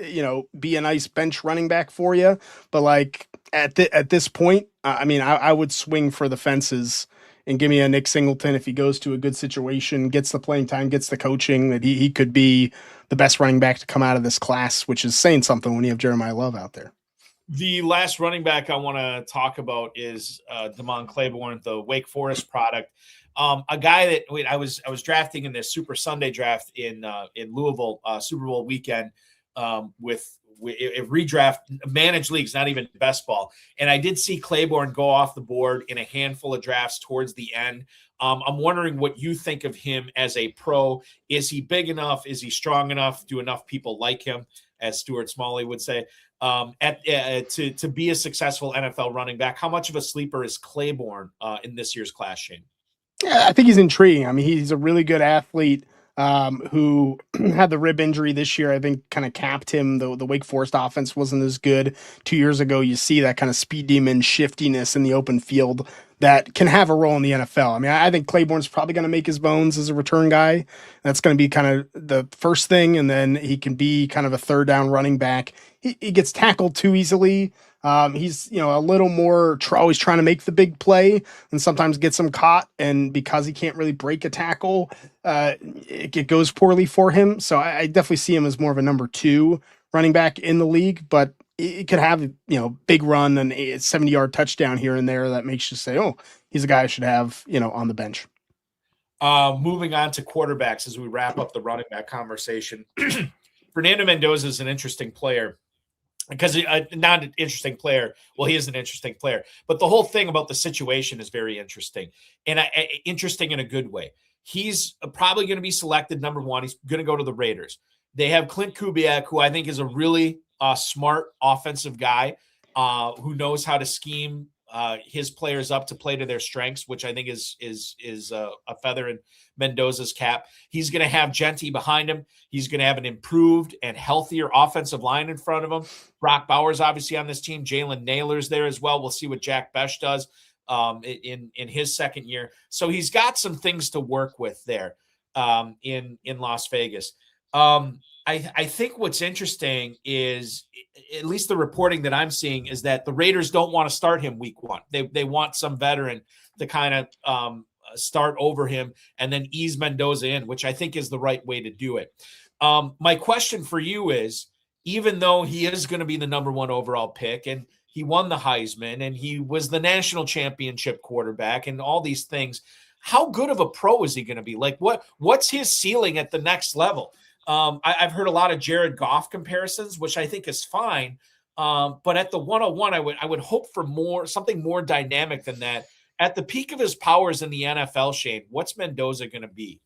be a nice bench running back for you, but like at this point, I mean, I would swing for the fences and give me a Nick Singleton if he goes to a good situation, gets the playing time, gets the coaching, that he could be the best running back to come out of this class, which is saying something when you have Jeremiah Love out there. The last running back I want to talk about is Damon Claiborne, the Wake Forest product. A guy that I was drafting in this Super Sunday draft in Louisville, Super Bowl weekend, with redraft managed leagues, not even best ball. And I did see Claiborne go off the board in a handful of drafts towards the end. I'm wondering what you think of him as a pro. Is he big enough? Is he strong enough? Do enough people like him, as Stuart Smalley would say, to be a successful NFL running back? How much of a sleeper is Claiborne in this year's class, Shane? Yeah, I think he's intriguing. I mean, he's a really good athlete who had the rib injury this year. I think kind of capped him. The Wake Forest offense wasn't as good 2 years ago. You see that kind of speed demon shiftiness in the open field that can have a role in the NFL. I mean, I think Claiborne's probably going to make his bones as a return guy. That's going to be kind of the first thing, and then he can be kind of a third down running back. He gets tackled too easily. He's a little more always trying to make the big play and sometimes gets him caught. And because he can't really break a tackle, it goes poorly for him. So I definitely see him as more of a number 2 running back in the league, but it could have, big run and a 70-yard touchdown here and there that makes you say, oh, he's a guy I should have, on the bench. Moving on to quarterbacks as we wrap up the running back conversation. Fernando Mendoza is an interesting player. Because not an interesting player. Well, he is an interesting player, but the whole thing about the situation is very interesting, and interesting in a good way. He's probably going to be selected number 1. He's going to go to the Raiders. They have Clint Kubiak, who I think is a really smart offensive guy who knows how to scheme his players up to play to their strengths, which I think is a feather in Mendoza's cap. He's going to have Genty behind him. He's going to have an improved and healthier offensive line in front of him. Brock Bowers obviously on this team. Jalen Naylor's there as well. We'll see what Jack Besh does in his second year. So he's got some things to work with there in Las Vegas. I think what's interesting is, at least the reporting that I'm seeing, is that the Raiders don't want to start him week 1. They want some veteran to kind of start over him and then ease Mendoza in, which I think is the right way to do it. My question for you is, even though he is going to be the number 1 overall pick and he won the Heisman and he was the national championship quarterback and all these things, how good of a pro is he going to be? Like what's his ceiling at the next level? I've heard a lot of Jared Goff comparisons, which I think is fine. But at the 101, I would hope for something more dynamic than that. At the peak of his powers in the NFL, Shane, what's Mendoza going to be?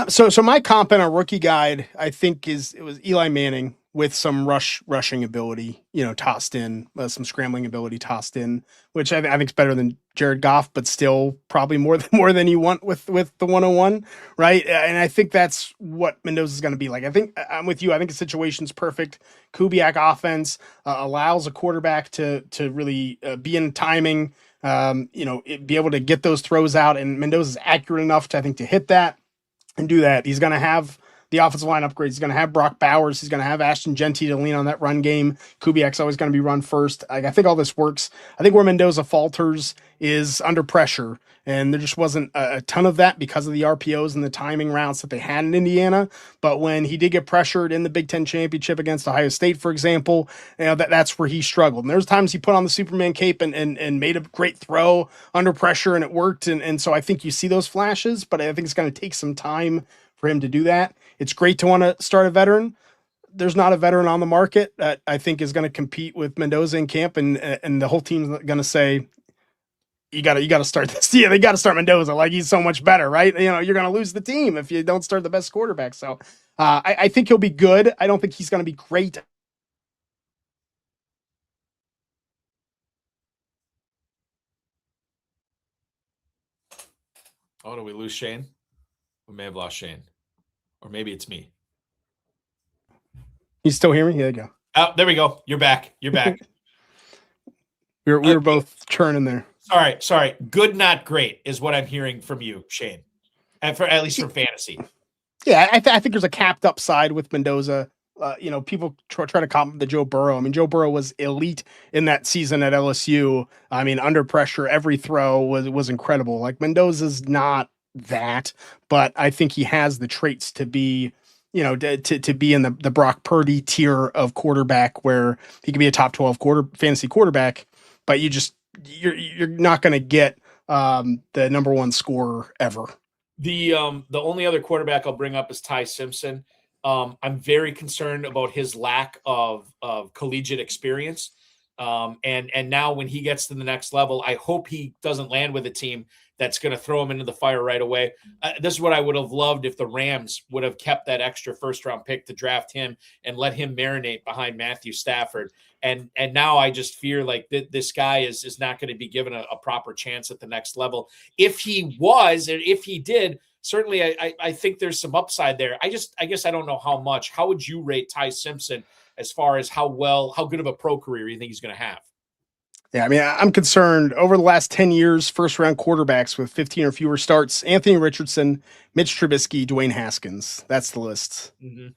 So my comp in our rookie guide, I think it was Eli Manning with some rushing ability, tossed in, some scrambling ability tossed in, which I think is better than Jared Goff, but still probably more than you want with the 101, right? And I think that's what Mendoza is going to be like. I think I'm with you. I think the situation's perfect. Kubiak offense allows a quarterback to really be in timing, be able to get those throws out, and Mendoza's accurate enough to hit that and do that. He's going to have the offensive line upgrades. He's going to have Brock Bowers. He's going to have Ashton Genty to lean on that run game. Kubiak's always going to be run first. I think all this works. I think where Mendoza falters is under pressure, and there just wasn't a ton of that because of the RPOs and the timing routes that they had in Indiana. But when he did get pressured in the Big Ten championship against Ohio State, for example, that's where he struggled. And there's times he put on the Superman cape and made a great throw under pressure, and it worked. And so I think you see those flashes, but I think it's going to take some time for him to do that. It's great to want to start a veteran. There's not a veteran on the market that I think is going to compete with Mendoza in camp, and the whole team's going to say, you got to start this. Yeah, they got to start Mendoza. Like, he's so much better, right? You're going to lose the team if you don't start the best quarterback. So I think he'll be good. I don't think he's going to be great. Oh, did we lose Shane? We may have lost Shane. Or maybe it's me. You still hear me? There you go. Oh, there we go. You're back. You're back. we were both churning there. Sorry. Good, not great is what I'm hearing from you, Shane. And at least from fantasy. Yeah, I think there's a capped upside with Mendoza. People try to compliment the Joe Burrow. I mean, Joe Burrow was elite in that season at LSU. I mean, under pressure, every throw was incredible. Like Mendoza's not that, but I think he has the traits to be, to be in the Brock Purdy tier of quarterback, where he could be a top 12 fantasy quarterback, but you're not going to get the number one scorer ever. The only other quarterback I'll bring up is Ty Simpson. I'm very concerned about his lack of collegiate experience. And now when he gets to the next level, I hope he doesn't land with a team that's going to throw him into the fire right away. This is what I would have loved if the Rams would have kept that extra first-round pick to draft him and let him marinate behind Matthew Stafford. And now I just fear like this guy is not going to be given a proper chance at the next level. If he was, and if he did, certainly I think there's some upside there. I guess I don't know how much. How would you rate Ty Simpson as far as how good of a pro career you think he's going to have? Yeah, I mean, I'm concerned over the last 10 years, first-round quarterbacks with 15 or fewer starts: Anthony Richardson, Mitch Trubisky, Dwayne Haskins. That's the list. Mm-hmm.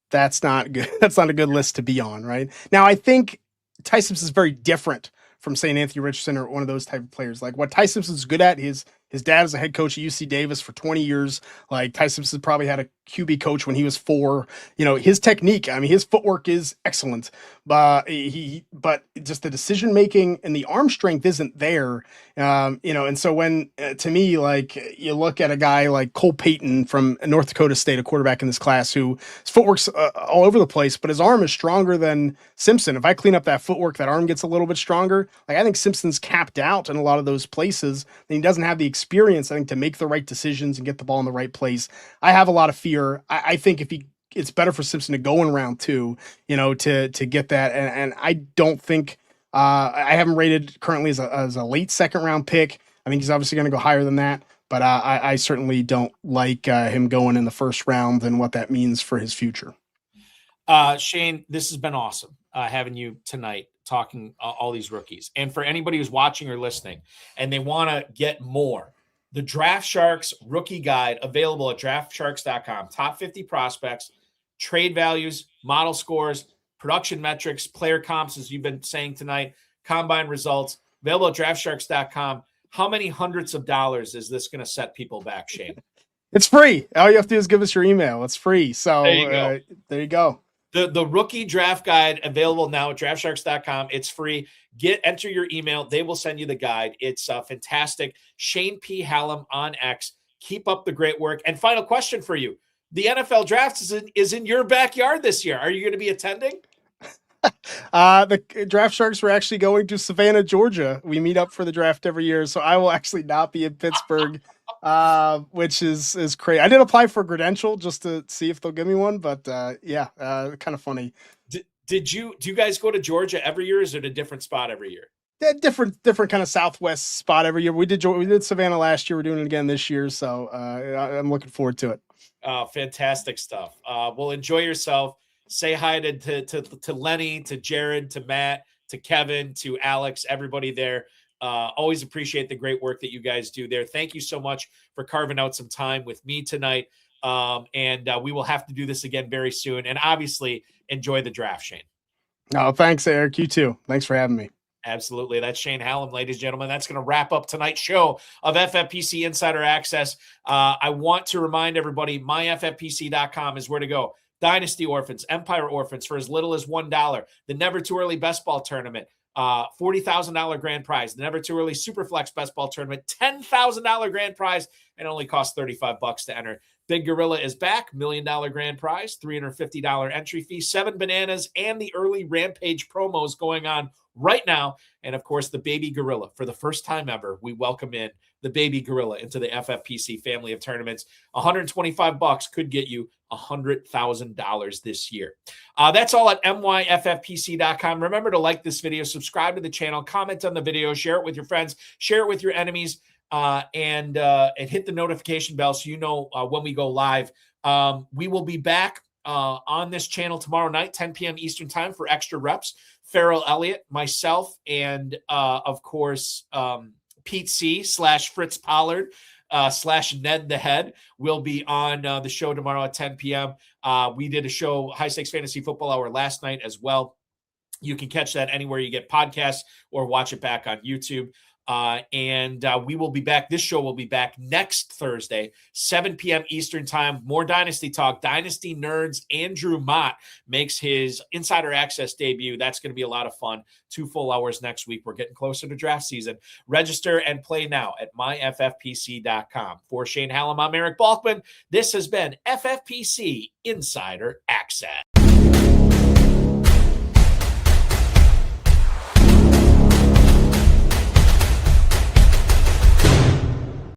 That's not good. That's not a good list to be on, right? Now, I think Ty Simpson is very different from, say, Anthony Richardson or one of those type of players. Like what Ty Simpson's good at, his dad is a head coach at UC Davis for 20 years. Like Ty Simpson probably had a QB coach when he was 4. His technique, I mean, his footwork is excellent, but but just the decision making and the arm strength isn't there. And so when to me, like you look at a guy like Cole Payton from North Dakota State, a quarterback in this class, who his footwork's all over the place, but his arm is stronger than Simpson. If I clean up that footwork, that arm gets a little bit stronger. Like I think Simpson's capped out in a lot of those places, and he doesn't have the experience, I think, to make the right decisions and get the ball in the right place. I have a lot of fear. I think it's better for Simpson to go in round 2, to get that. And I don't think I have him rated currently as a late second round pick. I think he's obviously going to go higher than that, but I certainly don't like him going in the first round and what that means for his future. Shane, this has been awesome having you tonight talking all these rookies. And for anybody who's watching or listening and they want to get more, the Draft Sharks rookie guide available at draftsharks.com. Top 50 prospects, trade values, model scores, production metrics, player comps, as you've been saying tonight, combine results, available at draftsharks.com. How many hundreds of dollars is this going to set people back, Shane? It's free. All you have to do is give us your email. It's free. So there you go. The rookie draft guide available now at draftsharks.com. It's free. Enter your email. They will send you the guide. It's fantastic. Shane P. Hallam on X. Keep up the great work. And final question for you. The NFL draft is in your backyard this year. Are you going to be attending? The Draft Sharks were actually going to Savannah, Georgia. We meet up for the draft every year. So I will actually not be in Pittsburgh, which is crazy. I did apply for a credential just to see if they'll give me one, but kind of funny. Do you guys go to Georgia every year? Or is it a different spot every year? Yeah, different kind of Southwest spot every year. We did Savannah last year. We're doing it again this year. So I'm looking forward to it. Fantastic stuff. Well, enjoy yourself. Say hi to Lenny, to Jared, to Matt, to Kevin, to Alex, everybody there. Always appreciate the great work that you guys do there. Thank you so much for carving out some time with me tonight. And we will have to do this again very soon. And obviously, enjoy the draft, Shane. No, thanks, Eric. You too. Thanks for having me. Absolutely. That's Shane Hallam, ladies and gentlemen. That's going to wrap up tonight's show of FFPC Insider Access. I want to remind everybody, myffpc.com is where to go. Dynasty Orphans, Empire Orphans for as little as $1. The Never Too Early Best Ball Tournament, $40,000 grand prize. The Never Too Early Superflex Best Ball Tournament, $10,000 grand prize, and only costs $35 to enter. Big Gorilla is back, $1 million grand prize, $350 entry fee, 7 bananas, and the early Rampage promos going on right now. And of course, the Baby Gorilla. For the first time ever, we welcome in the Baby Gorilla into the FFPC family of tournaments. $125 could get you $100,000 this year. That's all at myffpc.com. Remember to like this video, subscribe to the channel, comment on the video, share it with your friends, share it with your enemies. and hit the notification bell so you know when we go live. We will be back on this channel tomorrow night, 10 p.m. Eastern time for Extra Reps. Farrell Elliott, myself, and of course, Pete C / Fritz Pollard / Ned the Head will be on the show tomorrow at 10 p.m. We did a show, High Stakes Fantasy Football Hour, last night as well. You can catch that anywhere you get podcasts or watch it back on YouTube. And we will be back. This show will be back next Thursday, 7 p.m. Eastern time. More Dynasty talk. Dynasty Nerds Andrew Mott makes his Insider Access debut. That's going to be a lot of fun. 2 full hours next week. We're getting closer to draft season. Register and play now at myffpc.com. For Shane Hallam, I'm Eric Balkman. This has been FFPC Insider Access.